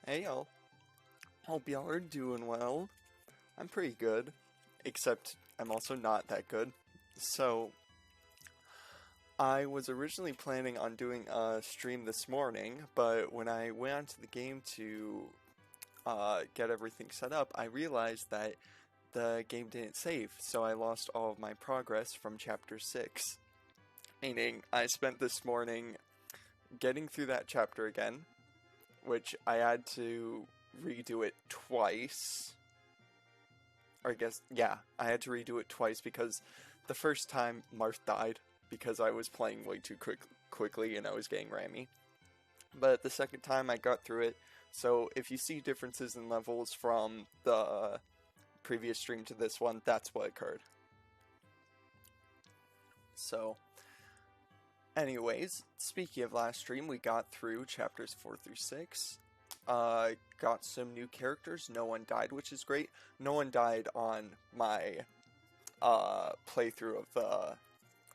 Hey y'all, hope y'all are doing well. I'm pretty good, except I'm also not that good. So, I was originally planning on doing a stream this morning, but when I went onto the game to get everything set up, I realized that the game didn't save, so I lost all of my progress from chapter 6. Meaning, I spent this morning getting through that chapter again, which I had to redo it twice. Or I guess, yeah, I had to redo it twice because the first time Marth died because I was playing way too quickly and I was getting rammy. But the second time I got through it, so if you see differences in levels from the previous stream to this one, that's what occurred. So, anyways, speaking of last stream, we got through chapters 4 through 6. Got some new characters. No one died, which is great. No one died on my playthrough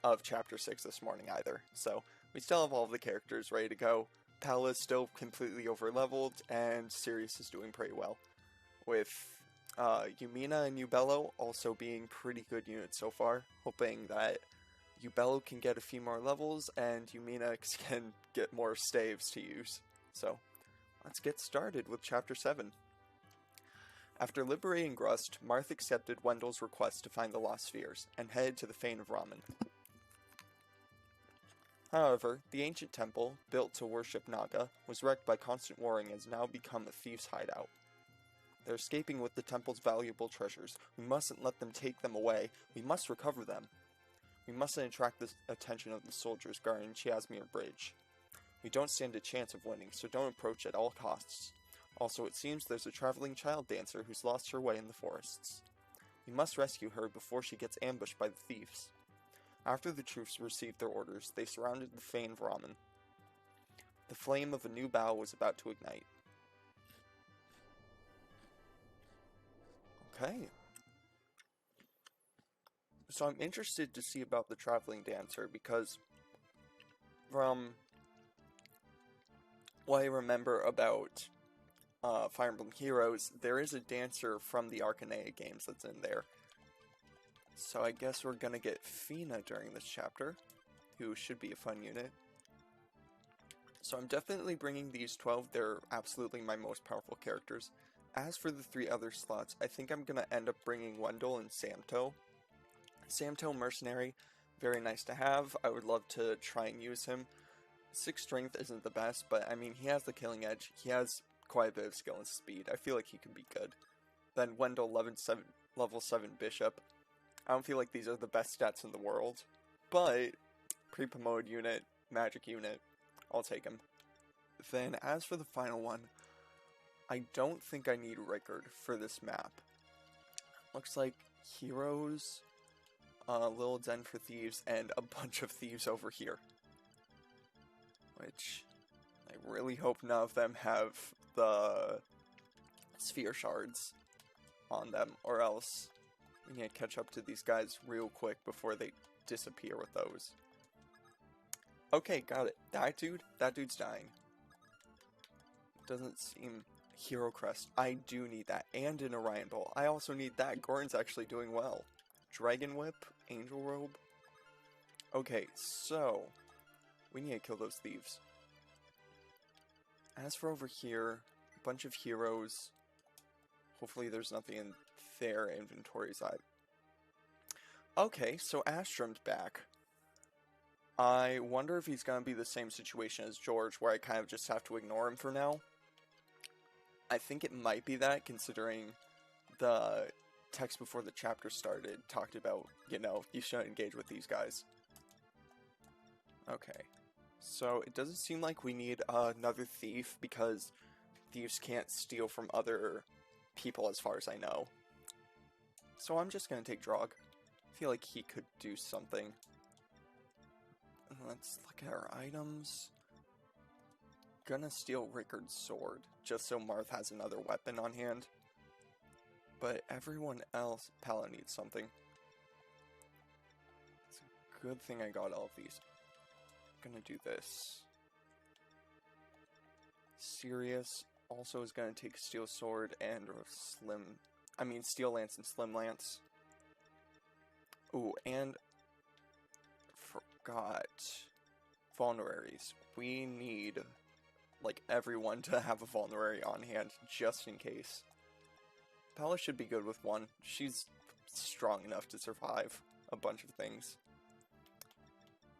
of chapter 6 this morning either. So we still have all of the characters ready to go. Pala's still completely overleveled, and Sirius is doing pretty well. With Yumina and Ubello also being pretty good units so far. Hoping that Ubello can get a few more levels, and Yumina can get more staves to use. So let's get started with Chapter 7. After liberating Grust, Marth accepted Wendell's request to find the lost spheres, and headed to the Fane of Ramen. However, the ancient temple, built to worship Naga, was wrecked by constant warring and has now become a thief's hideout. They're escaping with the temple's valuable treasures. We mustn't let them take them away. We must recover them. We mustn't attract the attention of the soldiers guarding Chiasmere Bridge. We don't stand a chance of winning, so don't approach at all costs. Also, it seems there's a traveling child dancer who's lost her way in the forests. We must rescue her before she gets ambushed by the thieves. After the troops received their orders, they surrounded the Fane of Ramen. The flame of a new bow was about to ignite. Okay. So I'm interested to see about the traveling dancer because from what I remember about Fire Emblem Heroes, there is a dancer from the Arcanea games that's in there. So I guess we're gonna get Fina during this chapter, who should be a fun unit. So I'm definitely bringing these 12, they're absolutely my most powerful characters. As for the 3 other slots, I think I'm gonna end up bringing Wendell and Samto. Samto Mercenary, very nice to have, I would love to try and use him. 6 strength isn't the best, but I mean, he has the killing edge, he has quite a bit of skill and speed, I feel like he can be good. Then Wendell, level 7 Bishop. I don't feel like these are the best stats in the world, but pre-promoted unit, magic unit, I'll take him. Then as for the final one, I don't think I need Rickard for this map. Looks like heroes, little den for thieves, and a bunch of thieves over here. Which, I really hope none of them have the sphere shards on them, or else we need to catch up to these guys real quick before they disappear with those. Okay, got it. That dude's dying. Doesn't seem... Hero Crest. I do need that. And an Orion Bowl. I also need that. Goran's actually doing well. Dragon Whip. Angel Robe. Okay, so... we need to kill those thieves. As for over here, a bunch of heroes. Hopefully there's nothing in their inventories either. Okay, so Astrom's back. I wonder if he's going to be the same situation as George, where I kind of just have to ignore him for now. I think it might be that, considering the text before the chapter started talked about, you know, you shouldn't engage with these guys. Okay, so it doesn't seem like we need another thief, because thieves can't steal from other people as far as I know. So I'm just going to take Drog. I feel like he could do something. Let's look at our items. Gonna steal Rickard's sword, just so Marth has another weapon on hand. But everyone else... Pala needs something. It's a good thing I got all of these. I'm gonna do this. Sirius, also is going to take Steel Sword and Steel Lance and Slim Lance. Ooh, and forgot vulneraries. We need, like, everyone to have a vulnerary on hand, just in case. Pala should be good with one. She's strong enough to survive a bunch of things.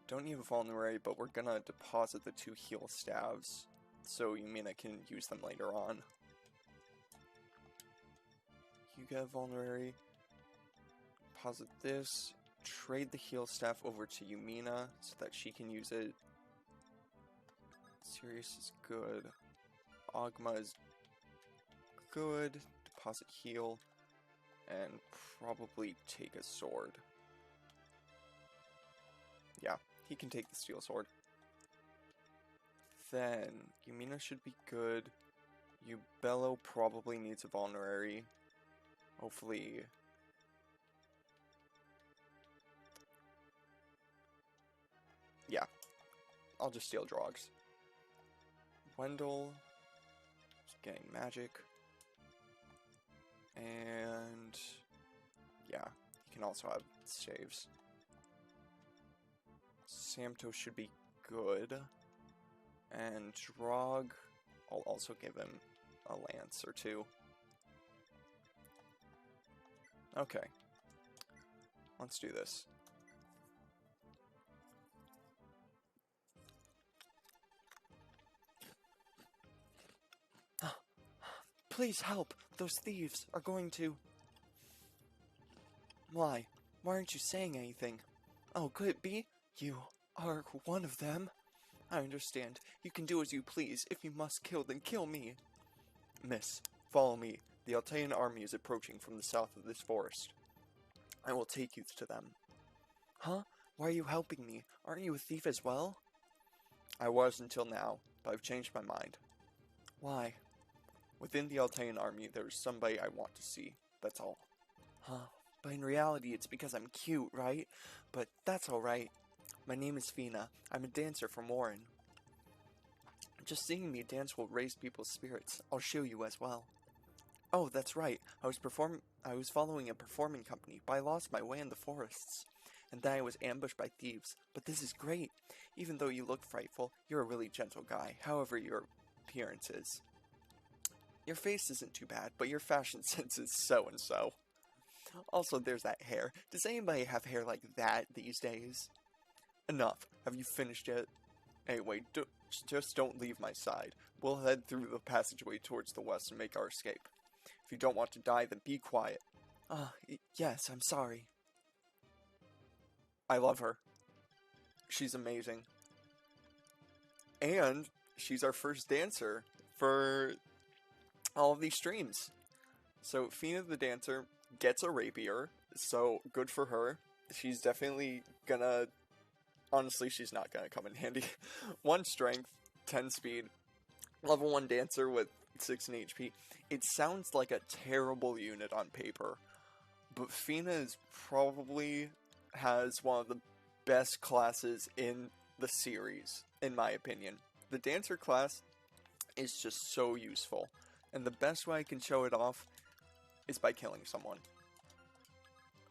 Don't need a vulnerary, but we're gonna deposit the 2 heal staves, so Yumina can use them later on. You get a vulnerary. Deposit this. Trade the heal staff over to Yumina so that she can use it. Sirius is good. Ogma is good. Deposit heal. And probably take a sword. Yeah, he can take the steel sword. Then, Yumina should be good. Yubello probably needs a vulnerary. Hopefully... yeah. I'll just steal Drogs. Wendell is getting magic. And... yeah, he can also have saves. Samto should be good. And Drog, I'll also give him a lance or 2. Okay. Let's do this. Please help! Those thieves are going to... Why? Why aren't you saying anything? Oh, could it be? You are one of them? I understand. You can do as you please. If you must kill, then kill me. Miss, follow me. The Altean army is approaching from the south of this forest. I will take you to them. Huh? Why are you helping me? Aren't you a thief as well? I was until now, but I've changed my mind. Why? Within the Altean army, there is somebody I want to see. That's all. Huh? But in reality, it's because I'm cute, right? But that's alright. My name is Fina. I'm a dancer from Warren. Just seeing me dance will raise people's spirits. I'll show you as well. Oh, that's right. I was following a performing company, but I lost my way in the forests. And then I was ambushed by thieves. But this is great. Even though you look frightful, you're a really gentle guy, however your appearance is. Your face isn't too bad, but your fashion sense is so-and-so. Also, there's that hair. Does anybody have hair like that these days? Enough. Have you finished yet? Anyway, just don't leave my side. We'll head through the passageway towards the west and make our escape. If you don't want to die, then be quiet. Yes, I'm sorry. I love her. She's amazing. And she's our first dancer for all of these streams. So, Fina the dancer gets a rapier, so good for her. She's definitely gonna... honestly, she's not gonna come in handy. 1 strength, 10 speed, level 1 dancer with 6 in HP. It sounds like a terrible unit on paper, but Fina is probably has one of the best classes in the series, in my opinion. The dancer class is just so useful, and the best way I can show it off is by killing someone.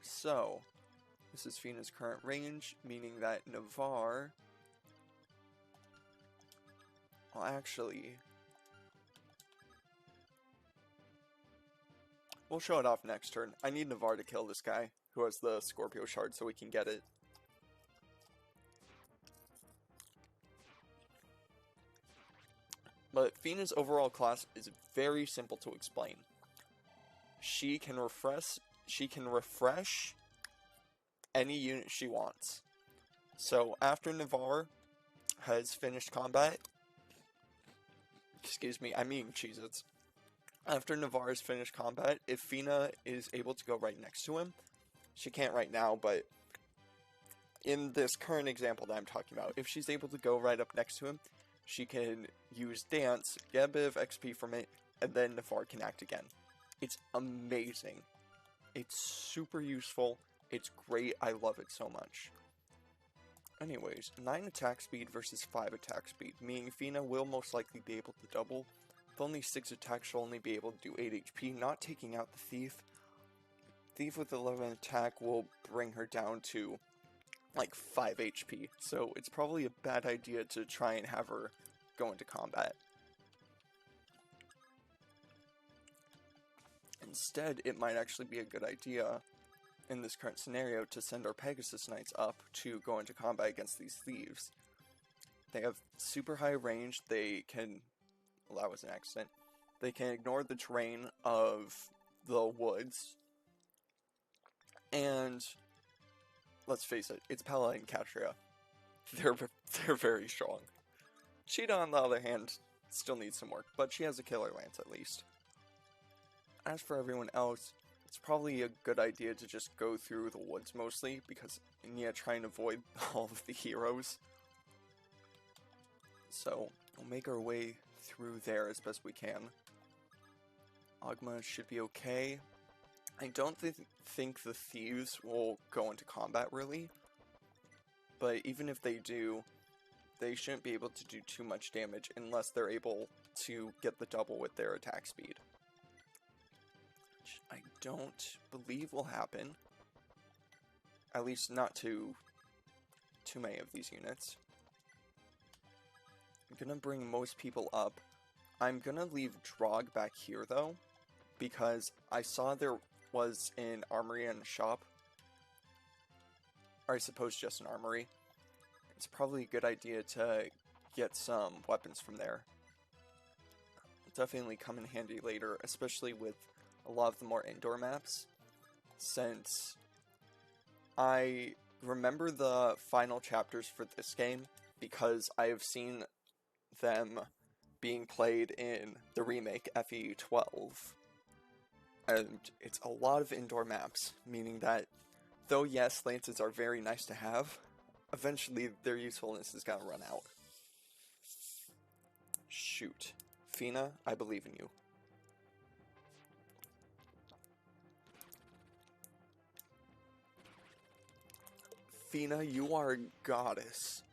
So, this is Fina's current range, meaning that Navarre... well, actually... we'll show it off next turn. I need Navarre to kill this guy, who has the Scorpio Shard, so we can get it. But Fina's overall class is very simple to explain. She can refresh any unit she wants. So after Navarre has finished combat, excuse me, I'm eating Cheez-Its. After Navarre has finished combat, if Fina is able to go right next to him, she can't right now, but in this current example that I'm talking about, if she's able to go right up next to him, she can use Dance, get a bit of XP from it, and then Navarre can act again. It's amazing. It's super useful. It's great. I love it so much. Anyways, 9 attack speed versus 5 attack speed, meaning Fina will most likely be able to double. With only 6 attacks, she'll only be able to do 8 HP, not taking out the Thief. Thief with 11 attack will bring her down to like 5 HP, so it's probably a bad idea to try and have her go into combat. Instead, it might actually be a good idea in this current scenario to send our Pegasus Knights up to go into combat against these thieves. They have super high range, they can, well, that was an accident, they can ignore the terrain of the woods, and let's face it, it's Pala and Katria. They're very strong. Cheetah, on the other hand, still needs some work, but she has a killer lance at least. As for everyone else, it's probably a good idea to just go through the woods mostly, because try and avoid all of the heroes. So, we'll make our way through there as best we can. Agma should be okay. I don't think the thieves will go into combat really, but even if they do, they shouldn't be able to do too much damage unless they're able to get the double with their attack speed. Which I don't believe will happen. At least not to too many of these units. I'm gonna bring most people up. I'm gonna leave Drog back here though, because I saw there was an armory and a shop. Or I suppose just an armory. It's probably a good idea to get some weapons from there. It'll definitely come in handy later, especially with a lot of the more indoor maps, since I remember the final chapters for this game because I have seen them being played in the remake FE12. And it's a lot of indoor maps, meaning that though yes, lances are very nice to have, eventually their usefulness is gonna run out. Shoot. Fina, I believe in you. Fina, you are a goddess.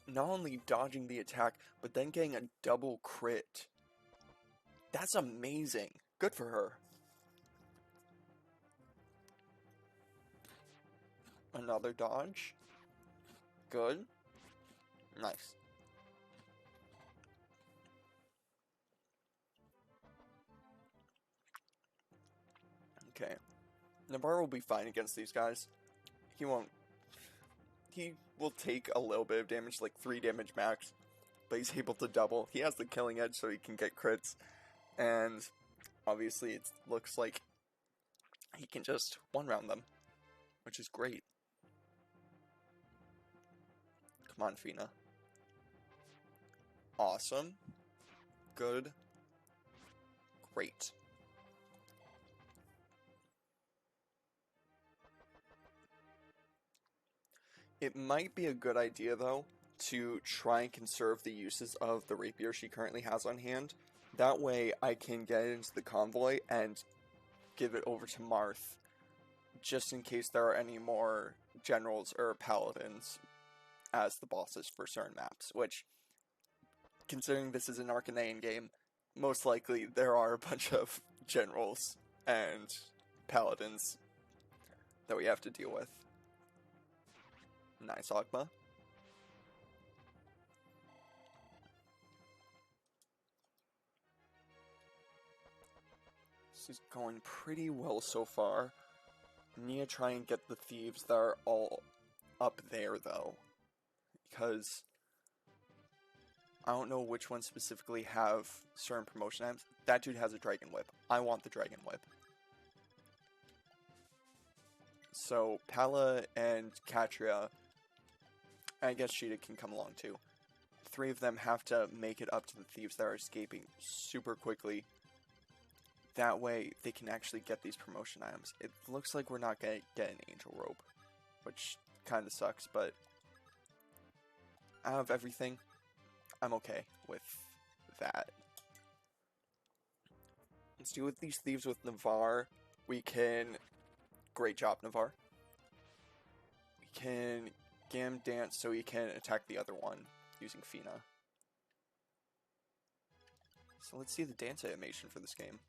Not only dodging the attack, but then getting a double crit. That's amazing. Good for her. Another dodge. Good. Nice. Okay. Navarre will be fine against these guys. He won't... He will take a little bit of damage, like 3 damage max, but he's able to double. He has the killing edge so he can get crits, and obviously it looks like he can just one-round them, which is great. Come on, Fina. Awesome. Good. Great. It might be a good idea, though, to try and conserve the uses of the rapier she currently has on hand. That way I can get into the convoy and give it over to Marth, just in case there are any more generals or paladins as the bosses for certain maps, which, considering this is an Arcanean game, most likely there are a bunch of generals and paladins that we have to deal with. Nice, Agma. This is going pretty well so far. I need to try and get the thieves that are all up there, though, because I don't know which ones specifically have certain promotion items. That dude has a Dragon Whip. I want the Dragon Whip. So, Pala and Katria, I guess Sheeta can come along too. 3 of them have to make it up to the thieves that are escaping super quickly. That way, they can actually get these promotion items. It looks like we're not going to get an Angel Robe, which kind of sucks, but out of everything, I'm okay with that. Let's deal with these thieves with Navarre. We can... Great job, Navarre. We can get him dance so he can attack the other one using Fina. So let's see the dance animation for this game.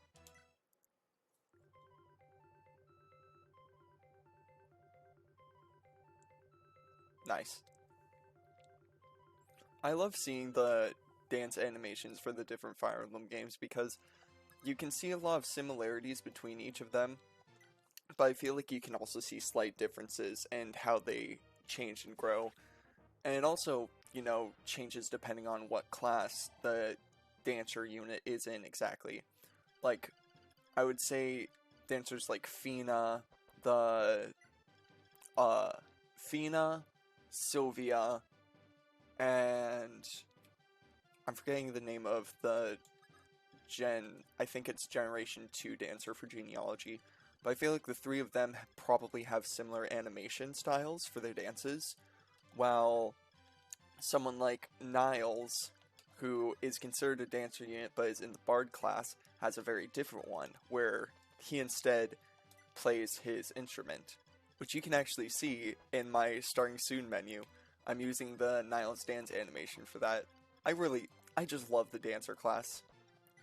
Nice. I love seeing the dance animations for the different Fire Emblem games because you can see a lot of similarities between each of them, but I feel like you can also see slight differences and how they change and grow. And it also, you know, changes depending on what class the dancer unit is in exactly. Like, I would say dancers like the, uh, Fina, Sylvia, and I'm forgetting the name of the I think it's Generation 2 dancer for genealogy, but I feel like the three of them probably have similar animation styles for their dances, while someone like Niles, who is considered a dancer unit but is in the Bard class, has a very different one, where he instead plays his instrument, which you can actually see in my Starting Soon menu. I'm using the Niles dance animation for that. I just love the dancer class.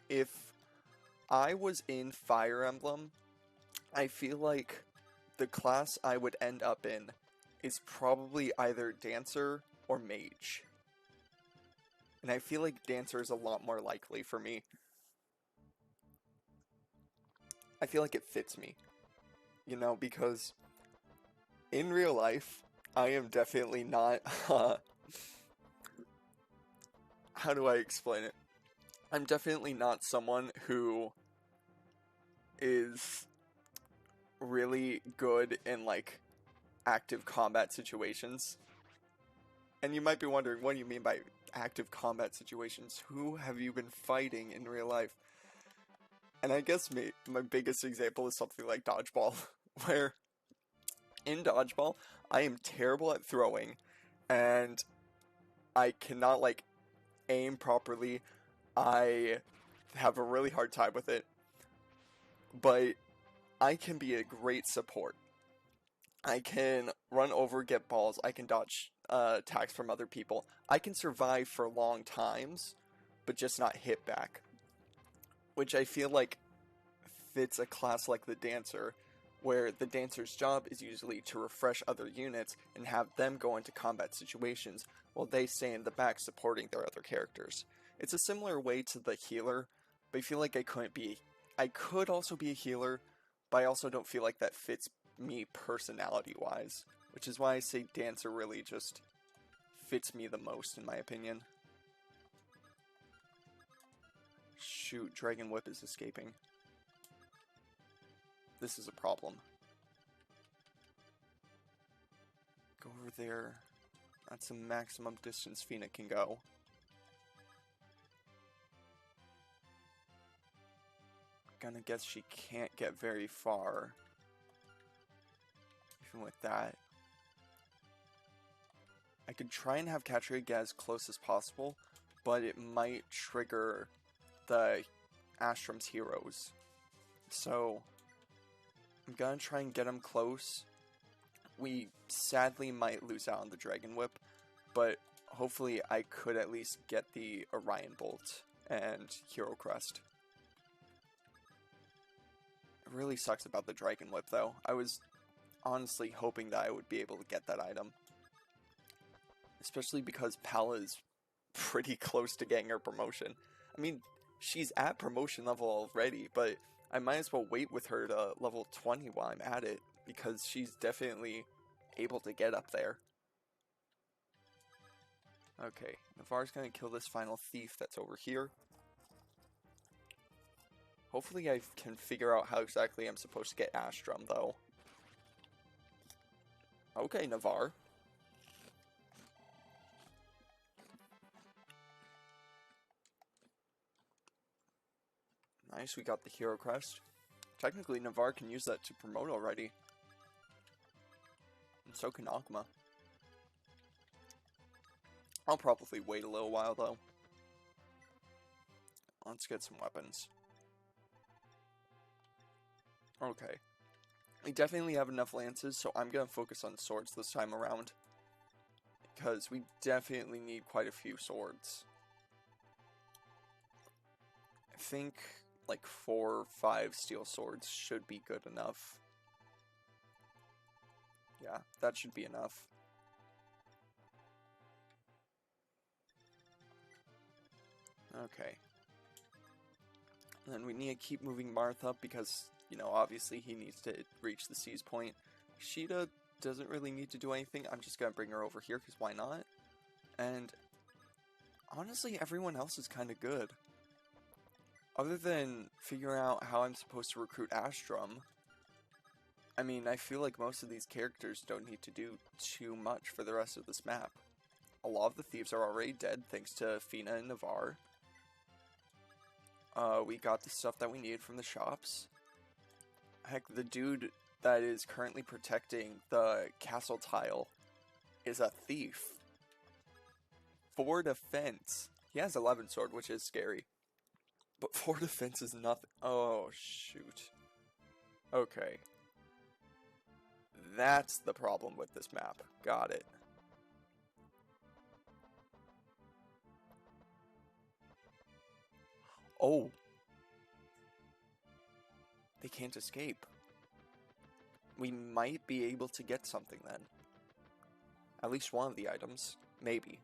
If I was in Fire Emblem, I feel like the class I would end up in is probably either Dancer or Mage. And I feel like Dancer is a lot more likely for me. I feel like it fits me, you know, because in real life, I am definitely not, how do I explain it? I'm definitely not someone who is really good in, like, active combat situations. And you might be wondering, what do you mean by active combat situations? Who have you been fighting in real life? And I guess my biggest example is something like Dodgeball, where in Dodgeball, I am terrible at throwing, and I cannot, like, aim properly. I have a really hard time with it, but I can be a great support. I can run over, get balls, I can dodge attacks from other people. I can survive for long times, but just not hit back. Which I feel like fits a class like the Dancer, where the Dancer's job is usually to refresh other units and have them go into combat situations, while they stay in the back supporting their other characters. It's a similar way to the healer, but I feel like I could also be a healer, but I also don't feel like that fits me personality-wise, which is why I say Dancer really just fits me the most, in my opinion. Shoot, Dragon Whip is escaping. This is a problem. Go over there. That's the maximum distance Fina can go. Gonna guess she can't get very far. Even with that. I could try and have Katria get as close as possible, but it might trigger the Astrom's heroes. So, I'm gonna try and get him close. We sadly might lose out on the Dragon Whip, but hopefully I could at least get the Orion Bolt and Hero Crest. It really sucks about the Dragon Whip though. I was honestly hoping that I would be able to get that item. Especially because Pala is pretty close to getting her promotion. I mean, she's at promotion level already, but I might as well wait with her to level 20 while I'm at it, because she's definitely able to get up there. Okay, Navarre's gonna kill this final thief that's over here. Hopefully I can figure out how exactly I'm supposed to get Astrom, though. Okay, Navarre. Nice, we got the Hero Crest. Technically, Navarre can use that to promote already. And so can Akuma. I'll probably wait a little while, though. Let's get some weapons. Okay. We definitely have enough lances, so I'm gonna focus on swords this time around. Because we definitely need quite a few swords. think like 4 or 5 steel swords should be good enough. Yeah, that should be enough. Okay. And then we need to keep moving Marth up because, you know, obviously he needs to reach the seize point. Sheeta doesn't really need to do anything. I'm just gonna bring her over here because why not? And honestly, everyone else is kind of good. Other than figuring out how I'm supposed to recruit Astrum, I mean, I feel like most of these characters don't need to do too much for the rest of this map. A lot of the thieves are already dead thanks to Fina and Navarre. We got the stuff that we needed from the shops. Heck, the dude that is currently protecting the castle tile is a thief. 4 defense. He has 11 sword, which is scary. But 4 defense is nothing. Oh, shoot. Okay. That's the problem with this map. Got it. Oh. They can't escape. We might be able to get something then. At least one of the items. Maybe.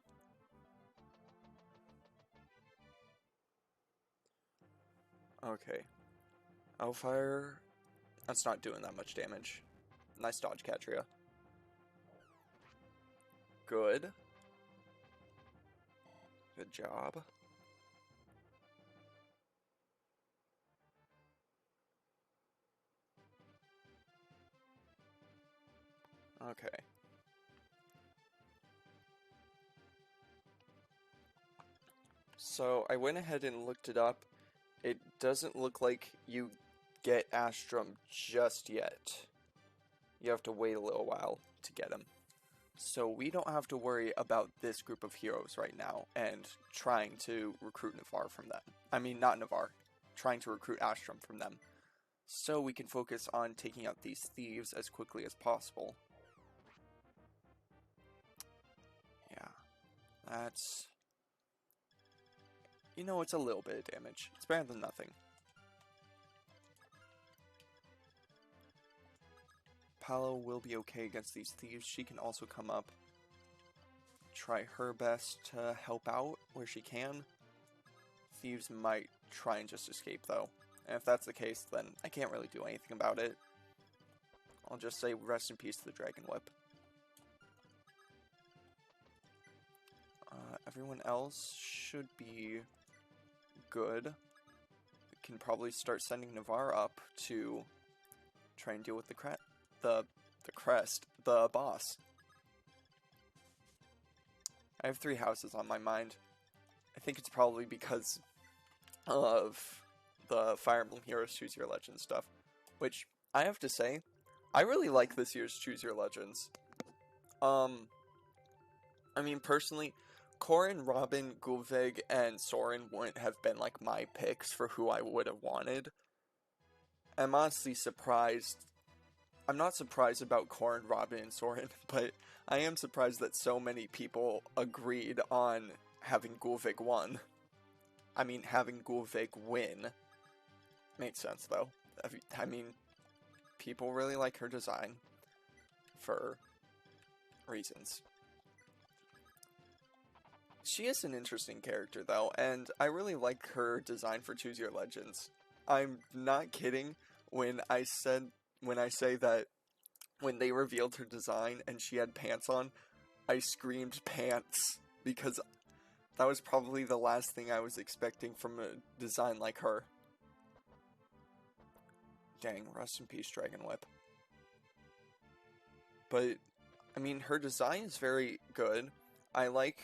Okay. Hellfire. That's not doing that much damage. Nice dodge, Katria. Good. Good job. Okay. So I went ahead and looked it up. It doesn't look like you get Astrum just yet. You have to wait a little while to get him. So we don't have to worry about this group of heroes right now and trying to recruit Navarre from them. I mean, not Navarre. Trying to recruit Astrum from them. So we can focus on taking out these thieves as quickly as possible. Yeah. That's... You know, it's a little bit of damage. It's better than nothing. Palo will be okay against these thieves. She can also come up. Try her best to help out where she can. Thieves might try and just escape though. And if that's the case, then I can't really do anything about it. I'll just say rest in peace to the Dragon Whip. Everyone else should be good. We can probably start sending Navarre up to try and deal with the boss. I have 3 houses on my mind. I think it's probably because of the Fire Emblem Heroes Choose Your Legends stuff, which I have to say, I really like this year's Choose Your Legends. I mean, personally, Corrin, Robin, Gulvig, and Soren wouldn't have been like my picks for who I would have wanted. I'm honestly surprised. I'm not surprised about Corrin, Robin, and Soren, but I am surprised that so many people agreed on having Gulvig having Gulvig win. Made sense, though. I mean, people really like her design for reasons. She is an interesting character, though, and I really like her design for Choose Your Legends. I'm not kidding when I say that when they revealed her design and she had pants on, I screamed pants, because that was probably the last thing I was expecting from a design like her. Dang, rest in peace, Dragon Whip. But, I mean, her design is very good. I like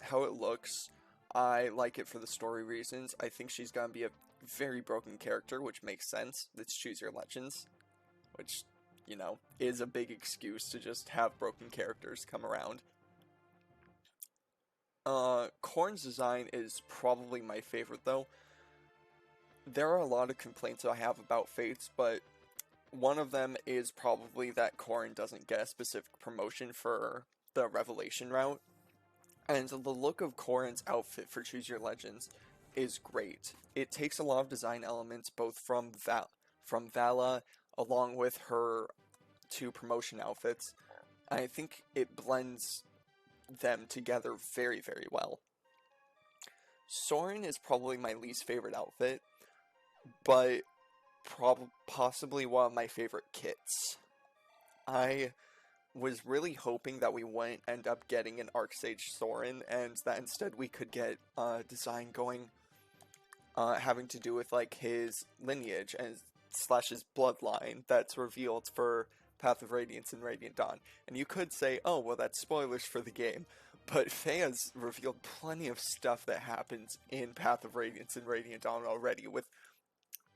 how it looks. I like it for the story reasons. I think she's gonna be a very broken character, which makes sense. Let's Choose Your Legends, which, you know, is a big excuse to just have broken characters come around. Corrin's design is probably my favorite, though. There are a lot of complaints I have about Fates, but one of them is probably that Corrin doesn't get a specific promotion for the Revelation route. And the look of Corrin's outfit for Choose Your Legends is great. It takes a lot of design elements both from Vala along with her two promotion outfits. I think it blends them together very, very well. Soren is probably my least favorite outfit, but possibly one of my favorite kits. I was really hoping that we wouldn't end up getting an Arc Sage Soren, and that instead we could get a design going having to do with like his lineage and slash his bloodline that's revealed for Path of Radiance and Radiant Dawn. And you could say, oh, well, that's spoilers for the game. But Faye has revealed plenty of stuff that happens in Path of Radiance and Radiant Dawn already, with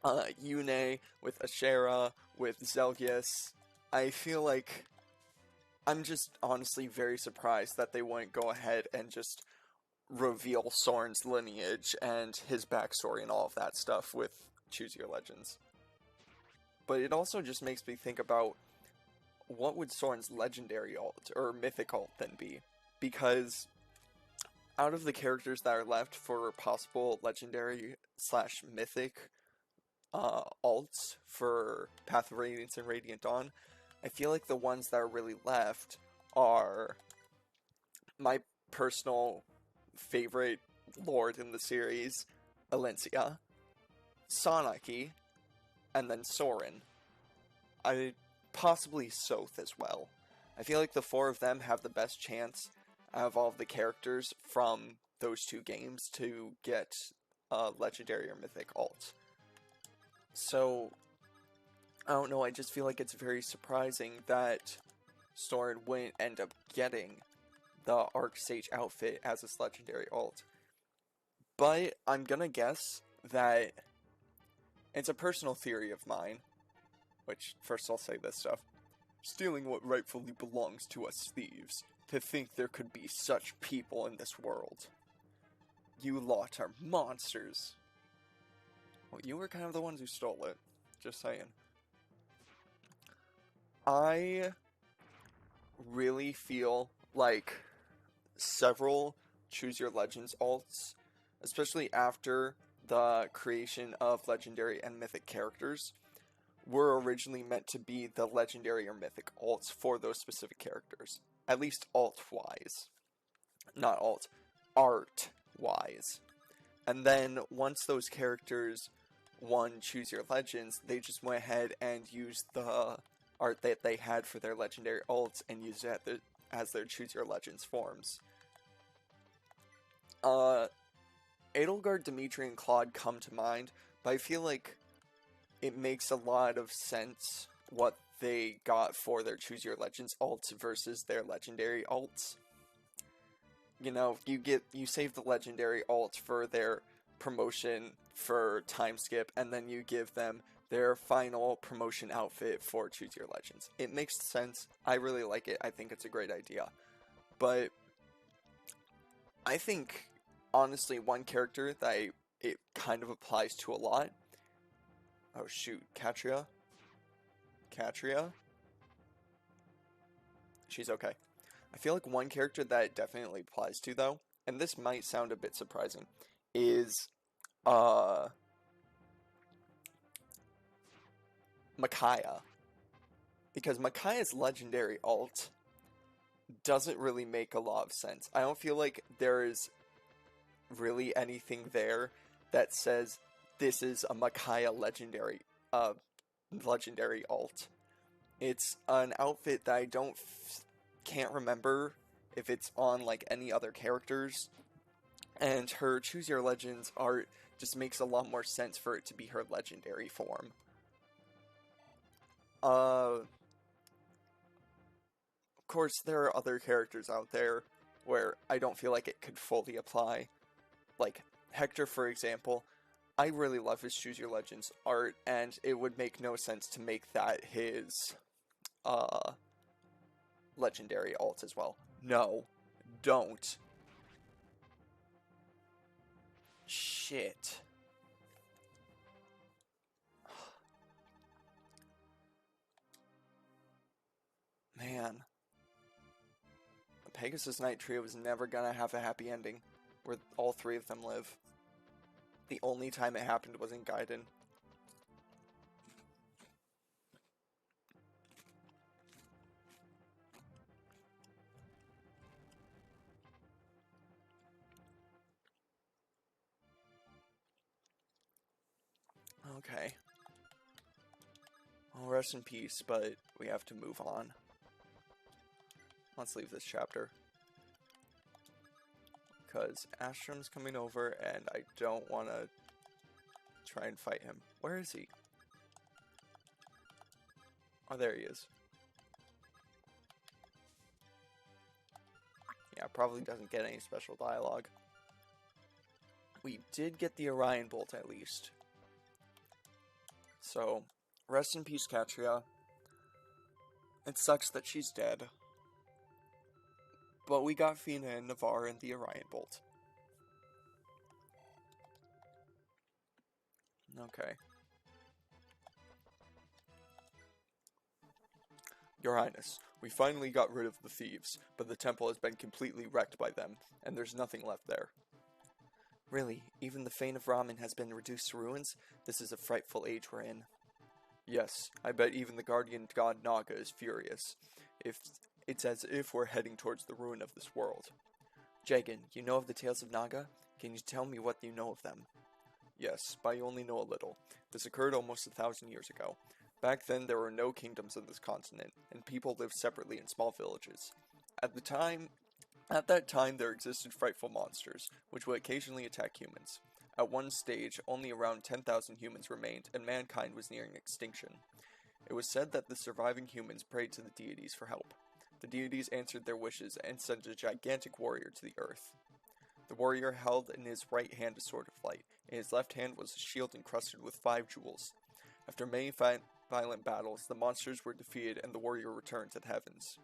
Yune, with Ashera, with Zelgius. I feel like I'm just honestly very surprised that they wouldn't go ahead and just reveal Soren's lineage and his backstory and all of that stuff with Choose Your Legends. But it also just makes me think about what would Soren's legendary ult or mythic ult then be? Because out of the characters that are left for possible legendary slash mythic alts for Path of Radiance and Radiant Dawn, I feel like the ones that are really left are my personal favorite lord in the series, Alencia, Sanaki, and then Soren. Possibly Soth as well. I feel like the four of them have the best chance out of all of the characters from those two games to get a legendary or mythic ult. So, I don't know, I just feel like it's very surprising that Soren wouldn't end up getting the Arc Sage outfit as its legendary ult. But I'm gonna guess that it's a personal theory of mine, which, first I'll say this stuff. Stealing what rightfully belongs to us thieves. To think there could be such people in this world. You lot are monsters. Well, you were kind of the ones who stole it. Just saying. I really feel like several Choose Your Legends alts, especially after the creation of legendary and mythic characters, were originally meant to be the legendary or mythic alts for those specific characters. At least alt-wise. Not alt. Art-wise. And then, once those characters won Choose Your Legends, they just went ahead and used the art that they had for their legendary alts and used it as their Choose Your Legends forms. Edelgard, Dimitri, and Claude come to mind, but I feel like it makes a lot of sense what they got for their Choose Your Legends alts versus their legendary alts. You know, you save the legendary alt for their promotion for time skip, and then you give them their final promotion outfit for Choose Your Legends. It makes sense. I really like it. I think it's a great idea. But I think, honestly, one character that it kind of applies to a lot. Oh shoot, Katria? She's okay. I feel like one character that it definitely applies to, though, and this might sound a bit surprising, is Micaiah. Because Micaiah's legendary ult doesn't really make a lot of sense. I don't feel like there is really anything there that says this is a Micaiah legendary ult. It's an outfit that I can't remember if it's on like any other characters, and her Choose Your Legends art just makes a lot more sense for it to be her legendary form. Of course, there are other characters out there where I don't feel like it could fully apply. Like Hector, for example. I really love his Choose Your Legends art, and it would make no sense to make that his legendary ult as well. No, don't. Shit. Man. The Pegasus Knight trio was never gonna have a happy ending where all three of them live. The only time it happened was in Gaiden. Okay. Well, rest in peace, but we have to move on. Let's leave this chapter. Because Astrom's coming over, and I don't want to try and fight him. Where is he? Oh, there he is. Yeah, probably doesn't get any special dialogue. We did get the Orion Bolt, at least. So, rest in peace, Katria. It sucks that she's dead. But we got Fina and Navarre and the Orion Bolt. Okay. Your Highness, we finally got rid of the thieves, but the temple has been completely wrecked by them, and there's nothing left there. Really? Even the fane of Ramen has been reduced to ruins? This is a frightful age we're in. Yes, I bet even the guardian god Naga is furious. It's as if we're heading towards the ruin of this world. Jagan, you know of the tales of Naga? Can you tell me what you know of them? Yes, but I only know a little. This occurred almost 1,000 years ago. Back then there were no kingdoms on this continent, and people lived separately in small villages. At that time there existed frightful monsters, which would occasionally attack humans. At one stage, only around 10,000 humans remained, and mankind was nearing extinction. It was said that the surviving humans prayed to the deities for help. The deities answered their wishes and sent a gigantic warrior to the earth. The warrior held in his right hand a sword of light. In his left hand was a shield encrusted with 5 jewels. After many violent battles, the monsters were defeated and the warrior returned to the heavens.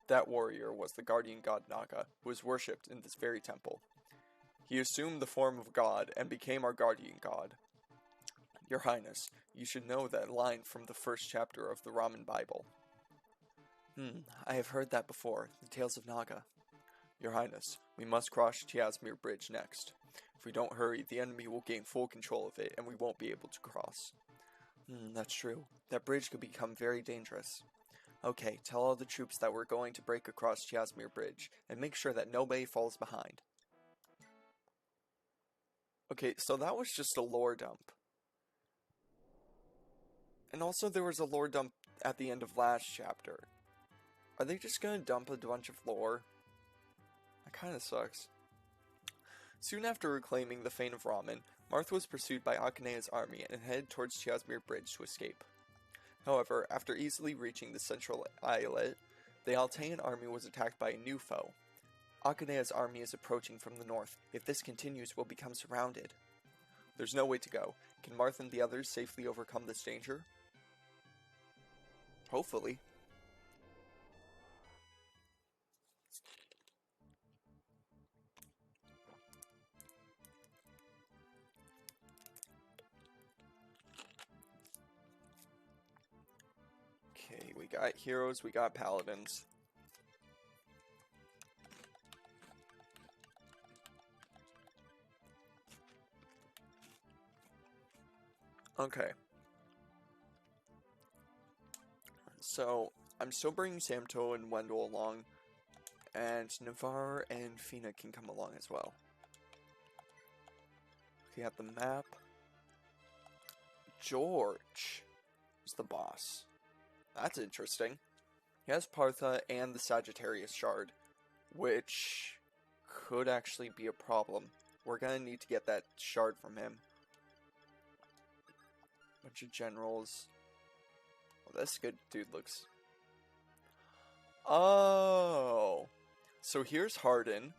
That warrior was the guardian god Naga, who was worshipped in this very temple. He assumed the form of God and became our guardian god. Your Highness, you should know that line from the first chapter of the Ramen Bible. I have heard that before, the tales of Naga. Your Highness, we must cross Chiasmere Bridge next. If we don't hurry, the enemy will gain full control of it and we won't be able to cross. That's true. That bridge could become very dangerous. Okay, tell all the troops that we're going to break across Chiasmere Bridge, and make sure that nobody falls behind. Okay, so that was just a lore dump. And also there was a lore dump at the end of last chapter. Are they just gonna dump a bunch of lore? That kinda sucks. Soon after reclaiming the fane of Ramen, Martha was pursued by Akanea's army and headed towards Chiasmere Bridge to escape. However, after easily reaching the central islet, the Altean army was attacked by a new foe. Akanea's army is approaching from the north. If this continues, we'll become surrounded. There's no way to go. Can Martha and the others safely overcome this danger? Hopefully. Okay, we got heroes, we got paladins. Okay. So, I'm still bringing Samto and Wendell along, and Navarre and Fina can come along as well. We have the map. George is the boss. That's interesting. He has Partha and the Sagittarius Shard, which could actually be a problem. We're gonna need to get that shard from him. Bunch of generals. Oh, this good dude looks... Oh! So here's Hardin.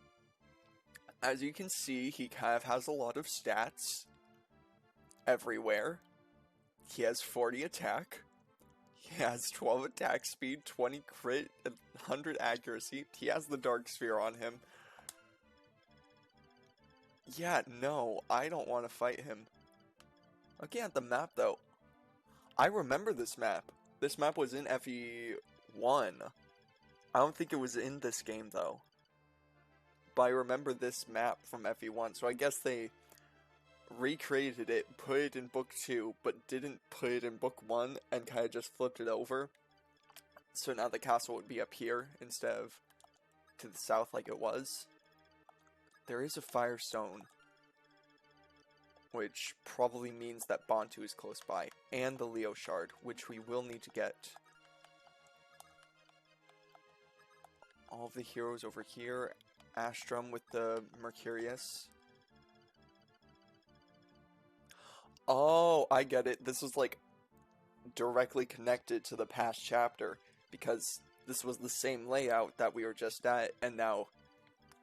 As you can see, he kind of has a lot of stats everywhere. He has 40 attack. He has 12 attack speed, 20 crit, and 100 accuracy. He has the Dark Sphere on him. Yeah, no, I don't want to fight him. Looking at the map, though, I remember this map. This map was in FE1. I don't think it was in this game, though. But I remember this map from FE1, so I guess they recreated it, put it in book 2, but didn't put it in book 1 and kind of just flipped it over. So now the castle would be up here instead of to the south like it was. There is a firestone, which probably means that Bantu is close by, and the Leo Shard, which we will need to get. All of the heroes over here, Astrum with the Mercurius. Oh, I get it. This was like directly connected to the past chapter, because this was the same layout that we were just at, and now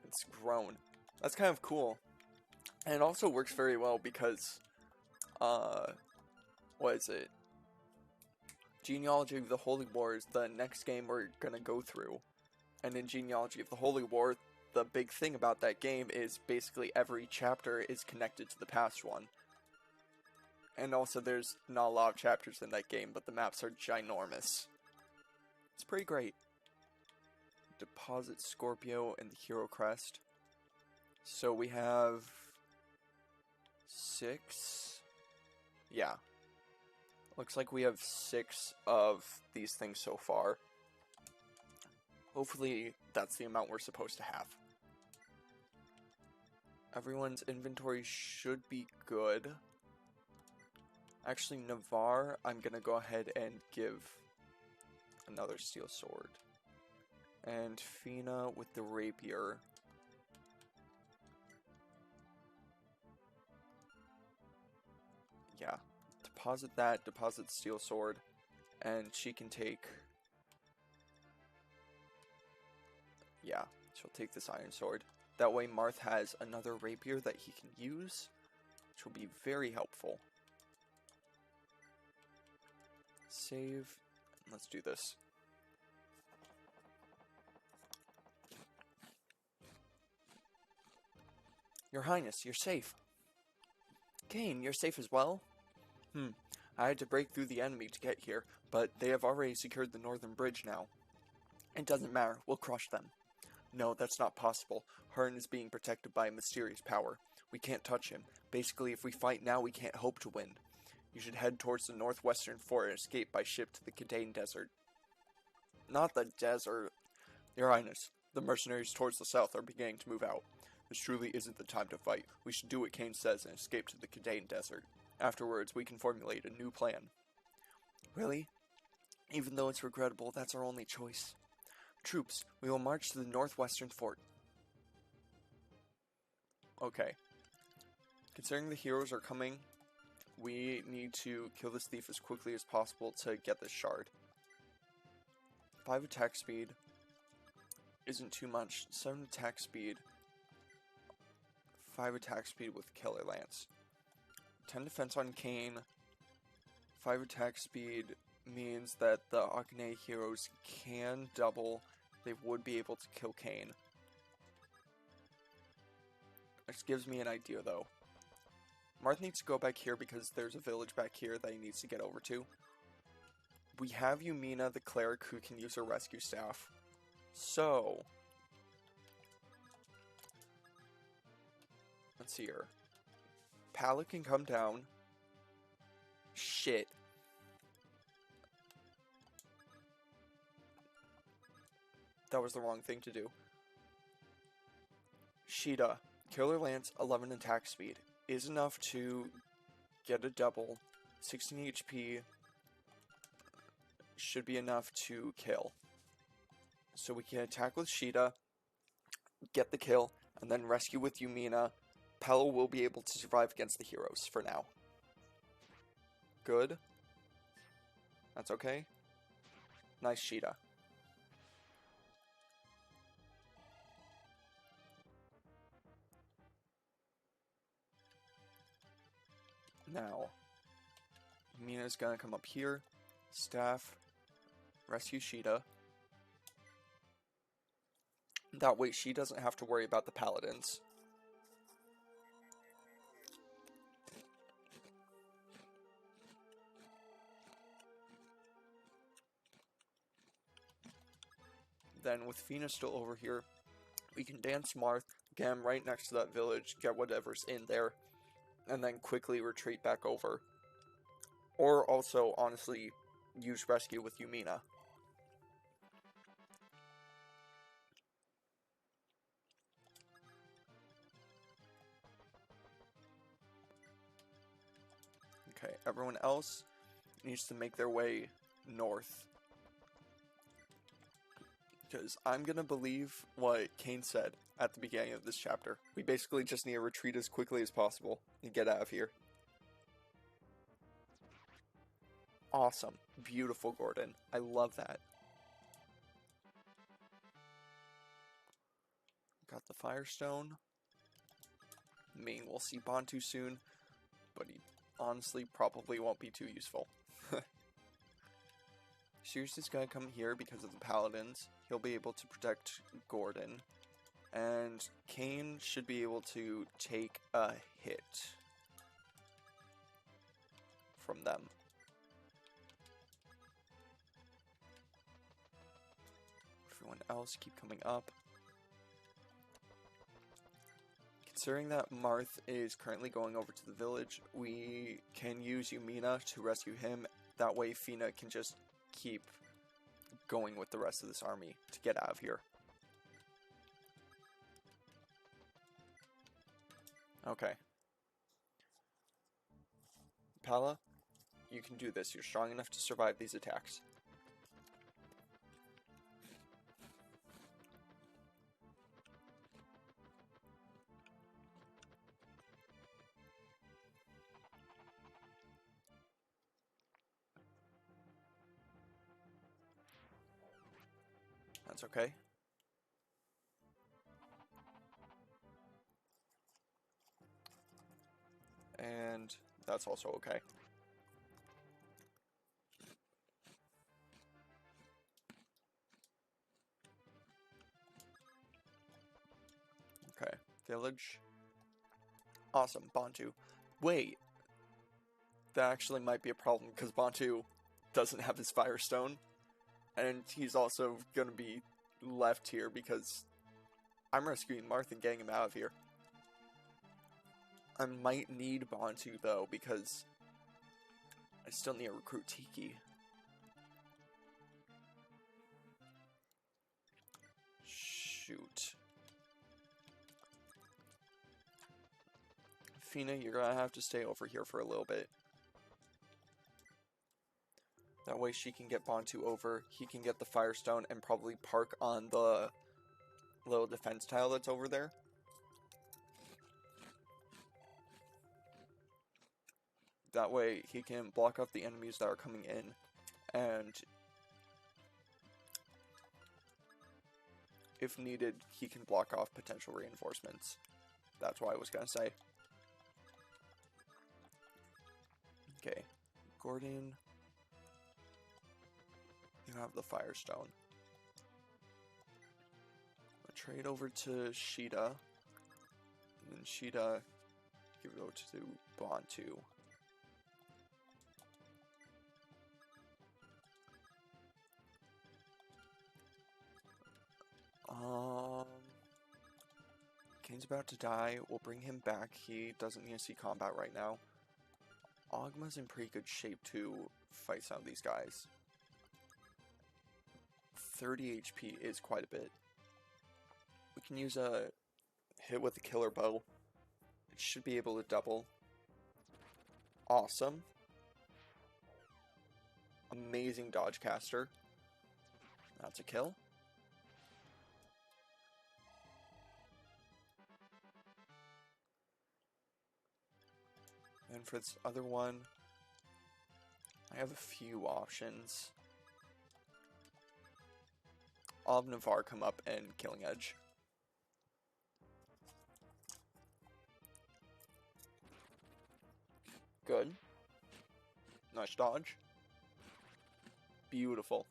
it's grown. That's kind of cool. And it also works very well because, what is it? Genealogy of the Holy War is the next game we're gonna go through. And in Genealogy of the Holy War, the big thing about that game is basically every chapter is connected to the past one. And also there's not a lot of chapters in that game, but the maps are ginormous. It's pretty great. Deposit Scorpio and the Hero Crest. So we have 6. Yeah. Looks like we have 6 of these things so far. Hopefully that's the amount we're supposed to have. Everyone's inventory should be good. Actually, Navarre, I'm gonna go ahead and give another steel sword. And Fina with the rapier. Yeah. Deposit that, deposit the steel sword, and she can take... Yeah, she'll take this iron sword. That way Marth has another rapier that he can use, which will be very helpful. Save. Let's do this. Your Highness, you're safe. Kane, you're safe as well? I had to break through the enemy to get here, but they have already secured the northern bridge now. It doesn't matter, we'll crush them. No, that's not possible. Hearn is being protected by a mysterious power. We can't touch him. Basically, if we fight now, we can't hope to win. You should head towards the northwestern fort and escape by ship to the Kadain Desert. Not the desert. Your Highness, the mercenaries towards the south are beginning to move out. This truly isn't the time to fight. We should do what Kane says and escape to the Kadain Desert. Afterwards, we can formulate a new plan. Really? Even though it's regrettable, that's our only choice. Troops, we will march to the northwestern fort. Okay. Considering the heroes are coming, we need to kill this thief as quickly as possible to get this shard. 5 attack speed isn't too much. 7 attack speed. 5 attack speed with Killer Lance. 10 defense on Kane. 5 attack speed means that the Akane heroes can double. They would be able to kill Kane. This gives me an idea though. Marth needs to go back here because there's a village back here that he needs to get over to. We have Yumina, the cleric, who can use her rescue staff. So... let's see here. Pala can come down. Shit. That was the wrong thing to do. Sheeta, Killer Lance, 11 attack speed. Is enough to get a double. 16 HP should be enough to kill. So we can attack with Sheeta, get the kill, and then rescue with Yumina. Pella will be able to survive against the heroes for now. Good. That's okay. Nice Sheeta. Now, Mina's gonna come up here, staff, rescue Sheeta. That way she doesn't have to worry about the paladins. Then with Fina still over here, we can dance Marth, get him right next to that village, get whatever's in there, and then quickly retreat back over. Or also, honestly, use rescue with Yumina. Okay, everyone else needs to make their way north. Because I'm gonna believe what Kane said at the beginning of this chapter. We basically just need to retreat as quickly as possible and get out of here. Awesome. Beautiful, Gordon. I love that. Got the Firestone. We'll see Bantu soon, but he honestly probably won't be too useful. Sirius gotta come here because of the Paladins. He'll be able to protect Gordon. And Kane should be able to take a hit from them. Everyone else keep coming up. Considering that Marth is currently going over to the village, we can use Yumina to rescue him. That way Fina can just keep going with the rest of this army to get out of here. Okay. Pala, you can do this. You're strong enough to survive these attacks. That's okay. And that's also okay. Okay, village. Awesome, Bantu. Wait, that actually might be a problem because Bantu doesn't have his Firestone. And he's also gonna be left here because I'm rescuing Marth and getting him out of here. I might need Bantu though because I still need to recruit Tiki. Shoot. Fina, you're gonna have to stay over here for a little bit. That way she can get Bantu over, he can get the Firestone, and probably park on the little defense tile that's over there. That way he can block off the enemies that are coming in, and if needed, he can block off potential reinforcements. That's what I was gonna say. Okay, Gordon, you have the Firestone. I'll trade over to Sheeta, and then Sheeta give it over to Bantu. Kane's about to die. We'll bring him back. He doesn't need to see combat right now. Ogma's in pretty good shape to fight some of these guys. 30 HP is quite a bit. We can use a hit with the killer bow. It should be able to double. Awesome. Amazing dodge caster. That's a kill. And for this other one, I have a few options. I'll have Navarre come up and Killing Edge. Good. Nice dodge. Beautiful.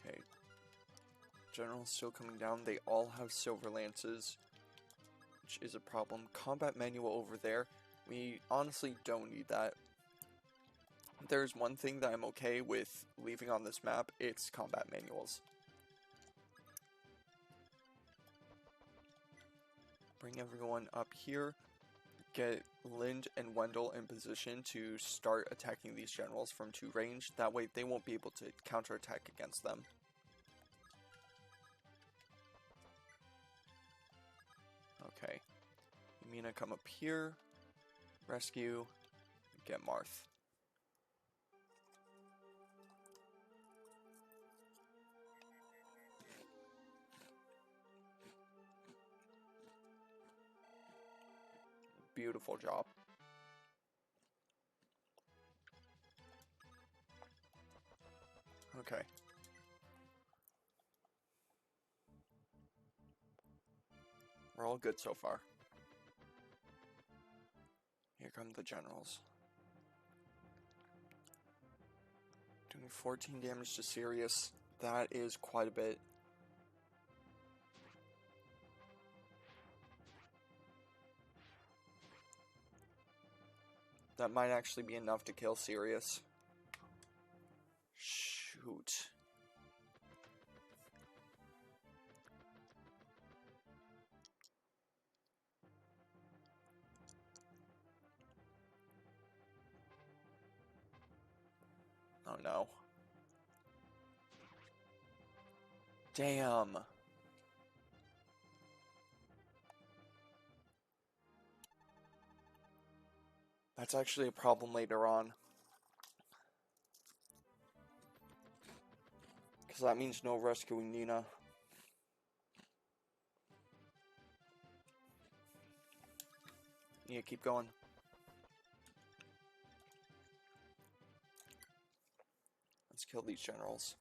Okay. General's still coming down. They all have silver lances, which is a problem. Combat manual over there. We honestly don't need that. there's one thing that I'm okay with leaving on this map, it's combat manuals. Bring everyone up here. Get Lind and Wendell in position to start attacking these generals from 2 range. That way they won't be able to counterattack against them. Okay. Mina, come up here. Rescue. Get Marth. Beautiful job. Okay. We're all good so far. Here come the generals. Doing 14 damage to Sirius. That is quite a bit. That might actually be enough to kill Sirius. Shoot. Oh no. Damn. That's actually a problem later on. Because that means no rescuing Nina. Yeah, keep going. Let's kill these generals.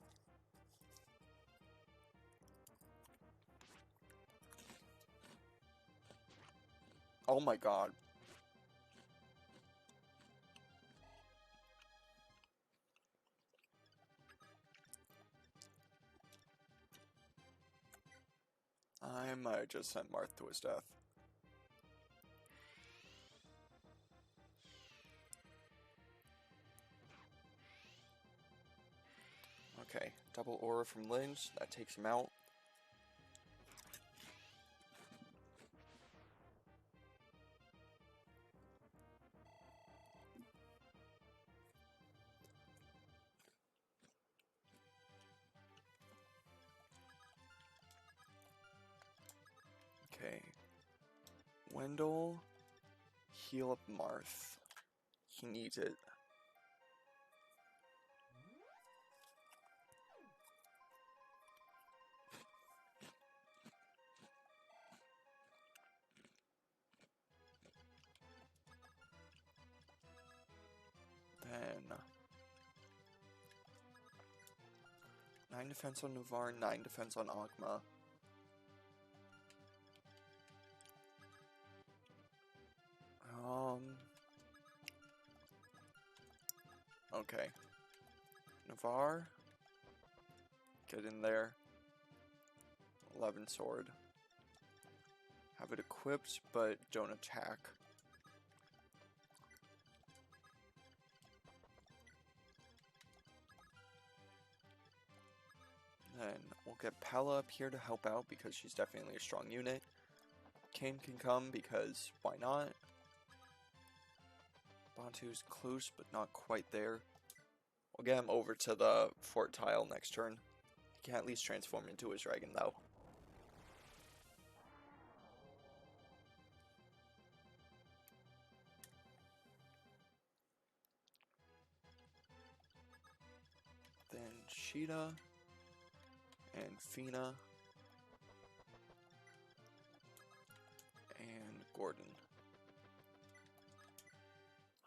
Oh my god. I might just send Marth to his death. Okay, double aura from Lynch, that takes him out. Okay. Wendell, heal up Marth. He needs it. Then 9 defense on Navarre, 9 defense on Agma. Okay. Navarre, get in there. 11 sword. Have it equipped, but don't attack. Then we'll get Pella up here to help out because she's definitely a strong unit. Kane can come because why not? Bantu's close but not quite there. We'll get him over to the fort tile next turn. He can at least transform into his dragon though. Then Sheeta and Fina and Gordon.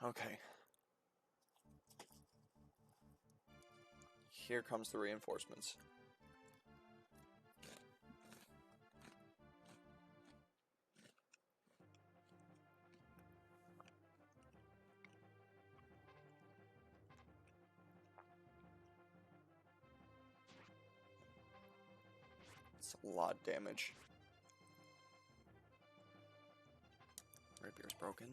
Okay. Here comes the reinforcements. It's a lot of damage. Rapier's broken.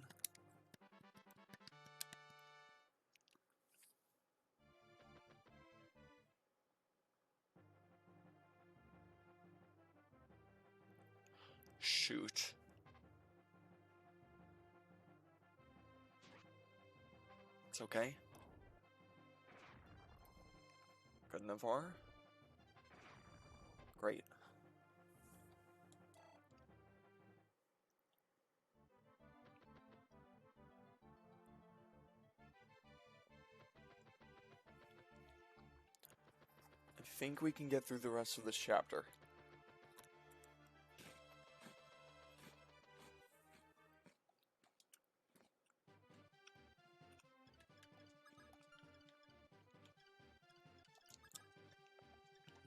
shoot. It's okay. Good, Navarre. Great. I think we can get through the rest of this chapter.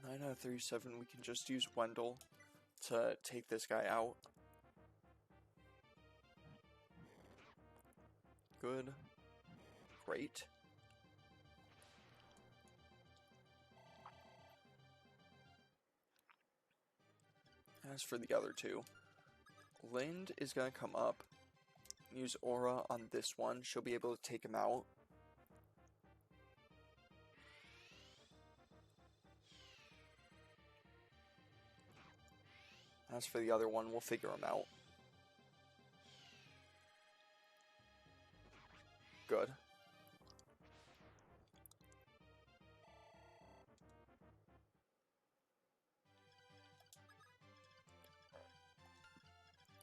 Nine out of 37, we can just use Wendell to take this guy out. Good. Great. As for the other two, Lind is going to come up, use Aura on this one. She'll be able to take him out. As for the other one, we'll figure him out. Good.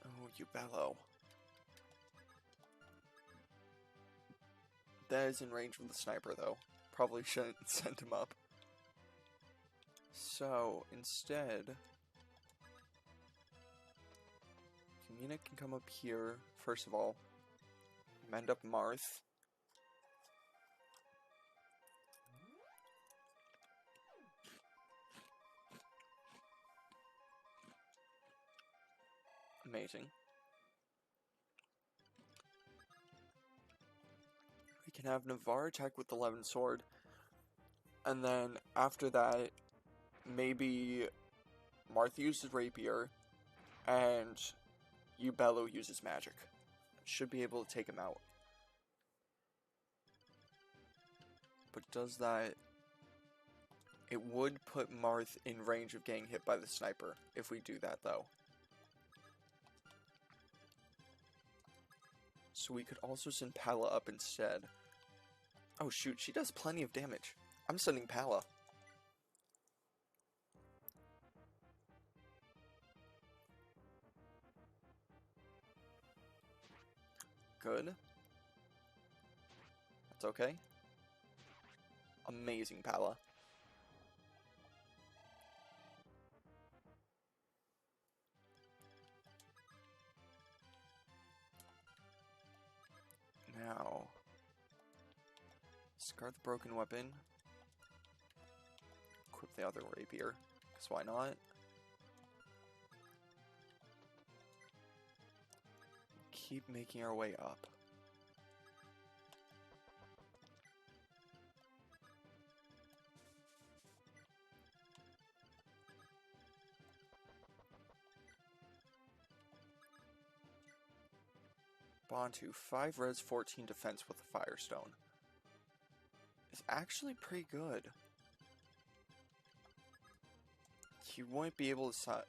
Oh, you bellow. That is in range of the sniper, though. Probably shouldn't send him up. So, instead, Kamina can come up here, first of all. Mend up Marth. Amazing. We can have Navarre attack with the 11 sword. And then, after that, maybe Marth uses Rapier, and Ubello uses magic. Should be able to take him out. But does that... It would put Marth in range of getting hit by the sniper, if we do that, though. So we could also send Pala up instead. Oh shoot, she does plenty of damage. I'm sending Pala. Good. That's okay. Amazing, Pala. Now, discard the broken weapon. Equip the other rapier, because why not? Keep making our way up. Bantu, 5 res, 14 defense with the Firestone. Is actually pretty good. He won't be able to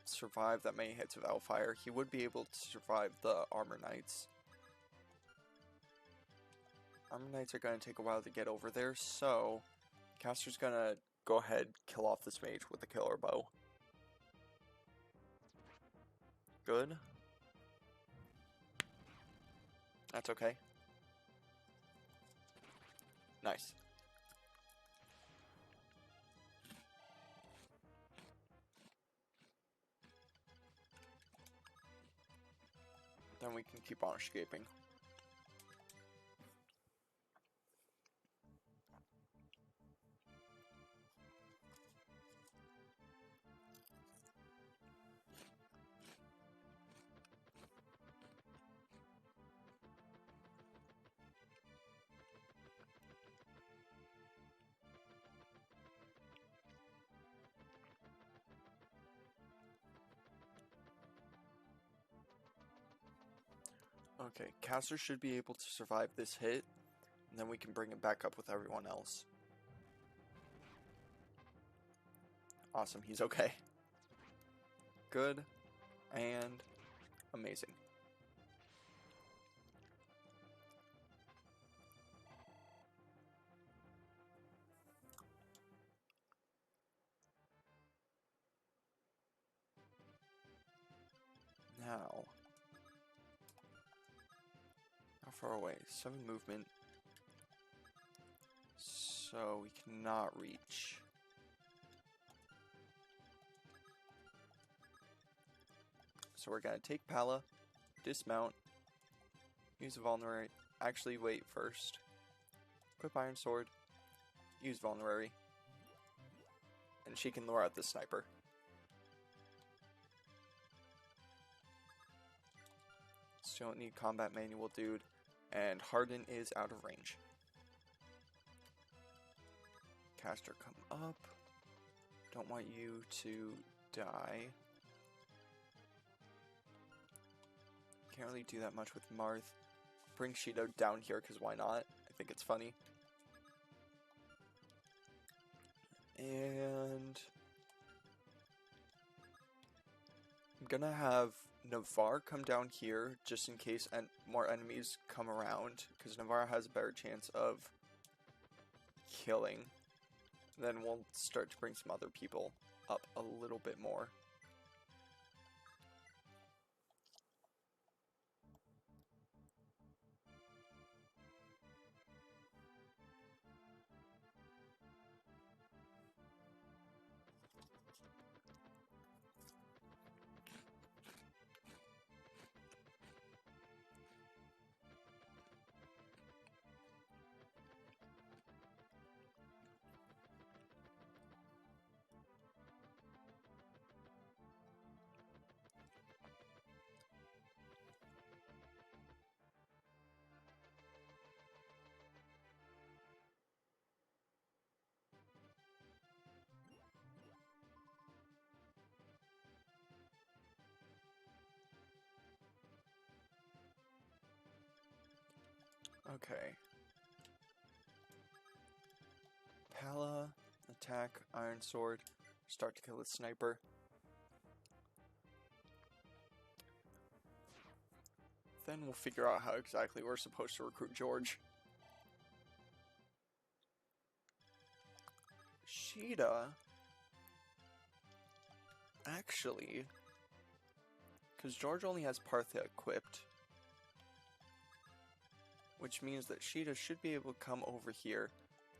survive that many hits without fire. He would be able to survive the Armor Knights. Armor Knights are going to take a while to get over there, so Caster's going to go ahead kill off this mage with the killer bow. Good. That's okay. Nice. Then we can keep on escaping. Okay, Caster should be able to survive this hit, and then we can bring it back up with everyone else. Awesome, he's okay. Good. And amazing. Now, how far away? 7 movement. So we cannot reach. So we're gonna take Pala, dismount, use a vulnerary. Actually, wait first. Equip Iron Sword, use vulnerary, and she can lure out the sniper. Still don't need combat manual, dude. And Harden is out of range. Caster, come up. Don't want you to die. Can't really do that much with Marth. Bring Shido down here, because why not? I think it's funny. And I'm gonna have Navarre come down here, just in case more enemies come around, because Navarre has a better chance of killing. Then we'll start to bring some other people up a little bit more. Okay. Pala, attack, Iron Sword, start to kill the sniper. Then we'll figure out how exactly we're supposed to recruit George. Sheeta, actually, because George only has Partha equipped, which means that Sheeta should be able to come over here,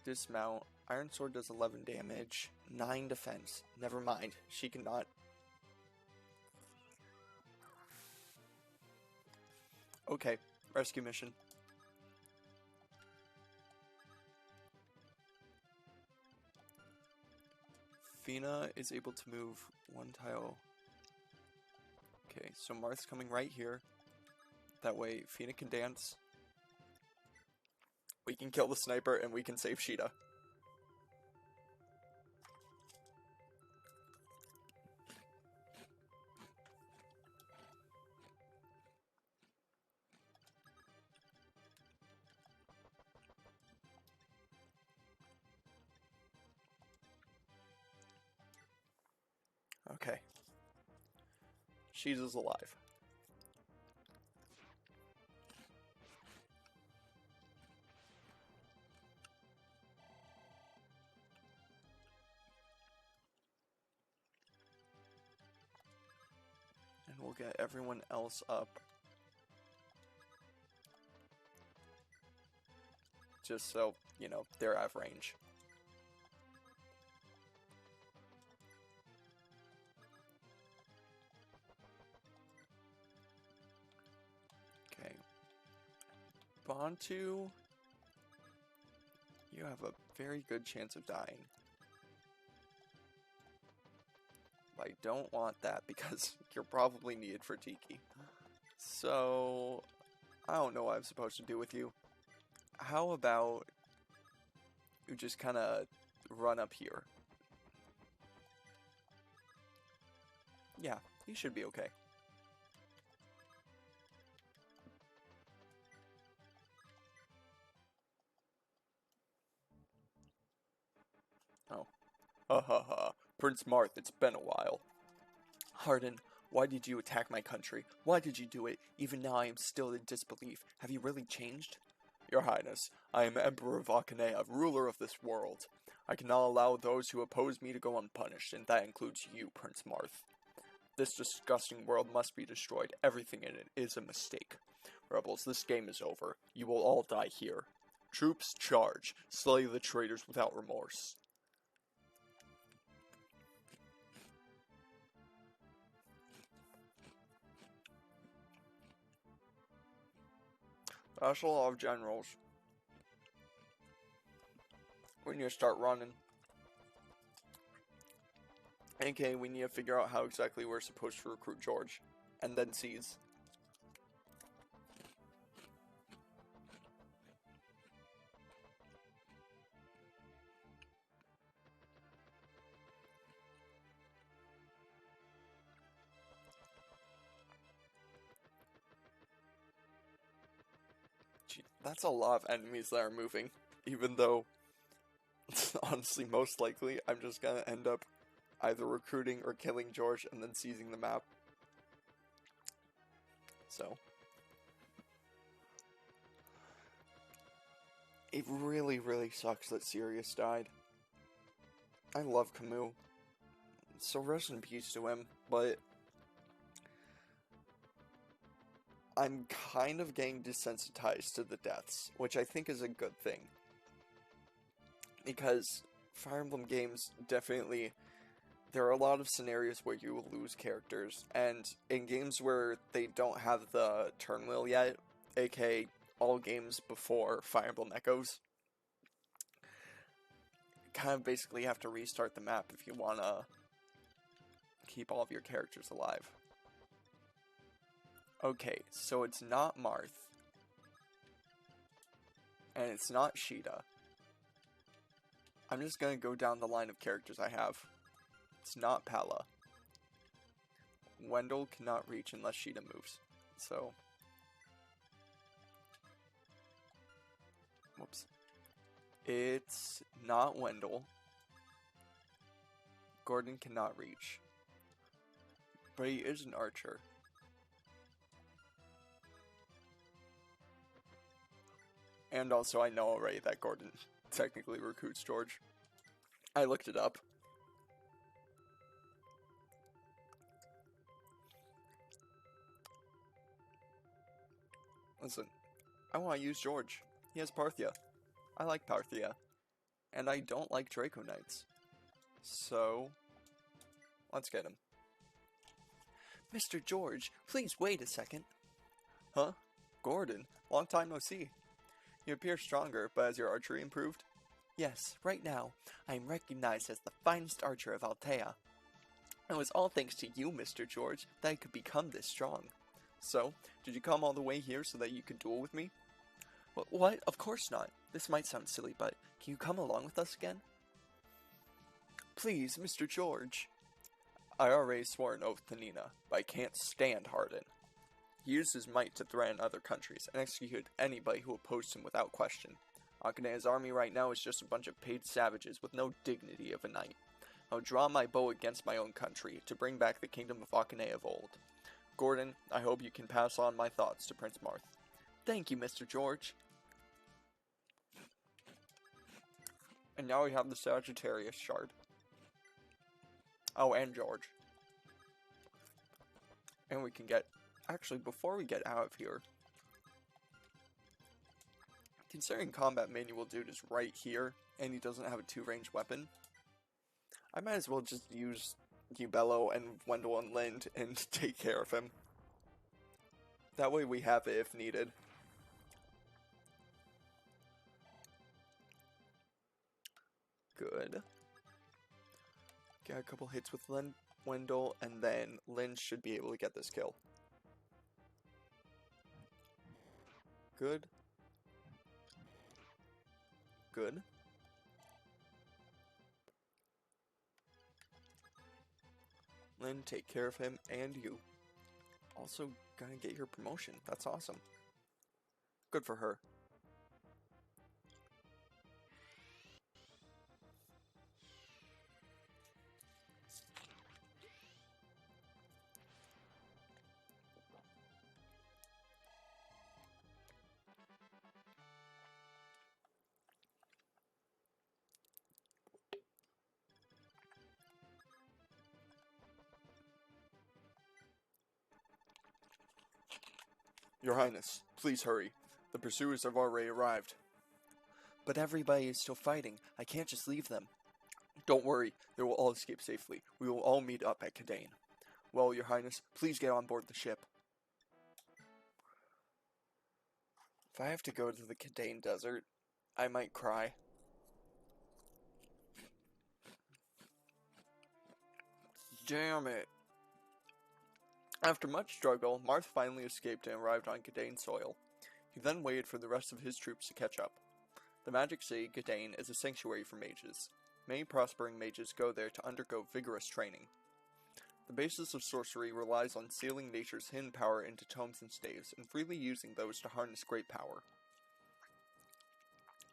dismount. Iron Sword does 11 damage, 9 defense. Never mind, she cannot. Okay, rescue mission. Fina is able to move 1 tile. Okay, so Marth's coming right here. That way, Fina can dance. We can kill the sniper and we can save Sheeta. Okay. Sheeta's alive. And we'll get everyone else up. Just so, you know, they're out of range. Okay. Bantu, you have a very good chance of dying. I don't want that because you're probably needed for Tiki. So, I don't know what I'm supposed to do with you. How about you just kind of run up here? Yeah, you should be okay. Oh. Ha ha ha. Prince Marth, it's been a while. Harden, Why did you attack my country? Why did you do it? Even now I am still in disbelief. Have you really changed? Your Highness, I am Emperor of Akanea, ruler of this world. I cannot allow those who oppose me to go unpunished, and that includes you, Prince Marth. This disgusting world must be destroyed. Everything in it is a mistake. Rebels, this game is over. You will all die here. Troops, charge. Slay the traitors without remorse. That's a lot of generals. We need to start running. Okay, we need to figure out how exactly we're supposed to recruit George. And then seize. Gee, that's a lot of enemies that are moving. Even though, honestly, most likely, I'm just gonna end up either recruiting or killing George and then seizing the map. So. It really, really sucks that Sirius died. I love Camus. So rest in peace to him, but I'm kind of getting desensitized to the deaths, which I think is a good thing. Because Fire Emblem games definitely, there are a lot of scenarios where you will lose characters, and in games where they don't have the turn wheel yet, aka all games before Fire Emblem Echoes, kind of basically have to restart the map if you want to keep all of your characters alive. Okay, so it's not Marth. And it's not Sheeta. I'm just gonna go down the line of characters I have. It's not Palla. Wendell cannot reach unless Sheeta moves. So. Whoops. It's not Wendell. Gordon cannot reach. But he is an archer. And also I know already that Gordon technically recruits George. I looked it up. Listen, I want to use George. He has Parthia. I like Parthia. And I don't like Draco Knights. So, let's get him. Mr. George, please wait a second. Huh? Gordon, long time no see. You appear stronger, but has your archery improved? Yes, right now, I am recognized as the finest archer of Altea. It was all thanks to you, Mr. George, that I could become this strong. So, did you come all the way here so that you could duel with me? What? Of course not. This might sound silly, but can you come along with us again? Please, Mr. George. I already swore an oath to Nina, but I can't stand Hardin. He used his might to threaten other countries and execute anybody who opposed him without question. Akanea's army right now is just a bunch of paid savages with no dignity of a knight. I'll draw my bow against my own country to bring back the kingdom of Akanea of old. Gordon, I hope you can pass on my thoughts to Prince Marth. Thank you, Mr. George. And now we have the Sagittarius shard. Oh, and George. And we can get... Actually, before we get out of here... Considering Combat Manual Dude is right here, and he doesn't have a 2-range weapon, I might as well just use Ubello and Wendell and Lind and take care of him. That way we have it if needed. Good. Got a couple hits with Wendell, and then Lind should be able to get this kill. Good. Good. Lind, take care of him, and you. Also gonna get your promotion. That's awesome. Good for her. Your Highness, please hurry. The pursuers have already arrived. But everybody is still fighting. I can't just leave them. Don't worry, they will all escape safely. We will all meet up at Kadane. Well, Your Highness, please get on board the ship. If I have to go to the Kadane Desert, I might cry. Damn it. After much struggle, Marth finally escaped and arrived on Kadane soil. He then waited for the rest of his troops to catch up. The Magic City, Kadane, is a sanctuary for mages. Many prospering mages go there to undergo vigorous training. The basis of sorcery relies on sealing nature's hidden power into tomes and staves, and freely using those to harness great power.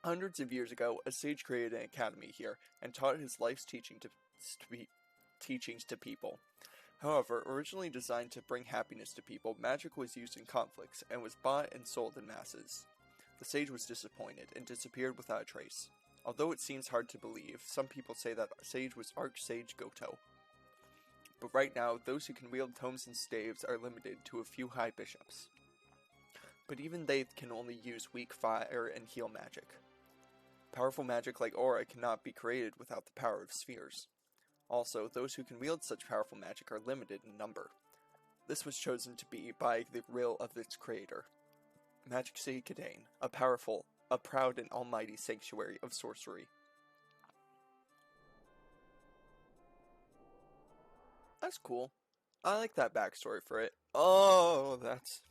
Hundreds of years ago, a sage created an academy here, and taught his life's teachings to people. However, originally designed to bring happiness to people, magic was used in conflicts, and was bought and sold in masses. The sage was disappointed, and disappeared without a trace. Although it seems hard to believe, some people say that sage was Archsage Goto. But right now, those who can wield tomes and staves are limited to a few high bishops. But even they can only use weak fire and heal magic. Powerful magic like aura cannot be created without the power of spheres. Also, those who can wield such powerful magic are limited in number. This was chosen to be by the will of its creator. Magic City Kadane, a proud and almighty sanctuary of sorcery. That's cool. I like that backstory for it. Oh, that's...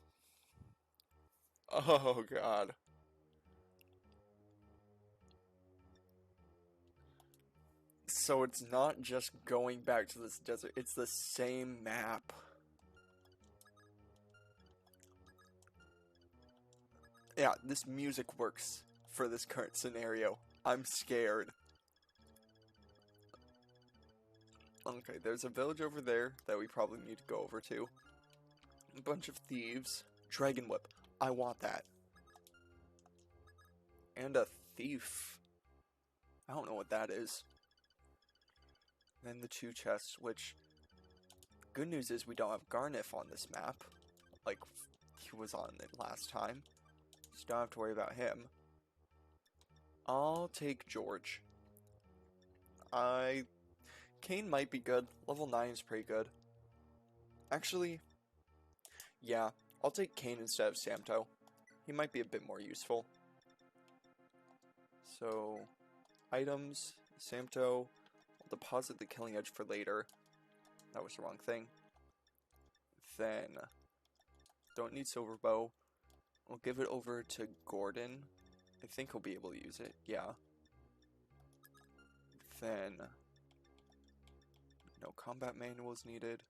Oh, God. So it's not just going back to this desert, it's the same map. Yeah, this music works for this current scenario. I'm scared. Okay, there's a village over there that we probably need to go over to. A bunch of thieves. Dragon Whip. I want that. And a thief. I don't know what that is. Then the 2 chests, which... Good news is we don't have Garnif on this map. Like, he was on it last time. So don't have to worry about him. I'll take George. Kane might be good. Level 9 is pretty good. Actually, yeah, I'll take Kane instead of Samto. He might be a bit more useful. So, items, Samto. I'll deposit the Killing Edge for later. That was the wrong thing. Then, don't need Silver Bow. We'll give it over to Gordon. I think he'll be able to use it, yeah. Then, no combat manuals needed.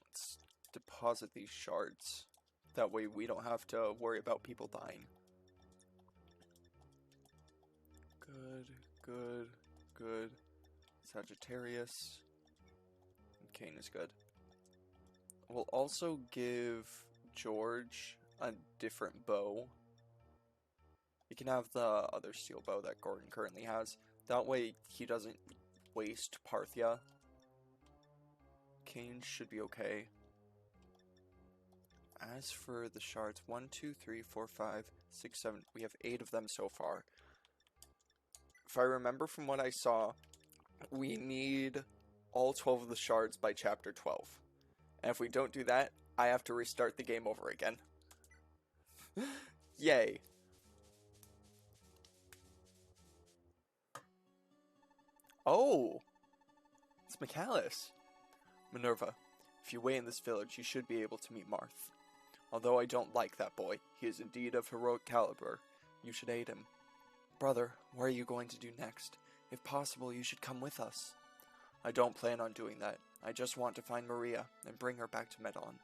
Let's deposit these shards. That way we don't have to worry about people dying. Good, good, good. Sagittarius. And Kane is good. We'll also give George a different bow. You can have the other steel bow that Gordon currently has. That way he doesn't waste Parthia. Kane should be okay. As for the shards, 1, 2, 3, 4, 5, 6, 7. We have 8 of them so far. If I remember from what I saw, we need all 12 of the shards by chapter 12. And if we don't do that, I have to restart the game over again. Yay. Oh! It's Michaelis. Minerva, if you wait in this village, you should be able to meet Marth. Although I don't like that boy, he is indeed of heroic caliber. You should aid him. Brother, what are you going to do next? If possible, you should come with us. I don't plan on doing that. I just want to find Maria and bring her back to Medon.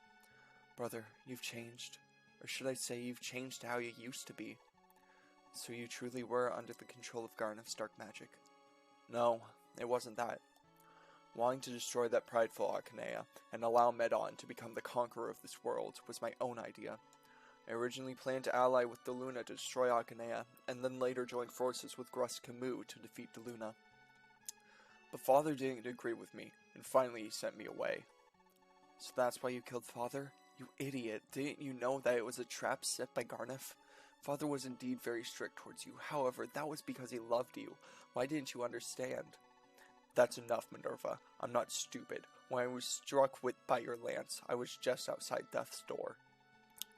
Brother, you've changed. Or should I say you've changed to how you used to be. So you truly were under the control of Garnif's dark magic. No, it wasn't that. Wanting to destroy that prideful Arcanea and allow Medon to become the conqueror of this world was my own idea. I originally planned to ally with Deluna to destroy Arcanea, and then later join forces with Grus Camus to defeat Deluna. But Father didn't agree with me, and finally he sent me away. So that's why you killed Father? You idiot, didn't you know that it was a trap set by Garneth? Father was indeed very strict towards you, however, that was because he loved you. Why didn't you understand? That's enough, Minerva. I'm not stupid. When I was struck by your lance, I was just outside death's door.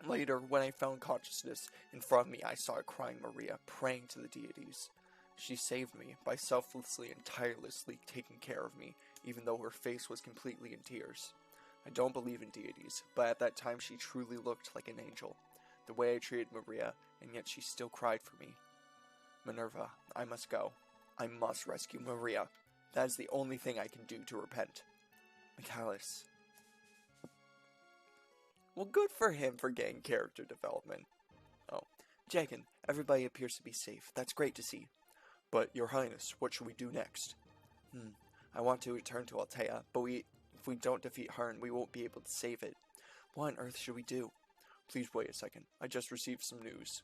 Later, when I found consciousness, in front of me I saw a crying Maria, praying to the deities. She saved me by selflessly and tirelessly taking care of me, even though her face was completely in tears. I don't believe in deities, but at that time she truly looked like an angel. The way I treated Maria, and yet she still cried for me. Minerva, I must go. I must rescue Maria. That is the only thing I can do to repent. Michaelis. Well, good for him for getting character development. Oh, Jagan, everybody appears to be safe. That's great to see. But, Your Highness, what should we do next? I want to return to Altea, but if we don't defeat Harn, we won't be able to save it. What on earth should we do? Please wait a second. I just received some news.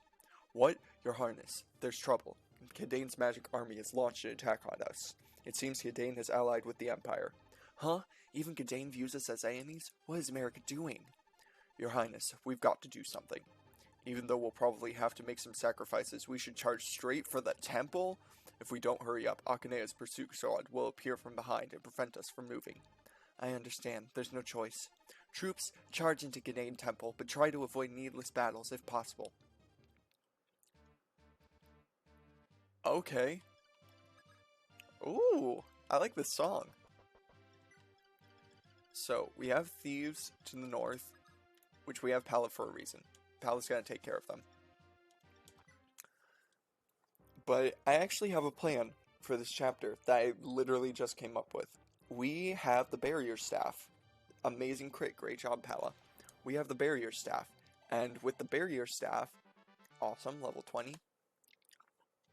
What? Your Highness, there's trouble. Kadane's magic army has launched an attack on us. It seems Kadane has allied with the Empire. Huh? Even Kadane views us as enemies? What is America doing? Your Highness, we've got to do something. Even though we'll probably have to make some sacrifices, we should charge straight for the temple? If we don't hurry up, Akanea's pursuit squad will appear from behind and prevent us from moving. I understand. There's no choice. Troops, charge into Kadane Temple, but try to avoid needless battles if possible. Okay. Ooh, I like this song. So, we have thieves to the north, which we have Pala for a reason. Pala's gonna take care of them. But I actually have a plan for this chapter that I literally just came up with. We have the barrier staff. Amazing crit, great job, Pala. We have the barrier staff, and with the barrier staff, awesome, level 20,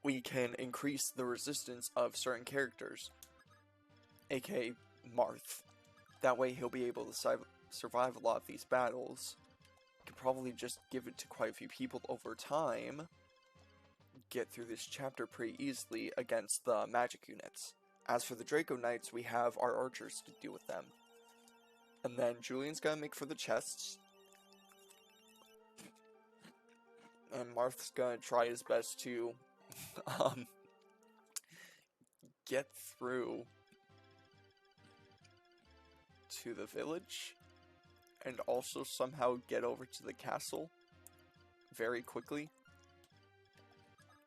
we can increase the resistance of certain characters, aka Marth. That way he'll be able to survive a lot of these battles. Could probably just give it to quite a few people over time. Get through this chapter pretty easily against the magic units. As for the Draco Knights, we have our archers to deal with them. And then Julian's gonna make for the chests. And Marth's gonna try his best to get through to the village and also somehow get over to the castle very quickly.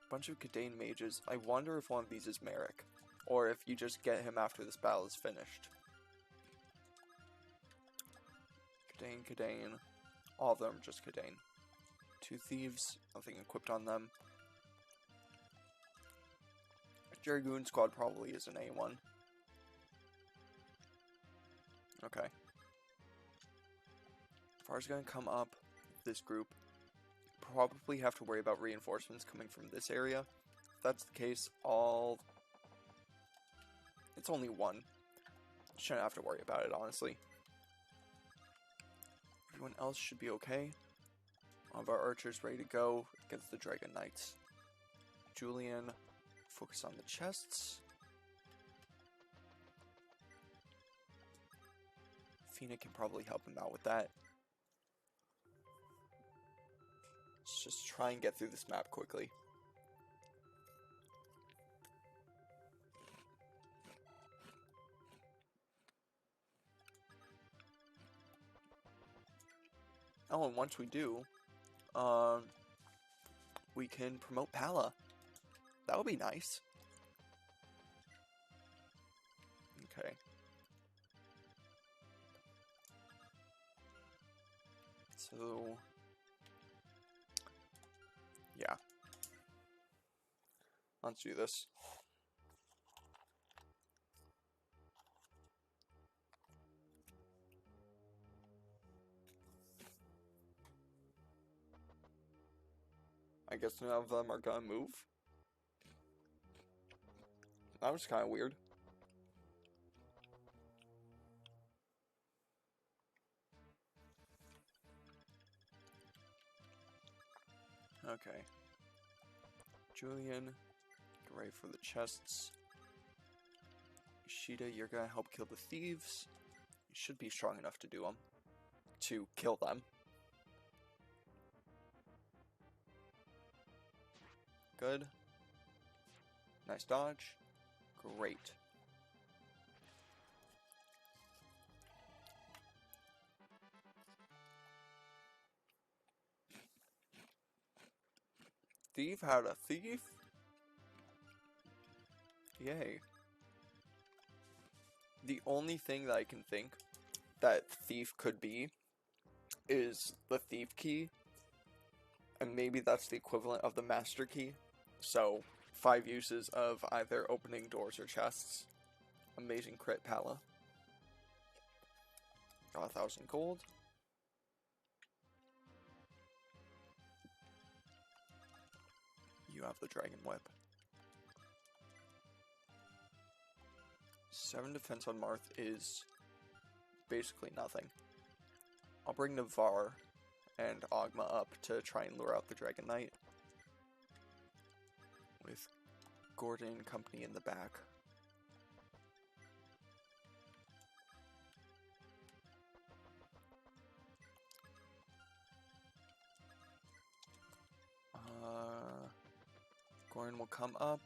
Bunch of Kadane mages. I wonder if one of these is Merrick, or if you just get him after this battle is finished. Kadane. All of them are just Kadane. 2 thieves, nothing equipped on them. Dragoon squad probably is an A1. Okay. Far's gonna come up this group. Probably have to worry about reinforcements coming from this area. If that's the case, it's only 1. Shouldn't have to worry about it, honestly. Everyone else should be okay. All of our archers ready to go against the Dragon Knights. Julian, focus on the chests. Fina can probably help him out with that. Let's just try and get through this map quickly. Oh, and once we do, we can promote Pala. That would be nice. Okay. So, yeah. Let's do this. I guess none of them are gonna move. That was kind of weird. Okay. Julian, get ready for the chests. Ishida, you're gonna help kill the thieves. You should be strong enough to do them. to kill them. Good. Nice dodge. Great. Thief had a thief? Yay. The only thing that I can think that thief could be is the thief key. And maybe that's the equivalent of the master key. So, 5 uses of either opening doors or chests. Amazing crit, Pala. Got 1,000 gold. You have the Dragon Whip. 7 defense on Marth is basically nothing. I'll bring Navarre and Ogma up to try and lure out the Dragon Knight. With Gordon and company in the back. Gordon will come up.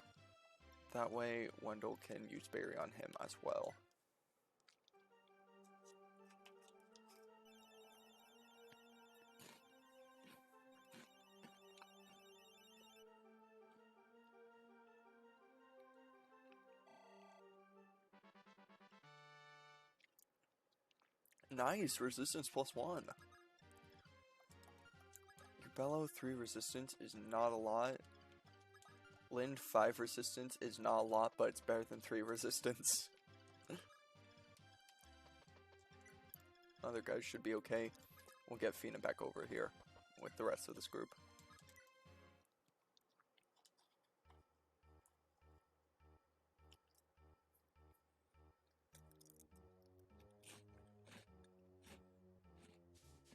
That way, Wendell can use Berry on him as well. Nice! Resistance +1. Your Bellow 3 resistance is not a lot. Lind 5 resistance is not a lot, but it's better than 3 resistance. Other guys should be okay. We'll get Fina back over here with the rest of this group.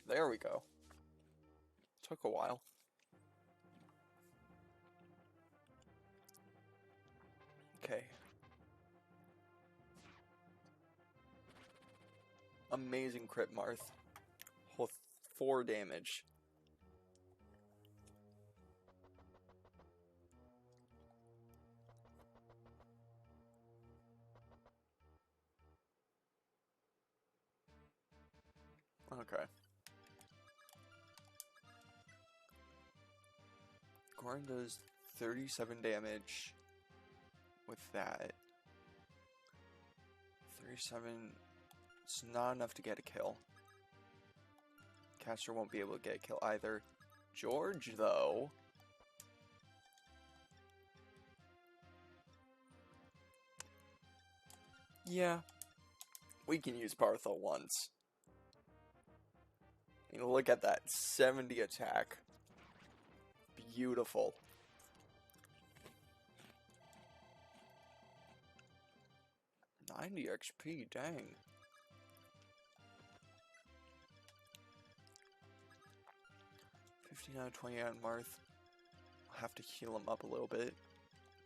There we go. Took a while. Okay. Amazing crit, Marth. With 4 damage. Okay. Gordon does 37 damage with that. 37, it's not enough to get a kill. Caster won't be able to get a kill either. George, though. Yeah. We can use Partho once. I mean, look at that. 70 attack. Beautiful. $90 XP, dang. $15 out of 20 on Marth. I'll have to heal him up a little bit.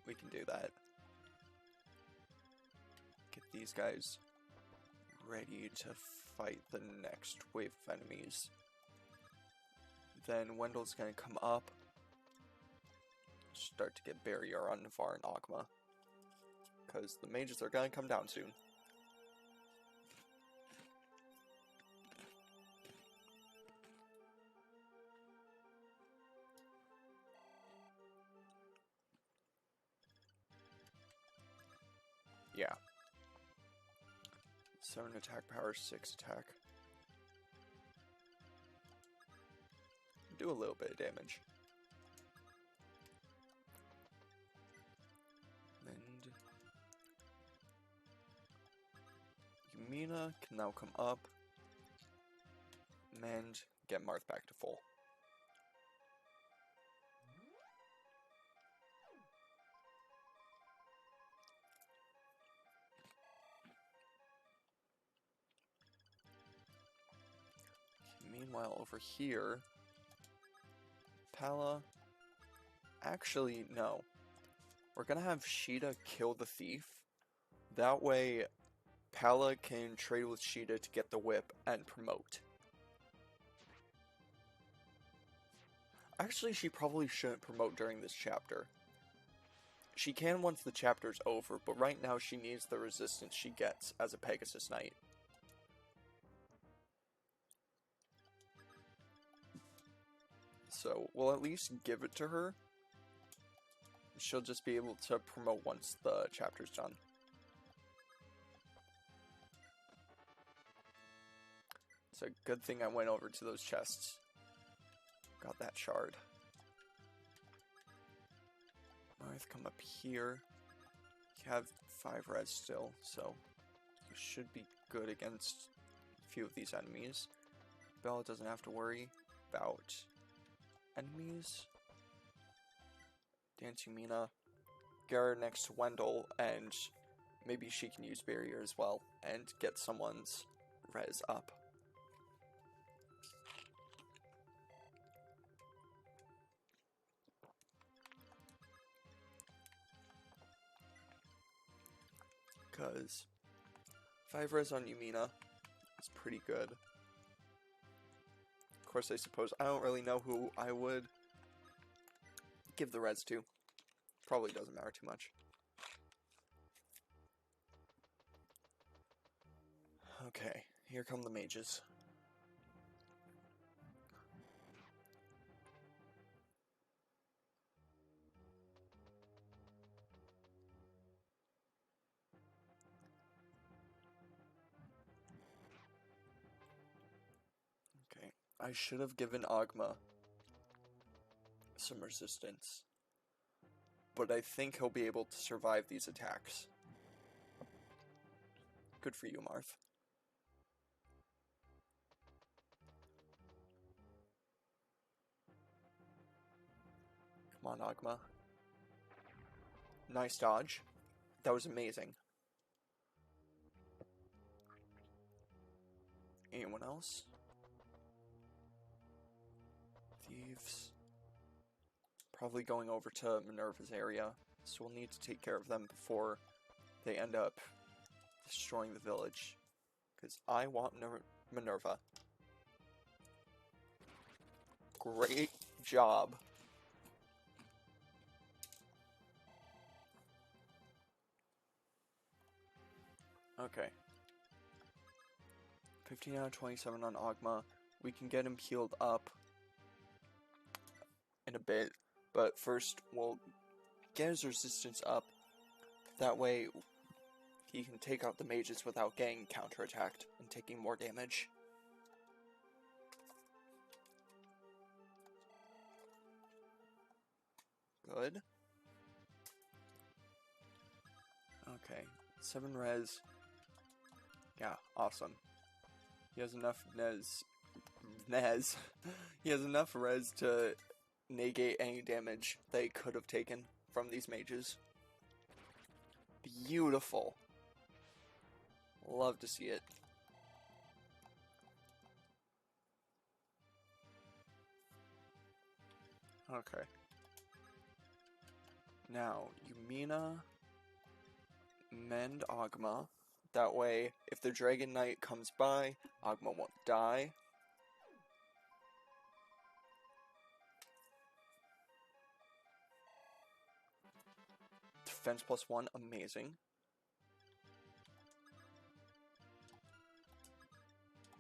We can do that. Get these guys ready to fight the next wave of enemies. Then Wendell's gonna come up. Start to get barrier on Navarre and Ogma. Because the mages are gonna come down soon. Yeah. 7 attack power, 6 attack. Do a little bit of damage. And Yumina can now come up and get Marth back to full. Meanwhile, over here, Pala... Actually, no. We're gonna have Sheeta kill the thief. That way, Pala can trade with Sheeta to get the whip and promote. Actually, she probably shouldn't promote during this chapter. She can once the chapter's over, but right now she needs the resistance she gets as a Pegasus Knight. So, we'll at least give it to her. She'll just be able to promote once the chapter's done. It's a good thing I went over to those chests. Got that shard. Marth, come up here. You have 5 res still, so you should be good against a few of these enemies. Bella doesn't have to worry about enemies. Dancing Mina. Get her next to Wendell, and maybe she can use Barrier as well, and get someone's res up. Because 5 res on Yumina is pretty good. Of course, I suppose I don't really know who I would give the res to. Probably doesn't matter too much. Okay, here come the mages. Okay, I should have given Agma some resistance, but I think he'll be able to survive these attacks. Good for you, Marth. Come on, Agma. Nice dodge. That was amazing. Anyone else? Thieves. Probably going over to Minerva's area, so we'll need to take care of them before they end up destroying the village. Because I want Minerva. Great job. Okay. 15 out of 27 on Agma. We can get him healed up in a bit, but first we'll get his resistance up. That way he can take out the mages without getting counterattacked and taking more damage. Good. Okay, 7 res. Yeah, awesome. He has enough he has enough res to negate any damage they could have taken from these mages. Beautiful. Love to see it. Okay. Now, Yumina, mend Agma. That way, if the Dragon Knight comes by, Agma won't die. Defense +1, amazing.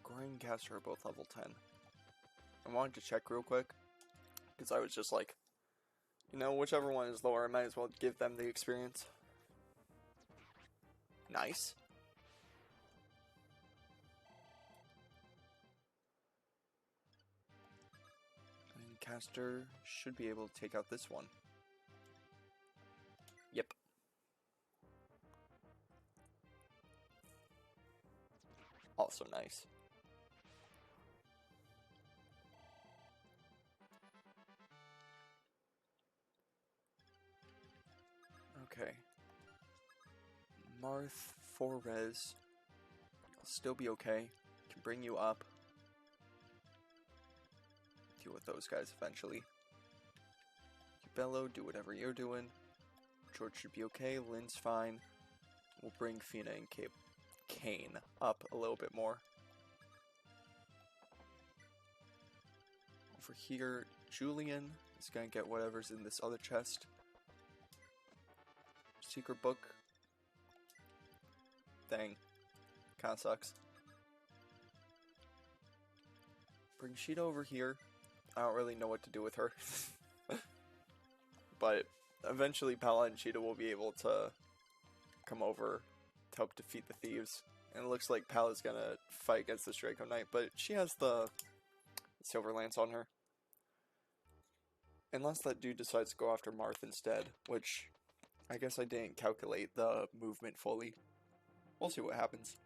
Goring and Caster are both level 10. I wanted to check real quick, because I was just like, you know, whichever one is lower, I might as well give them the experience. Nice. And Caster should be able to take out this one. Yep. Also nice. Okay. Marth, 4 res. I'll still be okay. Can bring you up. Deal with those guys eventually. Bello, do whatever you're doing. George should be okay. Lynn's fine. We'll bring Fina and Kane up a little bit more. Over here, Julian is gonna get whatever's in this other chest. Secret book. Dang. Kinda sucks. Bring Sheeta over here. I don't really know what to do with her. But eventually Pala and Sheeta will be able to come over to help defeat the thieves. And it looks like Pala's gonna fight against this Draco Knight, but she has the Silver Lance on her. Unless that dude decides to go after Marth instead, which I guess I didn't calculate the movement fully. We'll see what happens.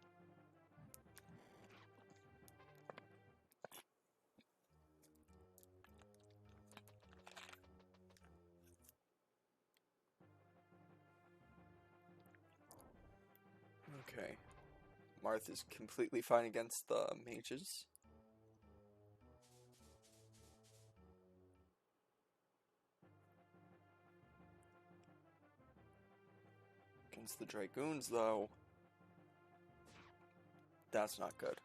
Okay. Marth is completely fine against the mages. Against the Dragoons, though, that's not good.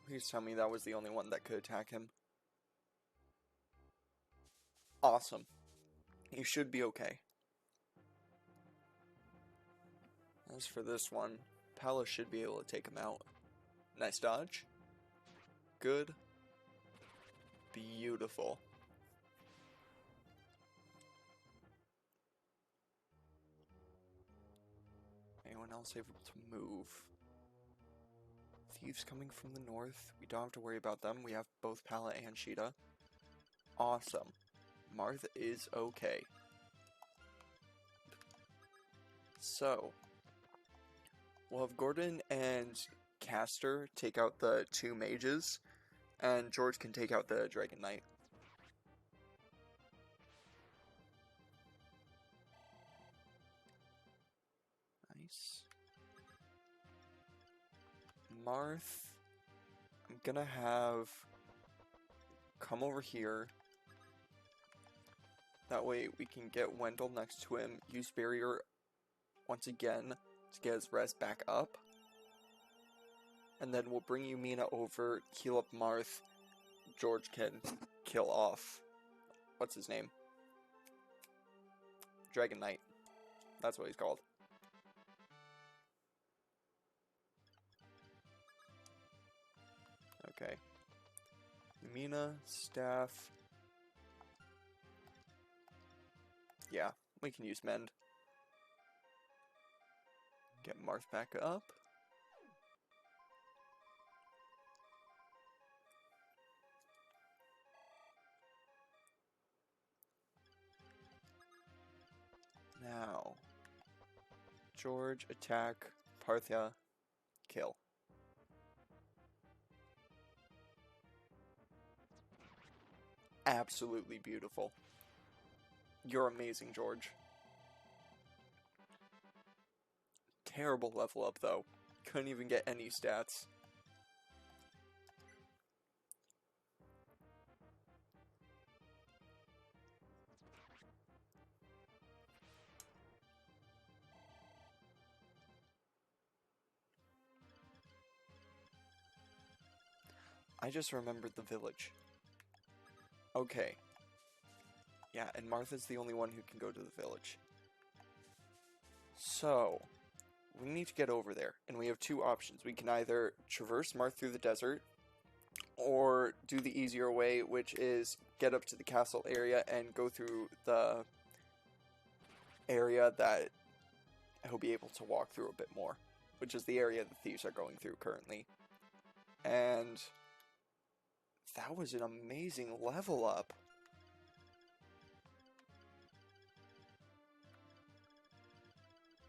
Please tell me that was the only one that could attack him. Awesome. You should be okay. As for this one, Pala should be able to take him out. Nice dodge. Good. Beautiful. Anyone else able to move? Thieves coming from the north. We don't have to worry about them. We have both Pala and Sheeta. Awesome. Marth is okay. So, we'll have Gordon and Castor take out the two mages, and George can take out the Dragon Knight. Nice. Marth, I'm gonna have come over here. That way we can get Wendell next to him, use barrier once again to get his res back up. And then we'll bring Yumina over, heal up Marth. George can kill off, what's his name? Dragon Knight. That's what he's called. Okay. Yumina, staff. Yeah, we can use Mend. Get Marth back up. Now, George, attack, Parthia, kill. Absolutely beautiful. You're amazing, George. Terrible level up, though. Couldn't even get any stats. I just remembered the village. Okay. Yeah, and Martha's the only one who can go to the village. So, we need to get over there, and we have two options. We can either traverse Marth through the desert, or do the easier way, which is get up to the castle area and go through the area that he'll be able to walk through a bit more, which is the area the thieves are going through currently. And that was an amazing level up.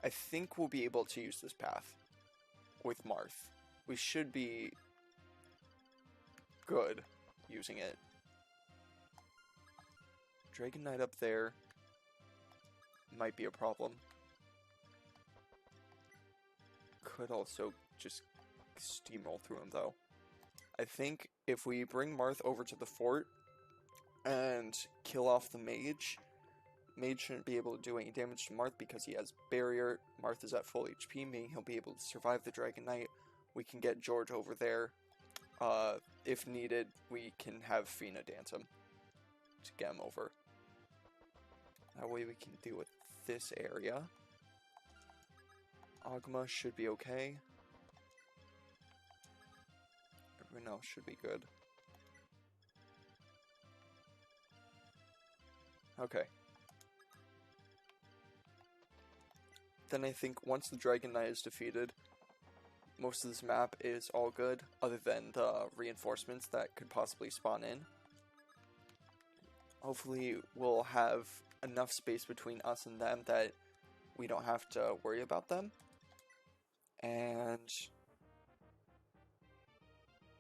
I think we'll be able to use this path with Marth. We should be good using it. Dragon Knight up there might be a problem. Could also just steamroll through him, though. I think if we bring Marth over to the fort and kill off the mage, mage shouldn't be able to do any damage to Marth because he has barrier. Marth is at full HP, meaning he'll be able to survive the Dragon Knight. We can get George over there. if needed, we can have Fina dance him to get him over. That way we can deal with this area. Agma should be okay. Everyone else should be good. Okay. Then I think once the Dragon Knight is defeated, most of this map is all good, other than the reinforcements that could possibly spawn in. Hopefully we'll have enough space between us and them that we don't have to worry about them. And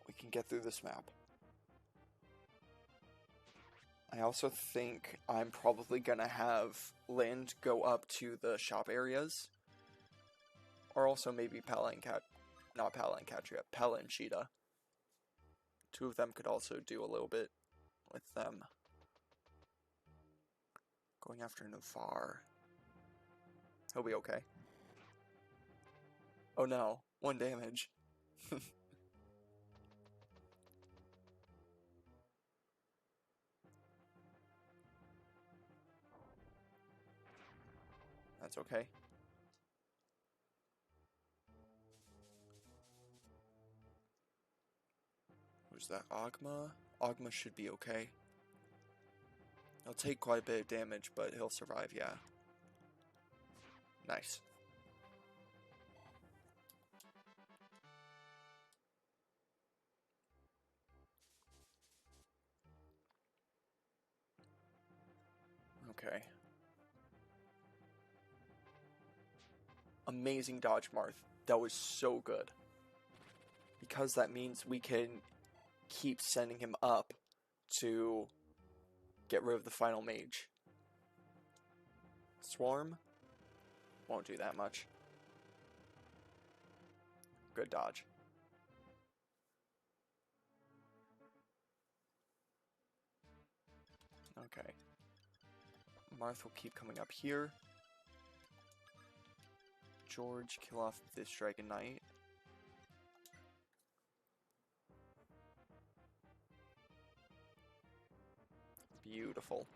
we can get through this map. I also think I'm probably gonna have Lind go up to the shop areas. Or also maybe Pella and Pella and Cheetah. Two of them could also do a little bit with them. Going after Nufar. He'll be okay. Oh no, 1 damage. That's okay. Who's that? Agma? Agma should be okay. He'll take quite a bit of damage, but he'll survive, yeah. Nice. Okay. Amazing dodge, Marth. That was so good. Because that means we can keep sending him up to get rid of the final mage. Swarm? Won't do that much. Good dodge. Okay. Marth will keep coming up here. George, kill off this Dragon Knight. Beautiful.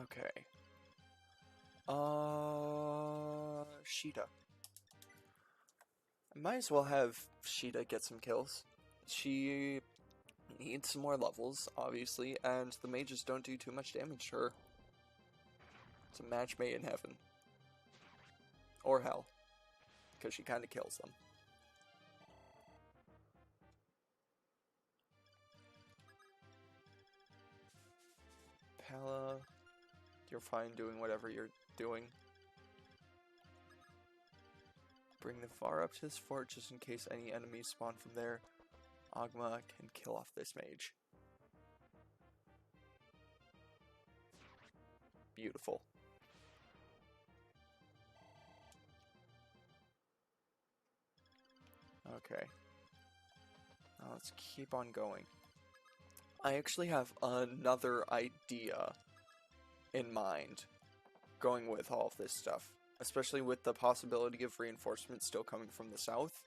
Okay. Sheeta. I might as well have Sheeta get some kills. She needs some more levels, obviously, and the mages don't do too much damage to her. It's a match made in heaven. Or hell. Because she kind of kills them. Pella, you're fine doing whatever you're doing. Bring the far up to this fort just in case any enemies spawn from there. Agma can kill off this mage. Beautiful. Okay. Now let's keep on going. I actually have another idea in mind going with all of this stuff. Especially with the possibility of reinforcements still coming from the south.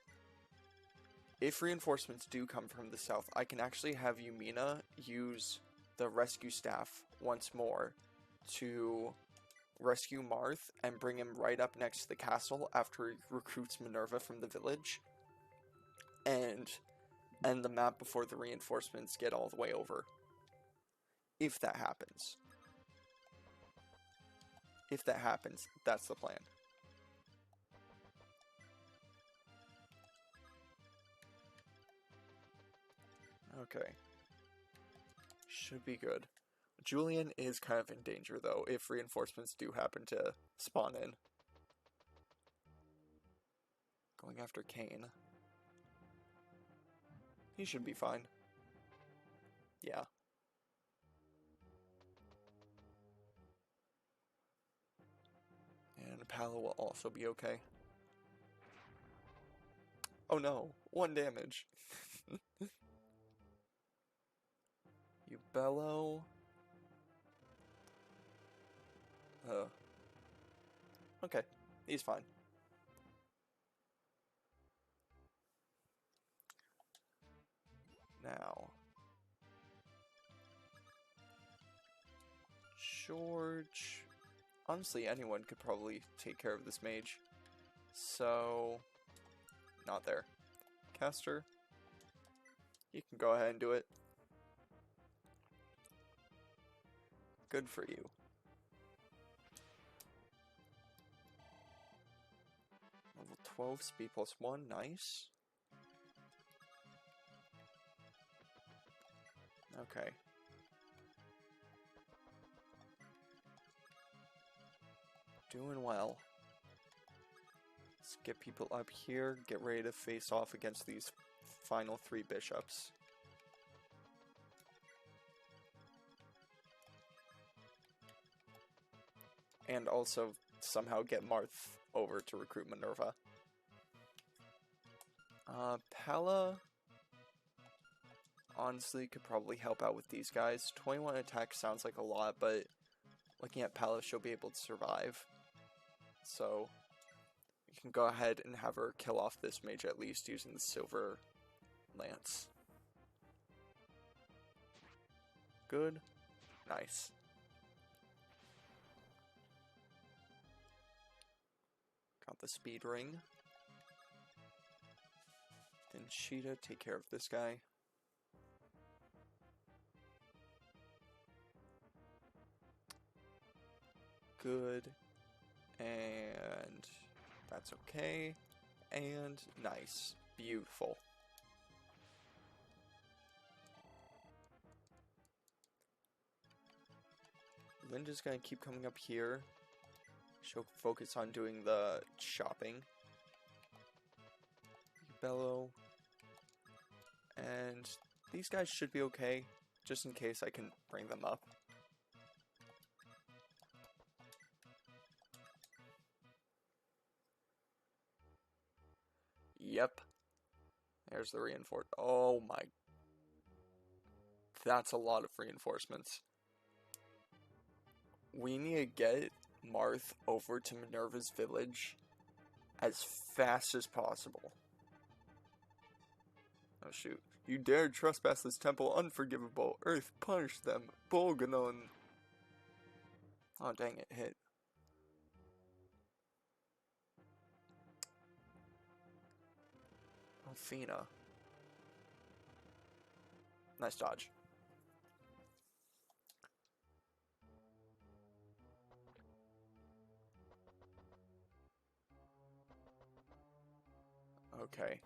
If reinforcements do come from the south, I can actually have Yumina use the rescue staff once more to rescue Marth and bring him right up next to the castle after he recruits Minerva from the village. And end the map before the reinforcements get all the way over. If that happens. If that happens, that's the plan. Okay. Should be good. Julian is kind of in danger, though, if reinforcements do happen to spawn in. Going after Kane. He should be fine. Yeah. And Palo will also be okay. Oh no, 1 damage. You bellow. Okay, he's fine. Now, George. Honestly, anyone could probably take care of this mage. So, not there. Caster, you can go ahead and do it. Good for you. Level 12, speed +1, nice. Okay. Doing well. Let's get people up here, get ready to face off against these final 3 bishops. And also somehow get Marth over to recruit Minerva. Pella honestly could probably help out with these guys. 21 attack sounds like a lot, but looking at Pella, she'll be able to survive. So you can go ahead and have her kill off this mage at least using the silver lance. Good. Nice. Got the speed ring. Then Sheeta, take care of this guy. Good. And that's okay. And nice. Beautiful. Linda's gonna keep coming up here. She'll focus on doing the shopping. Bellow. And these guys should be okay, just in case I can bring them up. Yep. There's the reinforce. Oh my. That's a lot of reinforcements. We need to get Marth over to Minerva's village as fast as possible. Oh shoot. You dared trespass this temple, unforgivable. Earth, punish them. Bolganon. Oh dang it, hit. Athena. Nice dodge. Okay.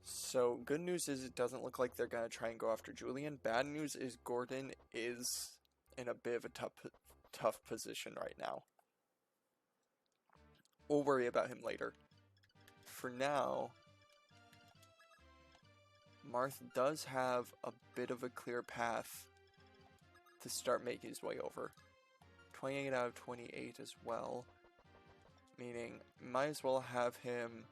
So, good news is it doesn't look like they're going to try and go after Julian. Bad news is Gordon is in a bit of a tough position right now. We'll worry about him later. For now, Marth does have a bit of a clear path to start making his way over. 28 out of 28 as well. Meaning, might as well have him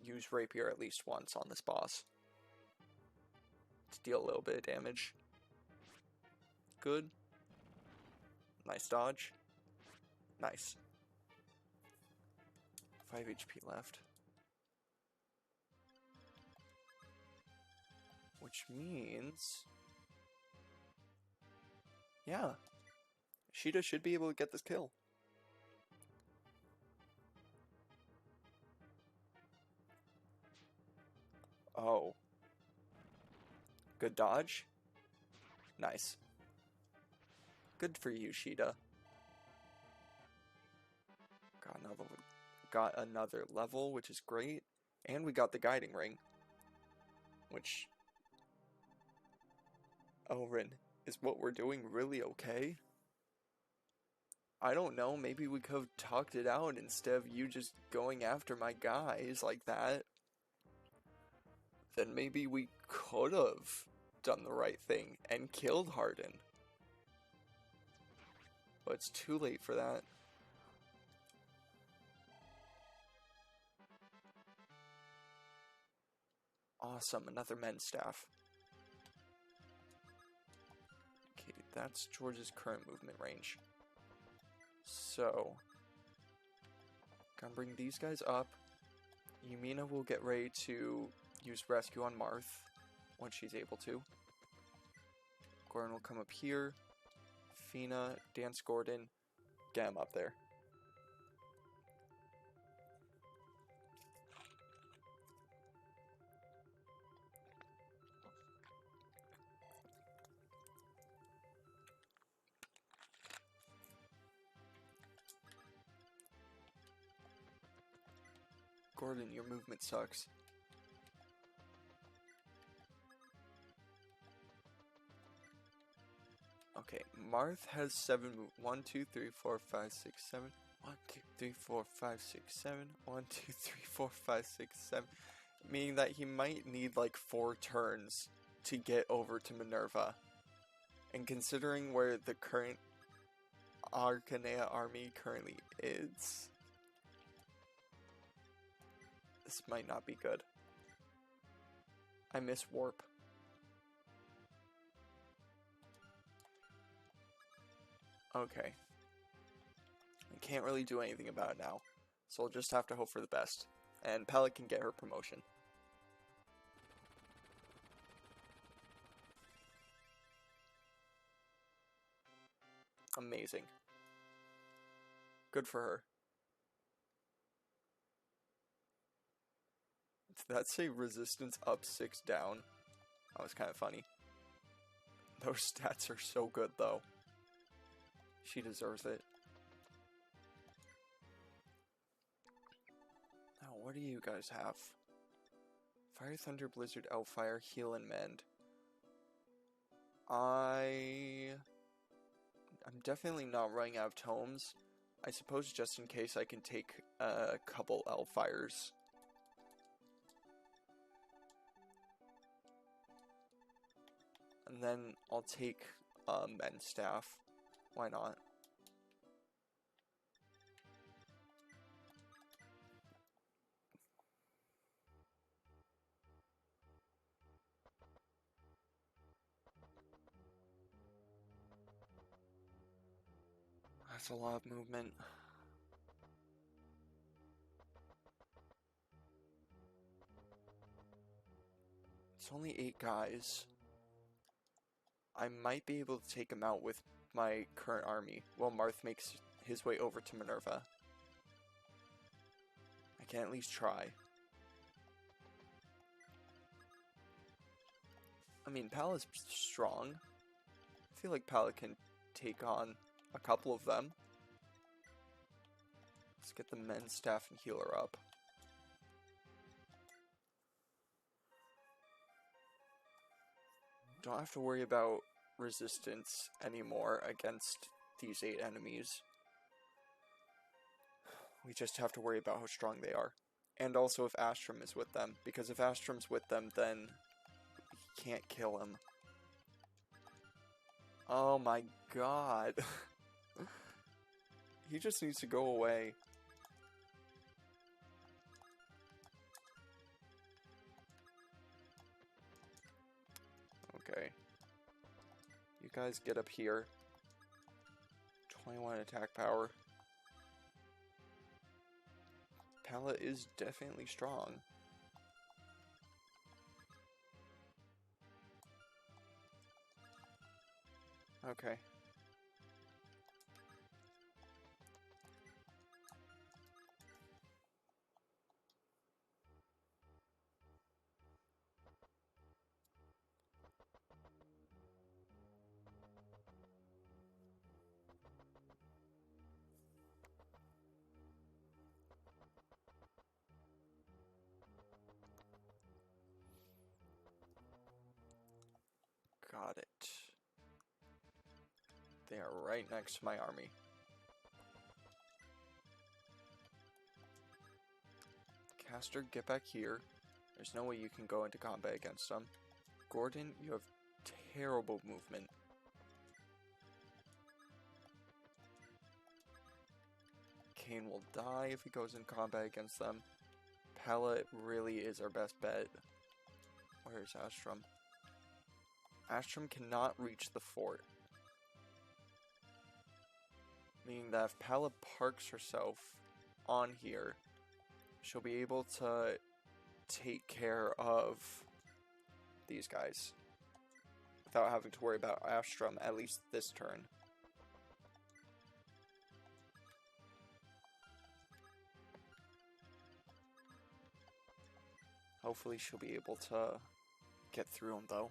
use Rapier at least once on this boss to deal a little bit of damage. Good. Nice dodge. Nice. 5 HP left. Which means... yeah. Sheeta should be able to get this kill. Oh. Good dodge. Nice. Good for you, Sheeta. Got another level, which is great. And we got the guiding ring. Which... Oren, is what we're doing really okay? I don't know, maybe we could have talked it out instead of you just going after my guys like that. Then maybe we could have done the right thing and killed Hardin. But it's too late for that. Awesome, another men's staff. Okay, that's George's current movement range. So, gonna bring these guys up. Yumina will get ready to use rescue on Marth when she's able to. Gordon will come up here. Fina, Dance Gordon, get him up there. Gordon, your movement sucks. Okay, Marth has 7 moves. 1, 2, 3, 4, 5, 6, 7. 1, 2, 3, 4, 5, 6, 7. 1, 2, 3, 4, 5, 6, 7. Meaning that he might need like 4 turns to get over to Minerva. And considering where the current Arcanea army currently is, this might not be good. I miss Warp. Okay. I can't really do anything about it now, so I'll just have to hope for the best. And Pella can get her promotion. Amazing. Good for her. Did that say resistance up 6 down? That was kind of funny. Those stats are so good though. She deserves it. Now, what do you guys have? Fire, Thunder, Blizzard, Elfire, Heal, and Mend. I'm definitely not running out of tomes. I suppose just in case I can take a couple Elfires. And then I'll take Mend Staff. Why not? That's a lot of movement. It's only 8 guys. I might be able to take him out with my current army while Marth makes his way over to Minerva. I can at least try. I mean, Palla's strong. I feel like Palla can take on a couple of them. Let's get the men's staff and healer up. Don't have to worry about resistance anymore against these 8 enemies. We just have to worry about how strong they are. And also if Astrum is with them, because if Astrum's with them, then we can't kill him. Oh my god. He just needs to go away. Okay. You guys get up here. 21 attack power. Palla is definitely strong. Okay. Got it. They are right next to my army. Caster, get back here. There's no way you can go into combat against them. Gordon, you have terrible movement. Kane will die if he goes in combat against them. Pella really is our best bet. Where is Astrum? Astrum cannot reach the fort. Meaning that if Pella parks herself on here, she'll be able to take care of these guys without having to worry about Astrum, at least this turn. Hopefully she'll be able to get through them though.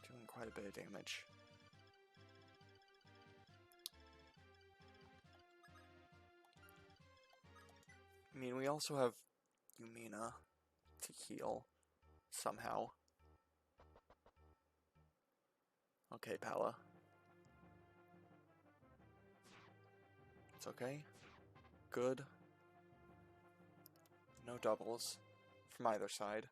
Doing quite a bit of damage. I mean, we also have Yumina to heal somehow. Okay, Palla. It's okay. Good. No doubles from either side.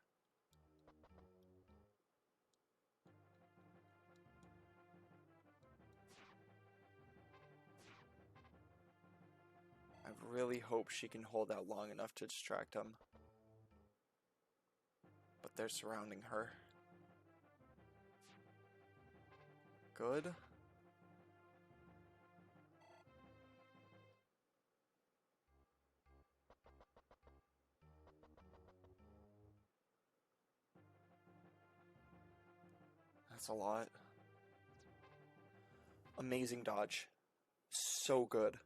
I really hope she can hold out long enough to distract him. But they're surrounding her. Good. That's a lot. Amazing dodge. So good.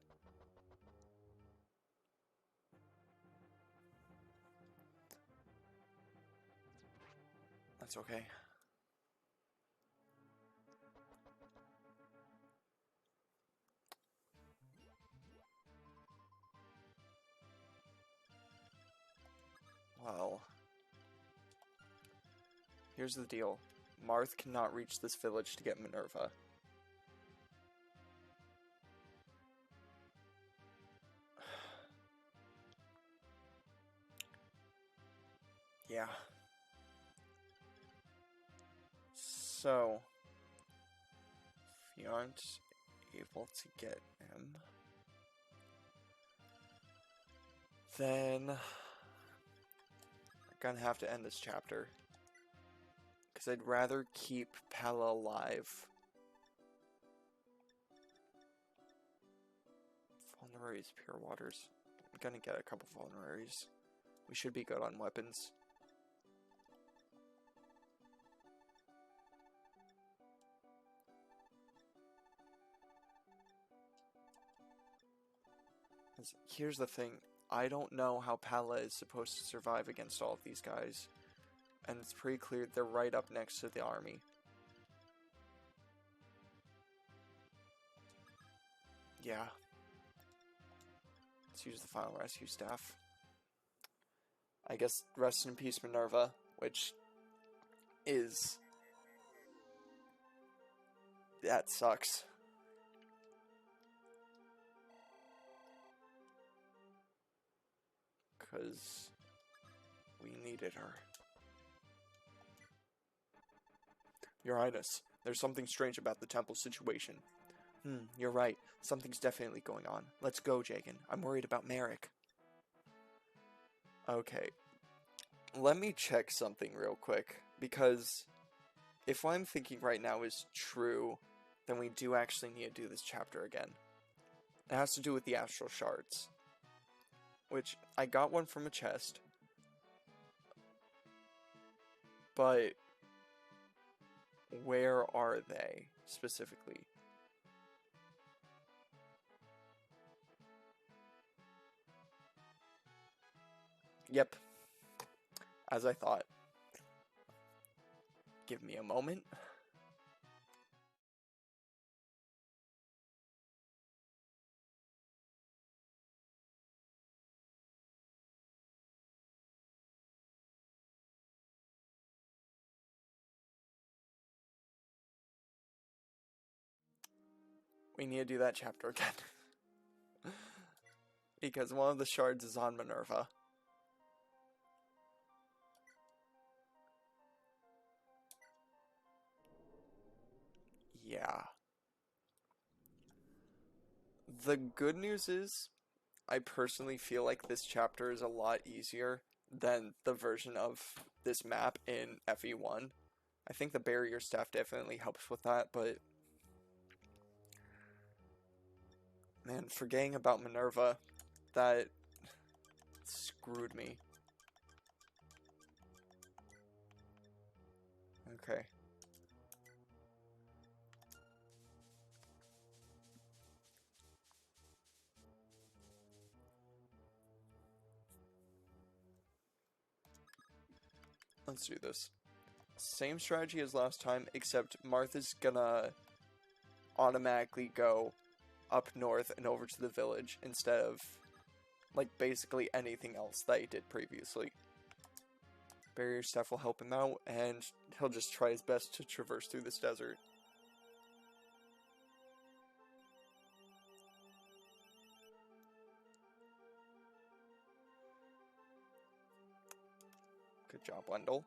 That's okay. Well, here's the deal. Marth cannot reach this village to get Minerva. Yeah. So, if you aren't able to get him, then I'm gonna have to end this chapter. Because I'd rather keep Palla alive. Vulneraries, Pure Waters. I'm gonna get a couple Vulneraries. We should be good on weapons. Here's the thing. I don't know how Palla is supposed to survive against all of these guys. And it's pretty clear they're right up next to the army. Yeah. Let's use the final rescue staff. I guess rest in peace, Minerva, which is... that sucks. Because we needed her. Your Highness, there's something strange about the temple situation. You're right. Something's definitely going on. Let's go, Jagan. I'm worried about Merrick. Okay. Let me check something real quick, because if what I'm thinking right now is true, then we do actually need to do this chapter again. It has to do with the astral shards. Which, I got one from a chest. But where are they, specifically? Yep. As I thought. Give me a moment. We need to do that chapter again. Because one of the shards is on Minerva. Yeah. The good news is, I personally feel like this chapter is a lot easier than the version of this map in FE1. I think the barrier staff definitely helps with that, but man, forgetting about Minerva, that screwed me. Okay. Let's do this. Same strategy as last time, except Martha's gonna automatically go up north and over to the village instead of, like, basically anything else that he did previously. Barrier staff will help him out, and he'll just try his best to traverse through this desert. Good job, Wendell.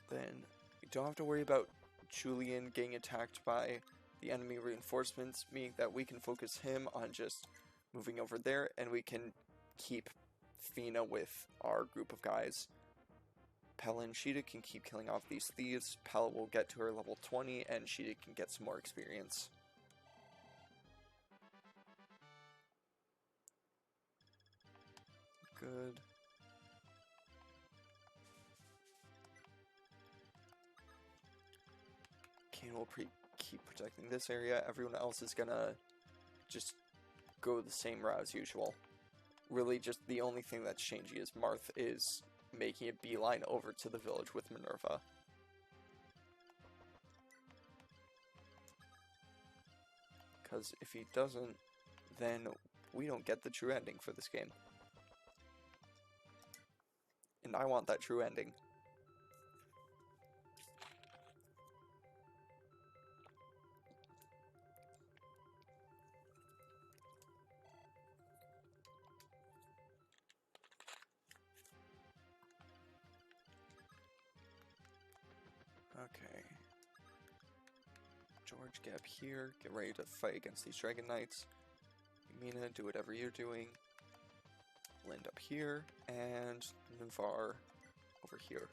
Then we don't have to worry about Julian getting attacked by the enemy reinforcements, meaning that we can focus him on just moving over there, and we can keep Fina with our group of guys. Pella and Sheeta can keep killing off these thieves. Pella will get to her level 20, and Sheeta can get some more experience. Good. Kane will keep protecting this area. Everyone else is gonna just go the same route as usual. Really, just the only thing that's changing is Marth is making a beeline over to the village with Minerva. Because if he doesn't, then we don't get the true ending for this game. And I want that true ending. Okay. George, get up here. Get ready to fight against these Dragon Knights. Mina, do whatever you're doing. Lind up here. And Navarre over here.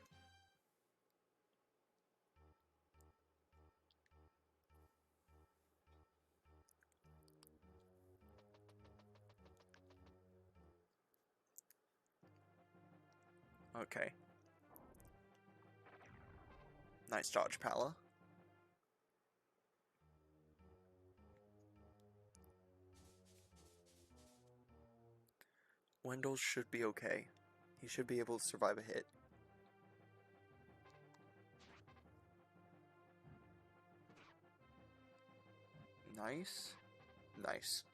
Okay. Nice dodge, Palla. Wendell should be okay. He should be able to survive a hit. Nice. Nice.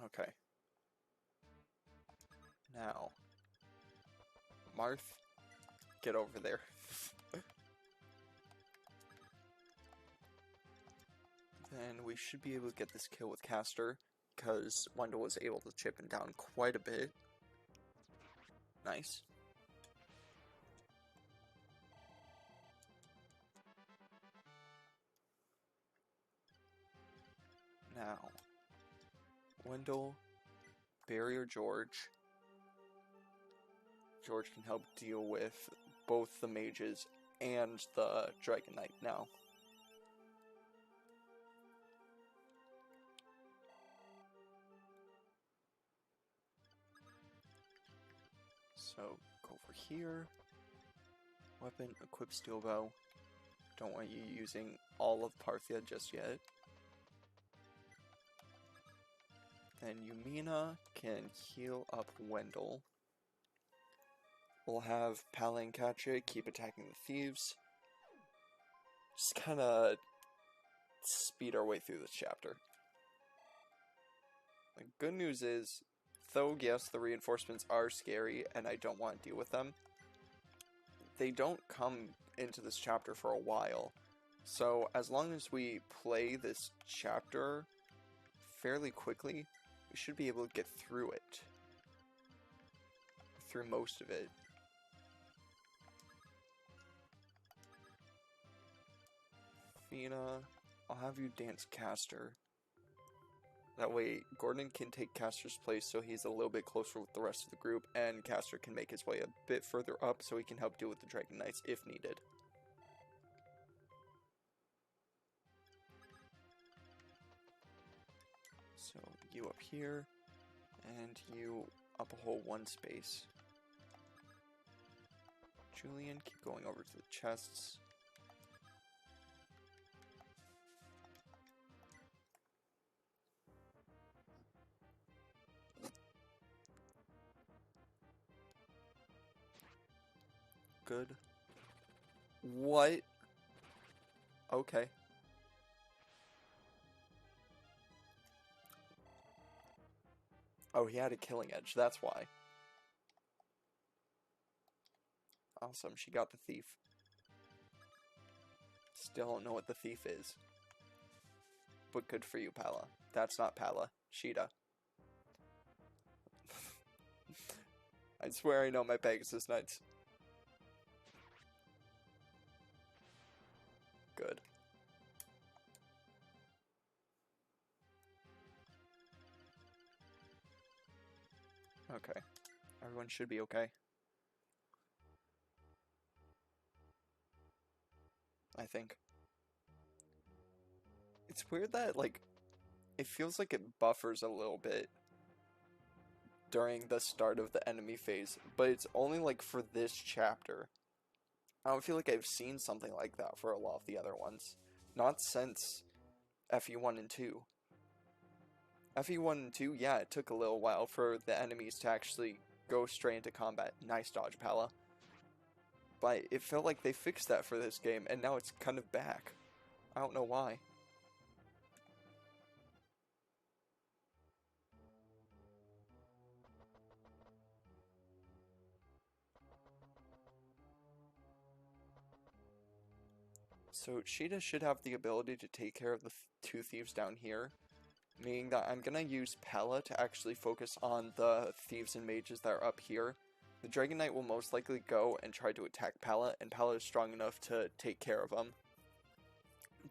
Okay. Now, Marth, get over there. Then we should be able to get this kill with Caster, because Wendell was able to chip him down quite a bit. Nice. Now, Wendell, Barrier George. George can help deal with both the mages and the Dragon Knight now. So, go over here. Weapon, equip steel bow. Don't want you using all of Parthia just yet. Then Yumina can heal up Wendell. We'll have Palla and Katja keep attacking the thieves. Just kinda let's speed our way through this chapter. The good news is, though yes, the reinforcements are scary and I don't want to deal with them, they don't come into this chapter for a while. So as long as we play this chapter fairly quickly, we should be able to get through it. Through most of it. Fina, I'll have you dance Caster. That way, Gordon can take Caster's place so he's a little bit closer with the rest of the group, and Caster can make his way a bit further up so he can help deal with the Dragon Knights if needed. So, you up here, and you up a whole one space. Julian, keep going over to the chests. Good. What? Okay. Oh, he had a killing edge, that's why. Awesome, she got the thief. Still don't know what the thief is. But good for you, Pala. That's not Pala. Sheeta. I swear I know my Pegasus Knights. Good. Okay. Everyone should be okay. I think. It's weird that, like, it feels like it buffers a little bit during the start of the enemy phase, but it's only, like, for this chapter. I don't feel like I've seen something like that for a lot of the other ones. Not since FE1 and 2. FE1 and 2, yeah, it took a little while for the enemies to actually go straight into combat. Nice dodge, Pala. But it felt like they fixed that for this game, and now it's kind of back. I don't know why. So Sheeta should have the ability to take care of the two thieves down here, meaning that I'm gonna use Pella to actually focus on the thieves and mages that are up here. The Dragon Knight will most likely go and try to attack Pella, and Pella is strong enough to take care of them.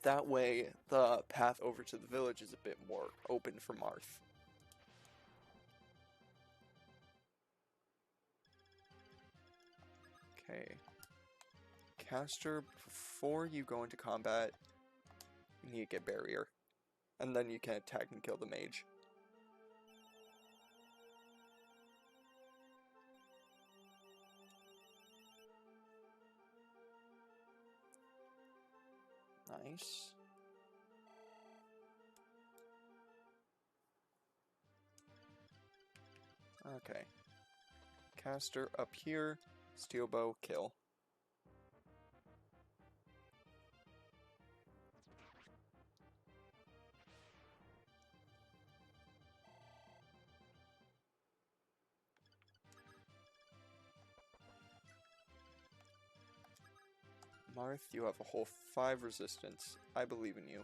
That way, the path over to the village is a bit more open for Marth. Okay. Caster, before you go into combat, you need to get barrier. And then you can attack and kill the mage. Nice. Okay. Caster up here, steel bow, kill. Marth, you have a whole 5 resistance. I believe in you.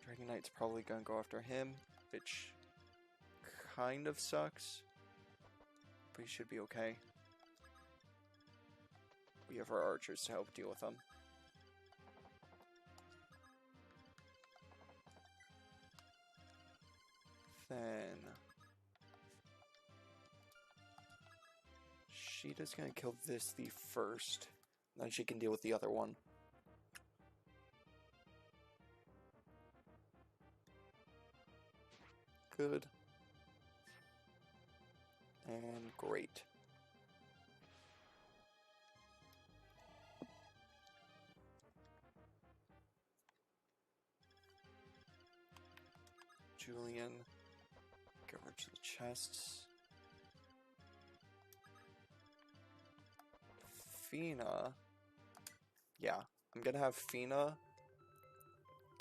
Dragon Knight's probably gonna go after him, which kind of sucks. But he should be okay. We have our archers to help deal with them. Then Sheeta's gonna kill this thief first. Then she can deal with the other one. Good. And great. Julian, go over to the chests. Fina. Yeah, I'm gonna have Fina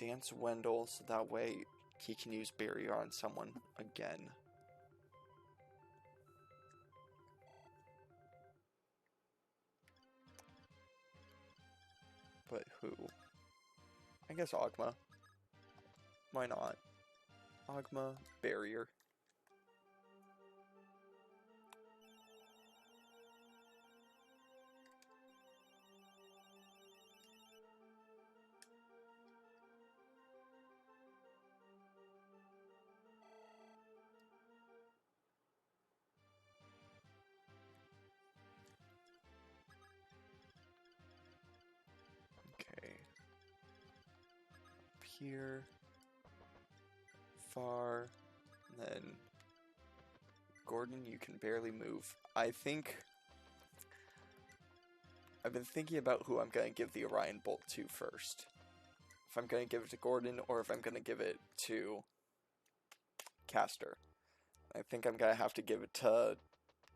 dance Wendell so that way he can use barrier on someone again. But who? I guess Ogma. Why not? Ogma, barrier. Okay. Up here. Far. Then Gordon, you can barely move. I think I've been thinking about who I'm going to give the Orion Bolt to first. If I'm going to give it to Gordon or if I'm going to give it to Caster. I think I'm going to have to give it to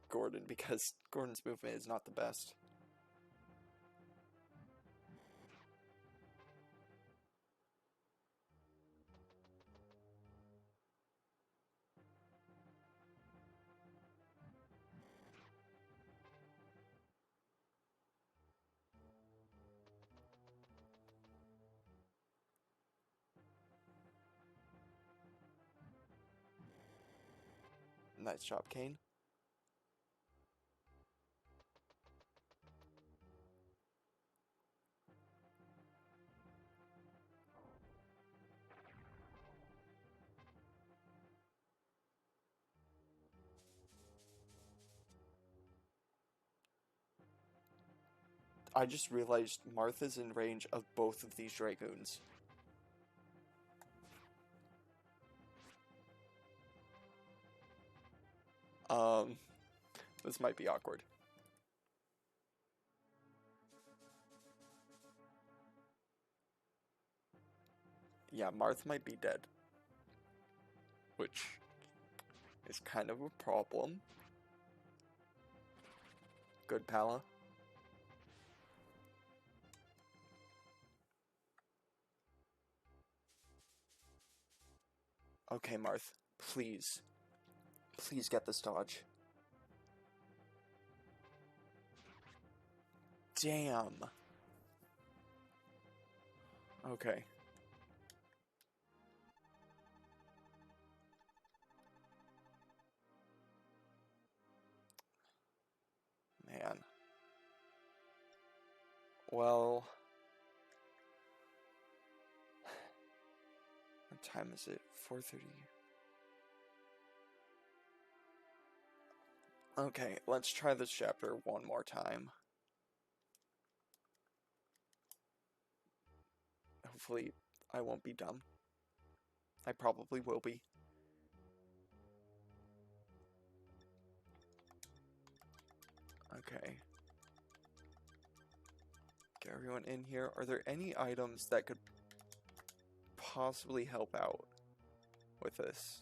Gordon because Gordon's movement is not the best. Nice job, Kane. I just realized Martha's in range of both of these Dragoons. This might be awkward. Yeah, Martha might be dead. Which is kind of a problem. Good, Pala. Okay, Marth, please. Please get this dodge. Damn. Okay. Man. Well... What time is it? 4:30. Okay, let's try this chapter one more time. Hopefully, I won't be dumb. I probably will be. Okay. Get everyone in here. Are there any items that could possibly help out with this?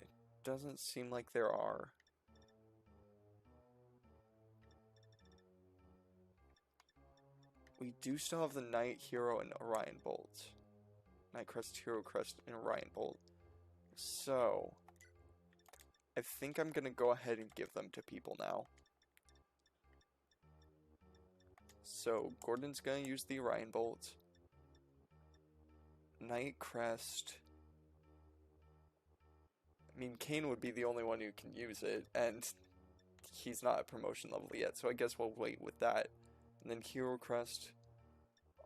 It doesn't seem like there are. We do still have the Knight Hero and Orion Bolt. Knight Crest, Hero Crest, and Orion Bolt. So, I think I'm gonna go ahead and give them to people now. So, Gordon's gonna use the Orion Bolt. Knight Crest. I mean, Kane would be the only one who can use it, and he's not at promotion level yet, so I guess we'll wait with that. And then Hero Crest,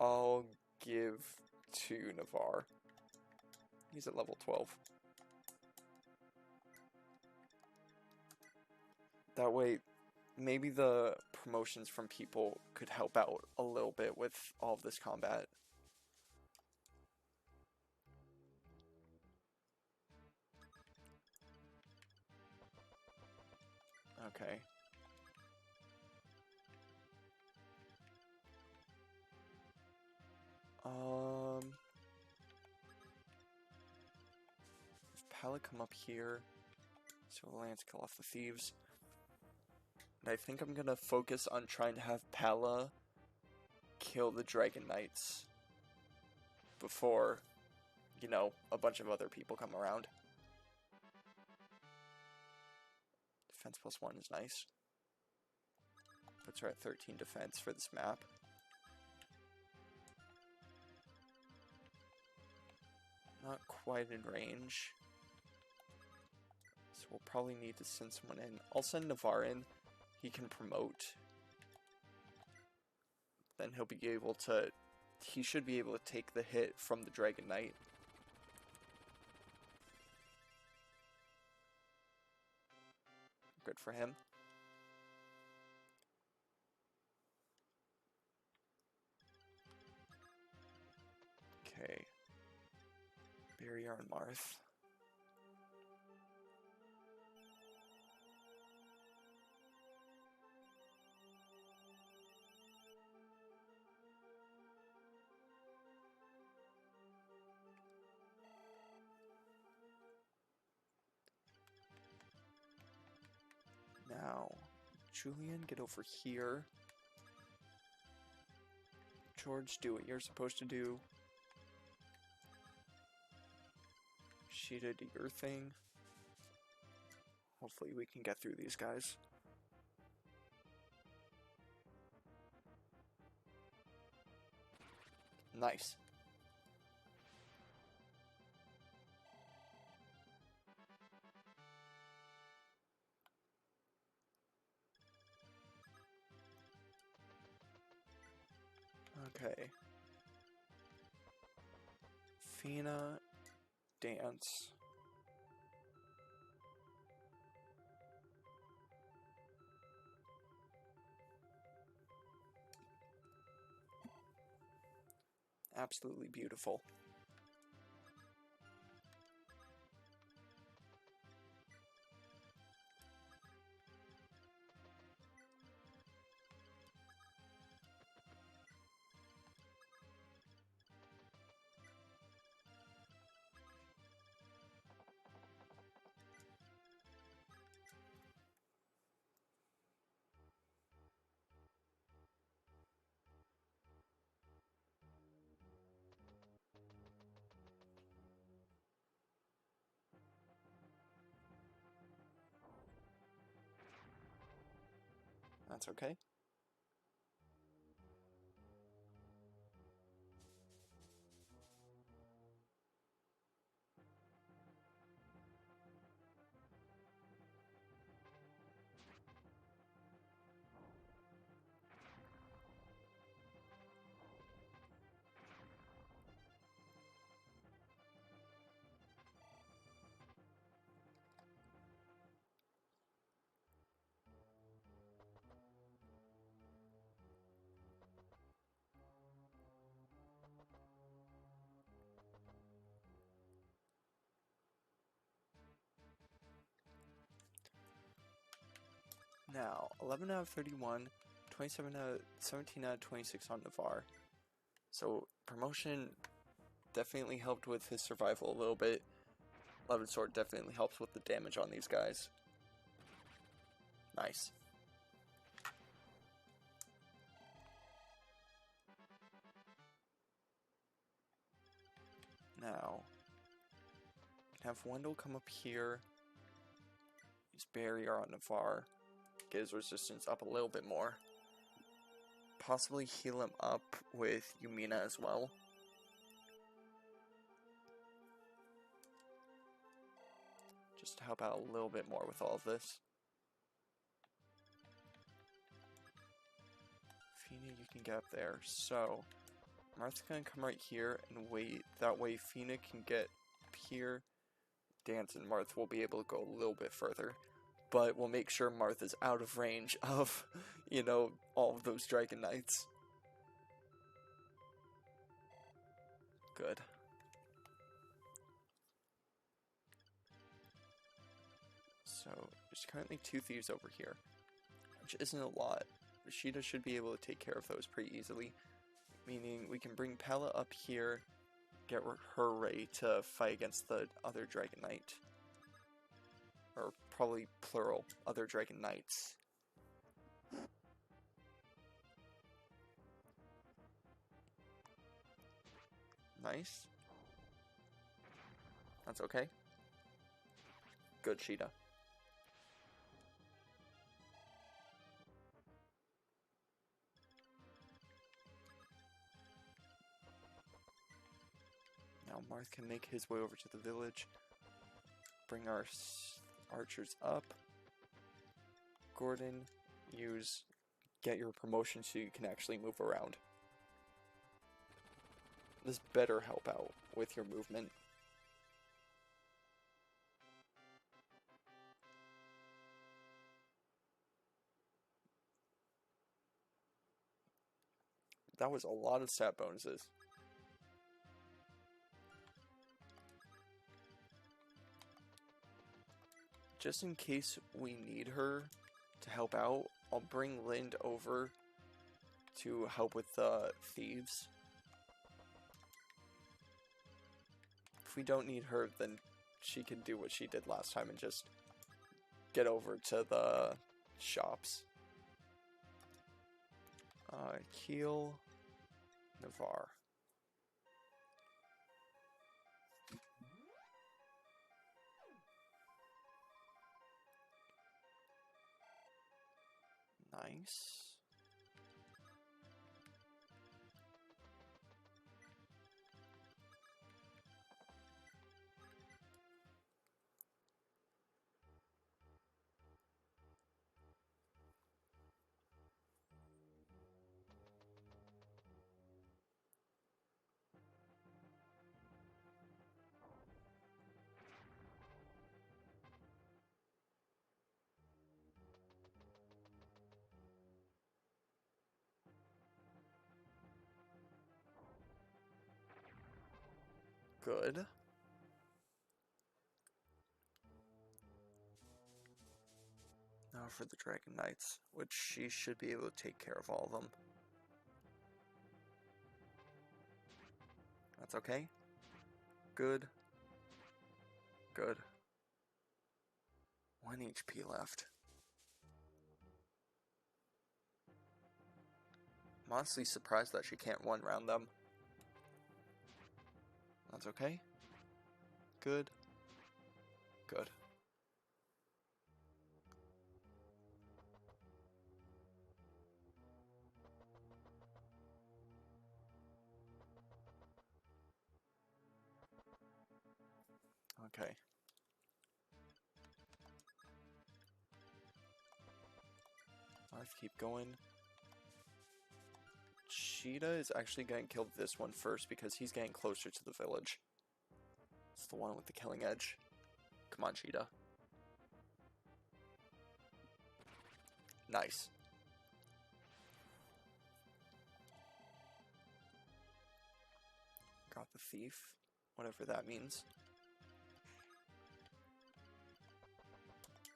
I'll give to Navarre. He's at level 12. That way, maybe the promotions from people could help out a little bit with all of this combat. Okay. Pala come up here, so Lance kill off the thieves. And I think I'm gonna focus on trying to have Pala kill the Dragon Knights. before, you know, a bunch of other people come around. Defense +1 is nice. Puts her at 13 defense for this map. Not quite in range. So we'll probably need to send someone in. I'll send Navarre in. He can promote. Then he'll be able to... He should be able to take the hit from the Dragon Knight. Good for him. Okay. Barrier on Marth. Now, Julian, get over here. George, do what you're supposed to do. Sheeta, do your thing. Hopefully we can get through these guys. Nice. Okay. Fina, dance. Absolutely beautiful. That's okay. Now, 11 out of 31, 17 out of 26 on Navarre. So, promotion definitely helped with his survival a little bit. 11 Sword definitely helps with the damage on these guys. Nice. Now, have Wendell come up here. Use Barrier on Navarre. Get his resistance up a little bit more. Possibly heal him up with Yumina as well. Just to help out a little bit more with all of this. Fina, you can get up there. So, Marth's gonna come right here and wait. That way Fina can get up here. Dance and Marth will be able to go a little bit further. But we'll make sure Marth is out of range of, you know, all of those Dragon Knights. Good. So, there's currently 2 thieves over here, which isn't a lot. Sheeta should be able to take care of those pretty easily. Meaning, we can bring Pella up here, get her ready to fight against the other Dragon Knight. Or probably plural, other Dragon Knights. Nice. That's okay. Good, Sheeta. Now Marth can make his way over to the village. Bring our archers up. Gordon, get your promotion so you can actually move around. This better help out with your movement. That was a lot of stat bonuses. Just in case we need her to help out, I'll bring Lind over to help with the thieves. If we don't need her, then she can do what she did last time and just get over to the shops. Heal Navarre. Nice. Good. Now for the Dragon Knights, which she should be able to take care of all of them. That's okay. Good. Good. 1 HP left. I'm honestly surprised that she can't one-round them. That's okay. Good. Good. Okay. Let's keep going. Cheetah is actually going to kill this one first because he's getting closer to the village. It's the one with the killing edge. Come on, Cheetah. Nice. Got the thief, whatever that means.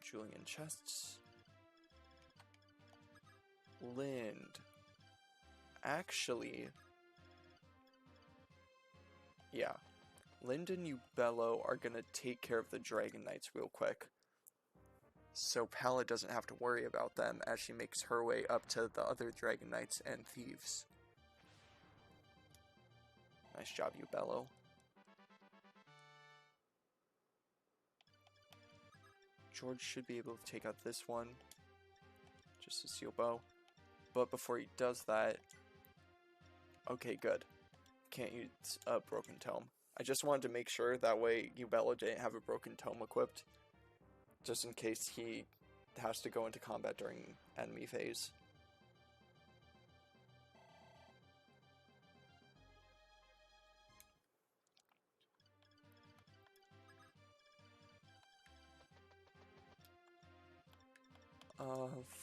Julian chests. Lind. Actually, yeah. Lind and Ubello are gonna take care of the Dragon Knights real quick. So Pala doesn't have to worry about them as she makes her way up to the other Dragon Knights and thieves. Nice job, Ubello. George should be able to take out this one. Just a seal bow. But before he does that... Okay, good. Can't use a broken tome. I just wanted to make sure that way Ubello didn't have a broken tome equipped. Just in case he has to go into combat during enemy phase.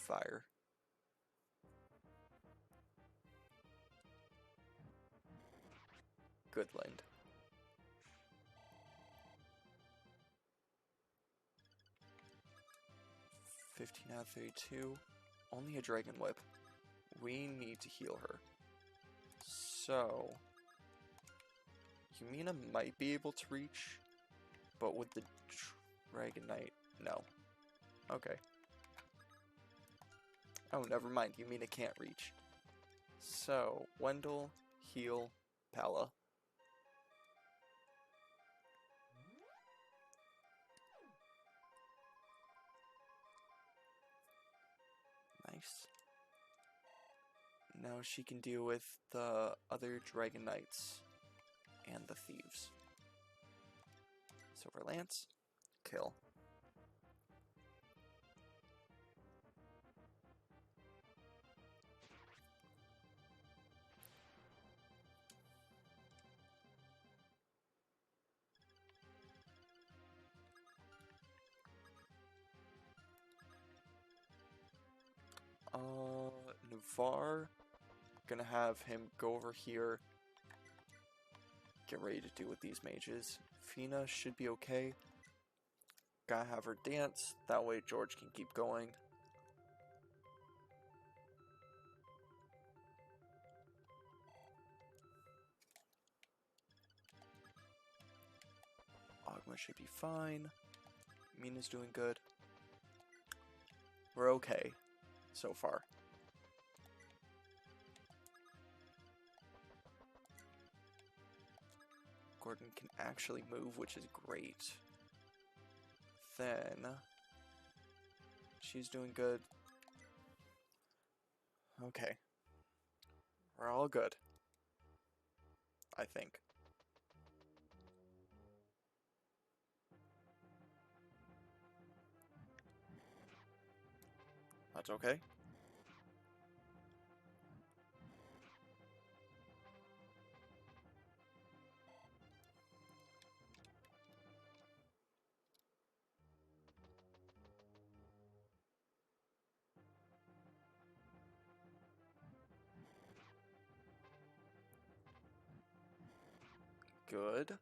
Fire. Good Lind. $15 out of 32. Only a Dragon Whip. We need to heal her. So... Yumina might be able to reach, but with the Dragon Knight, no. Okay. Oh, never mind. Yumina can't reach. So, Wendell, heal, Pala. Now she can deal with the other Dragon Knights and the thieves. Silver Lance, kill. Navarre, gonna have him go over here, get ready to deal with these mages. Fina should be okay. Gotta have her dance, that way George can keep going. Ogma should be fine. Mina's doing good. We're okay so far. Gordon can actually move, which is great. Then she's doing good. Okay. We're all good. I think. That's okay. Good.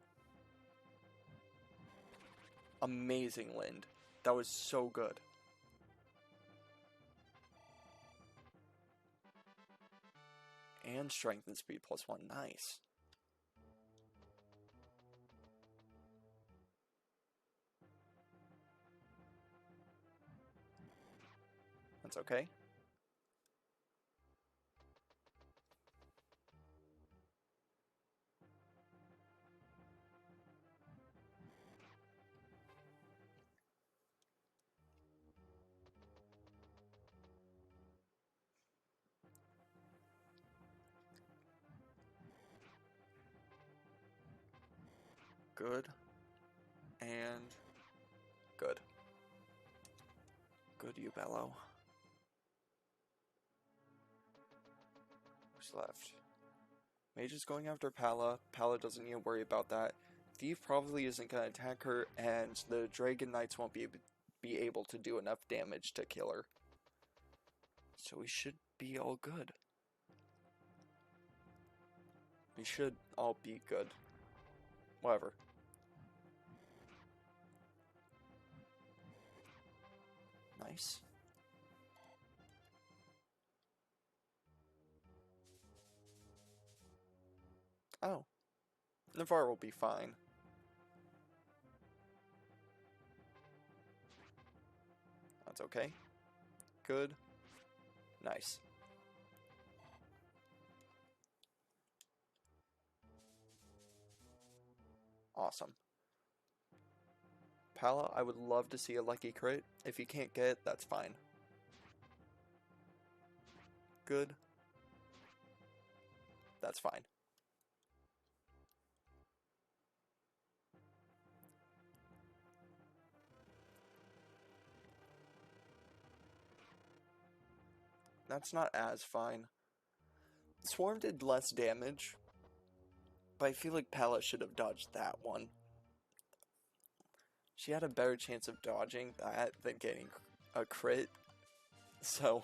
Amazing, Lind. That was so good. And strength and speed +1. Nice. That's okay. Good. And good. Good, you Bello. Who's left? Mage is going after Pala. Pala doesn't need to worry about that. Thief probably isn't going to attack her, and the Dragon Knights won't be able to do enough damage to kill her. So we should be all good. We should all be good. Whatever. Nice. Oh. Navarre will be fine. That's okay. Good. Nice. Awesome. Pala, I would love to see a lucky crit. If you can't get it, that's fine. Good. That's fine. That's not as fine. Swarm did less damage, but I feel like Pala should have dodged that one. She had a better chance of dodging that than getting a crit, so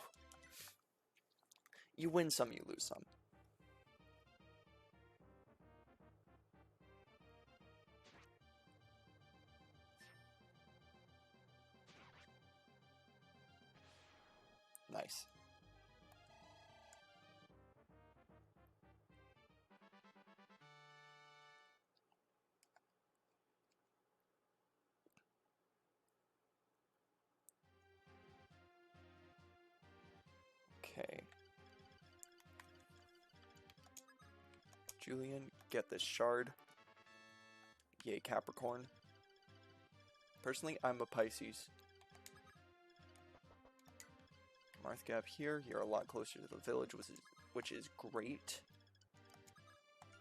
you win some, you lose some. Nice. Okay. Julian, get this shard. Yay, Capricorn. Personally, I'm a Pisces. Marthgap here. You're a lot closer to the village, which is great.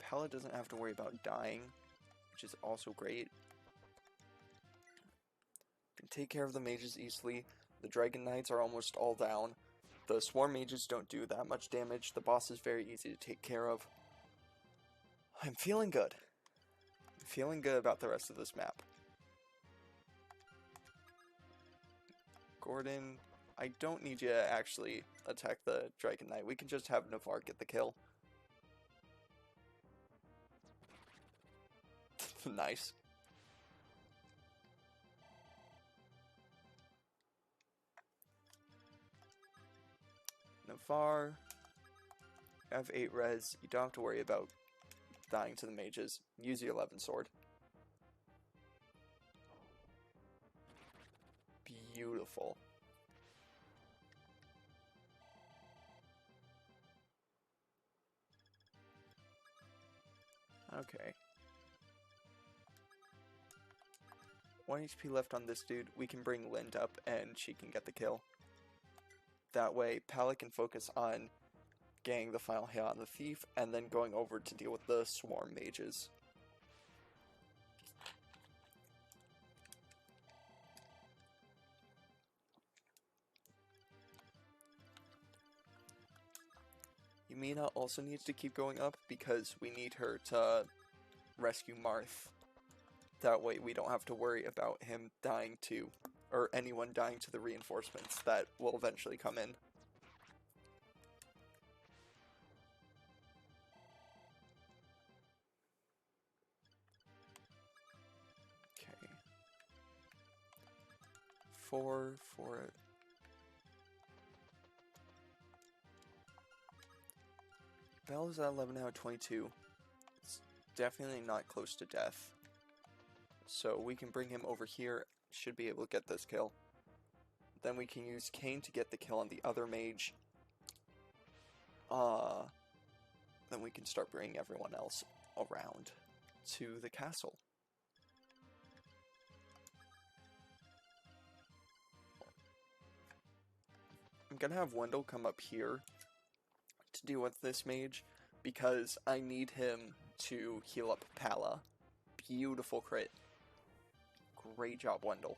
Pella doesn't have to worry about dying, which is also great. Can take care of the mages easily. The Dragon Knights are almost all down. The Swarm Mages don't do that much damage. The boss is very easy to take care of. I'm feeling good. I'm feeling good about the rest of this map. Gordon, I don't need you to actually attack the Dragon Knight. We can just have Navarre get the kill. Nice. Navarre. You have 8 res. You don't have to worry about dying to the mages. Use the 11 sword. Beautiful. Okay. 1 HP left on this dude. We can bring Lind up and she can get the kill. That way, Pala can focus on getting the final hit on the thief and then going over to deal with the swarm mages. Yumina also needs to keep going up because we need her to rescue Marth. That way we don't have to worry about him dying to, or anyone dying to the reinforcements that will eventually come in. Okay. 4 for it. Bella's at 11 out of 22. It's definitely not close to death. So we can bring him over here, should be able to get this kill. Then we can use Kane to get the kill on the other mage. Then we can start bringing everyone else around to the castle. I'm gonna have Wendell come up here to deal with this mage because I need him to heal up Pala. Beautiful crit. Great job, Wendell.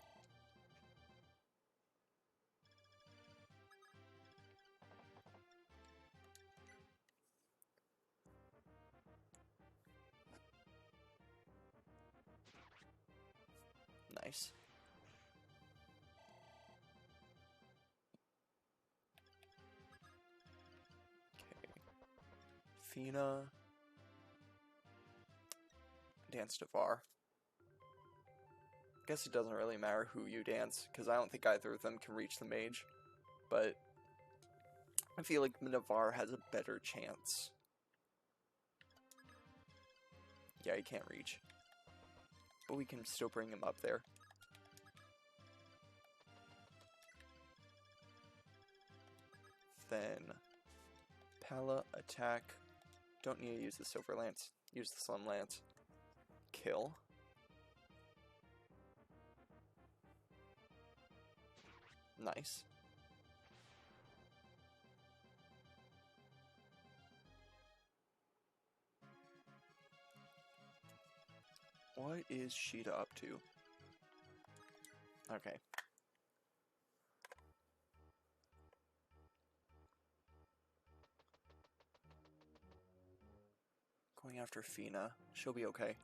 Nice. Okay. Fina. Dance Navarre. Guess it doesn't really matter who you dance, because I don't think either of them can reach the mage. But I feel like Navarre has a better chance. Yeah, he can't reach. But we can still bring him up there. Then Pala, attack. Don't need to use the Silver Lance. Use the Slum Lance. Kill. Nice. What is Sheeta up to? Okay. Going after Fina. She'll be okay.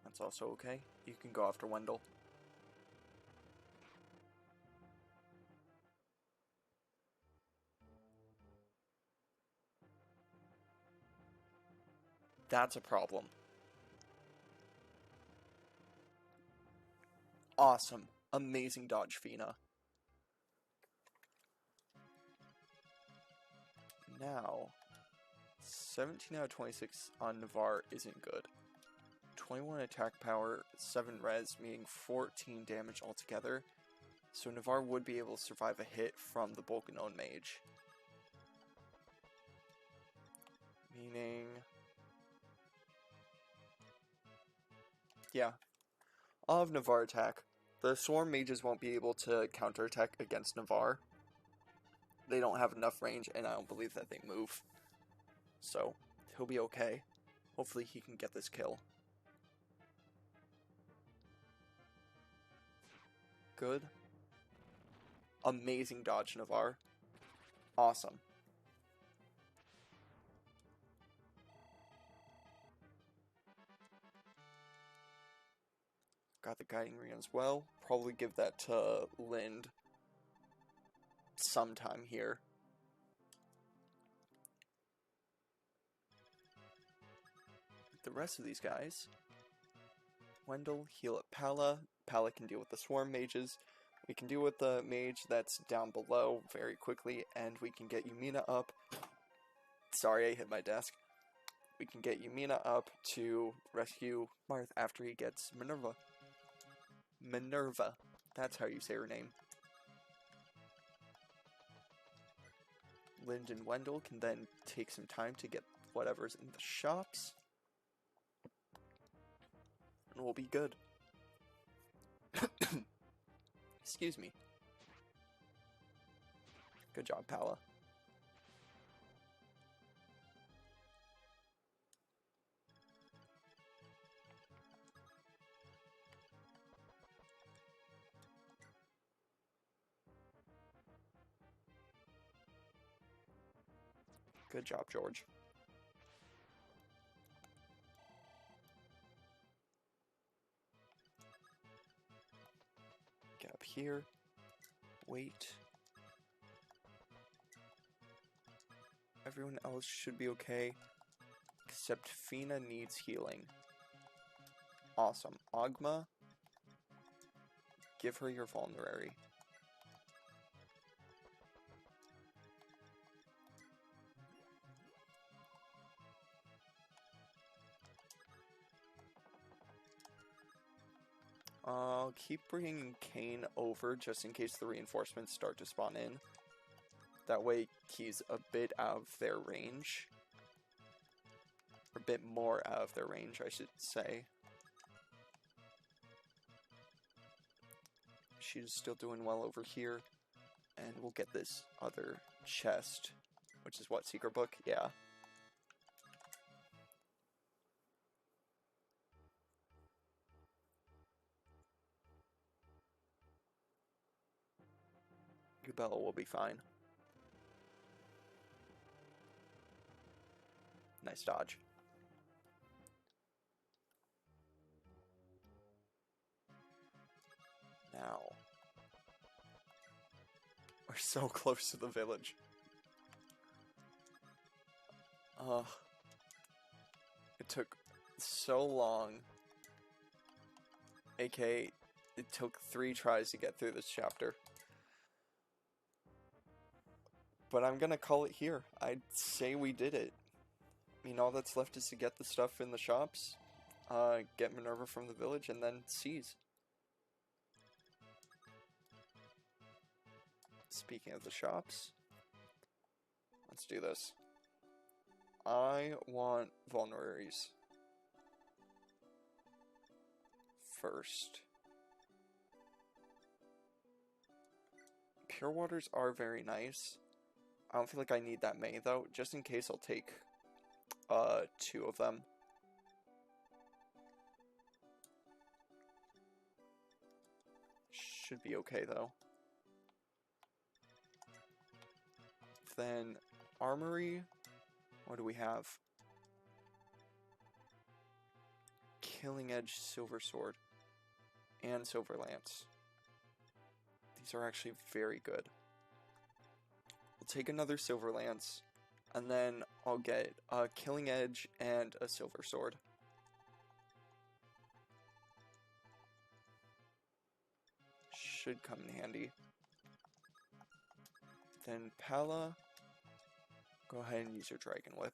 That's also okay. You can go after Wendell. That's a problem. Awesome. Amazing dodge, Fina. Now, 17 out of 26 on Navarre isn't good. 21 attack power, 7 res, meaning 14 damage altogether. So Navarre would be able to survive a hit from the Bolganone mage. Meaning... yeah. of Navarre attack. The Swarm Mages won't be able to counterattack against Navarre. They don't have enough range, and I don't believe that they move. So, he'll be okay. Hopefully he can get this kill. Good. Amazing dodge, Navarre. Awesome. Got the Guiding Ring as well. Probably give that to Lind sometime here. The rest of these guys. Wendell, heal up Pala. Pala can deal with the Swarm Mages. We can deal with the mage that's down below very quickly, and we can get Yumina up. Sorry, I hit my desk. We can get Yumina up to rescue Marth after he gets Minerva. Minerva. That's how you say her name. Lind and Wendell can then take some time to get whatever's in the shops. And we'll be good. Excuse me. Good job, Pala. Good job, George. Get up here. Wait. Everyone else should be okay, except Fina needs healing. Awesome. Ogma, give her your vulnerary. I'll keep bringing Kane over just in case the reinforcements start to spawn in. That way he's a bit out of their range. Or a bit more out of their range, I should say. She's still doing well over here. And we'll get this other chest. Which is what, Secret Book? Yeah. Bella will be fine. Nice dodge. Now. We're so close to the village. It took so long. AK, it took 3 tries to get through this chapter. But I'm gonna call it here. I'd say we did it. I mean, all that's left is to get the stuff in the shops, get Minerva from the village, and then seize. Speaking of the shops, let's do this. I want vulneraries first. Pure waters are very nice. I don't feel like I need that many though. Just in case, I'll take 2 of them. Should be okay though. Then armory. What do we have? Killing Edge Silver Sword and Silver Lance. These are actually very good. We'll take another Silver Lance, and then I'll get a Killing Edge and a Silver Sword. Should come in handy. Then Pala, go ahead and use your Dragon Whip.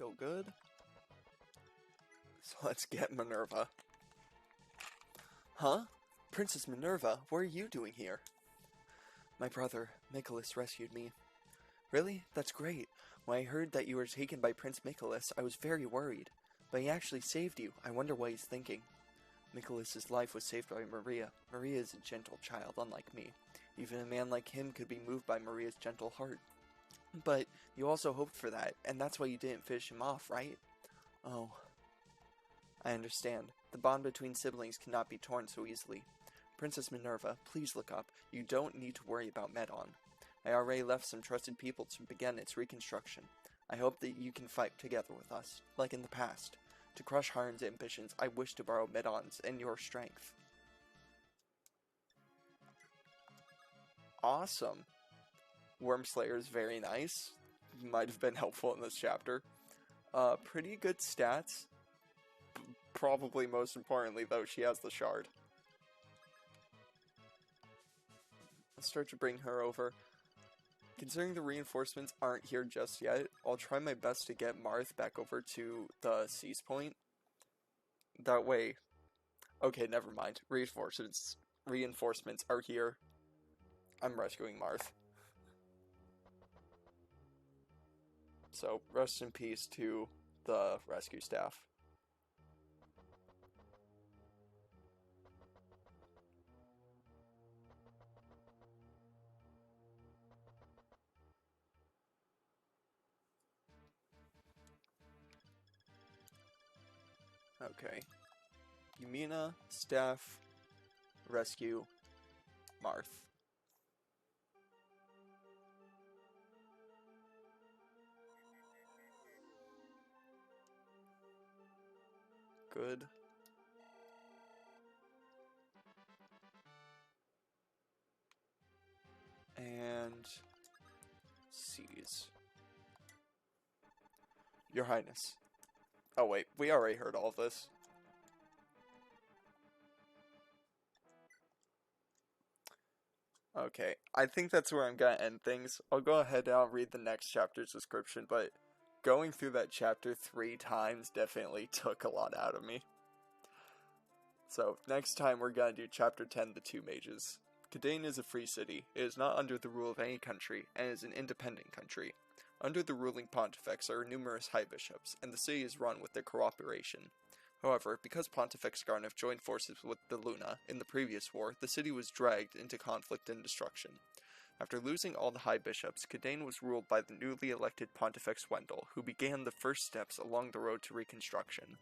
Still good. So let's get Minerva. Huh? Princess Minerva, what are you doing here? My brother, Nicholas, rescued me. Really? That's great. When I heard that you were taken by Prince Nicholas, I was very worried. But he actually saved you. I wonder what he's thinking. Nicholas's life was saved by Maria. Maria is a gentle child, unlike me. Even a man like him could be moved by Maria's gentle heart. But you also hoped for that, and that's why you didn't finish him off, right? Oh, I understand. The bond between siblings cannot be torn so easily. Princess Minerva, please look up. You don't need to worry about Medon. I already left some trusted people to begin its reconstruction. I hope that you can fight together with us, like in the past. To crush Harn's ambitions, I wish to borrow Medon's and your strength. Awesome. Wormslayer is very nice. Might have been helpful in this chapter. Pretty good stats. Probably most importantly, though, she has the shard. Let's start to bring her over. Considering the reinforcements aren't here just yet, I'll try my best to get Marth back over to the Seize Point. That way... Okay, never mind. Reinforcements are here. I'm rescuing Marth. So, rest in peace to the rescue staff. Okay. Yumina, staff, rescue, Marth. Good. And... seize. Your Highness. Oh wait, we already heard all of this. Okay, I think that's where I'm gonna end things. I'll go ahead and I'll read the next chapter's description, but going through that chapter 3 times definitely took a lot out of me. So, next time we're gonna do chapter 10, The Two Mages. Kadain is a free city. It is not under the rule of any country, and is an independent country. Under the ruling pontifex are numerous high bishops, and the city is run with their cooperation. However, because Pontifex Garneth joined forces with the Luna in the previous war, the city was dragged into conflict and destruction. After losing all the high bishops, Kadain was ruled by the newly elected Pontifex Wendell, who began the first steps along the road to reconstruction.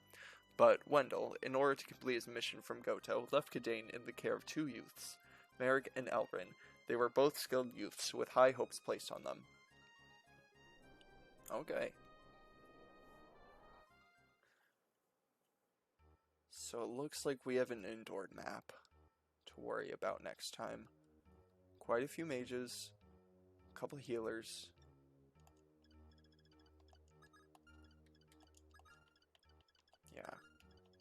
But Wendell, in order to complete his mission from Goto, left Kadain in the care of two youths, Merrick and Elrin. They were both skilled youths with high hopes placed on them. Okay. So it looks like we have an indoor map to worry about next time. Quite a few mages, a couple healers. Yeah.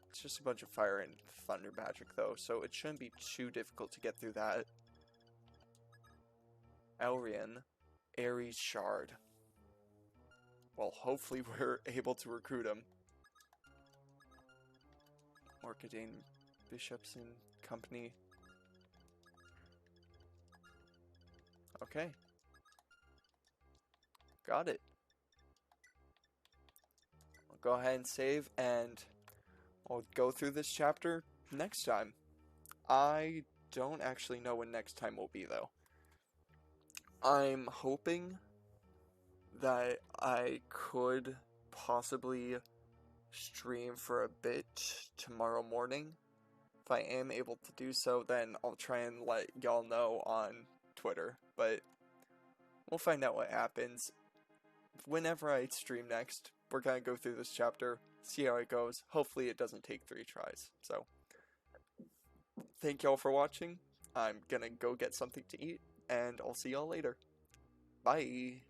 It's just a bunch of fire and thunder magic though, so it shouldn't be too difficult to get through that. Elrian, Ares Shard. Well, hopefully we're able to recruit him. Orchidane bishops and company. Okay. Got it. I'll go ahead and save, and I'll go through this chapter next time. I don't actually know when next time will be, though. I'm hoping that I could possibly stream for a bit tomorrow morning. If I am able to do so, then I'll try and let y'all know on Twitter, but we'll find out what happens. Whenever I stream next, we're gonna go through this chapter, see how it goes. Hopefully it doesn't take 3 tries. So, thank y'all for watching. I'm gonna go get something to eat, and I'll see y'all later. Bye!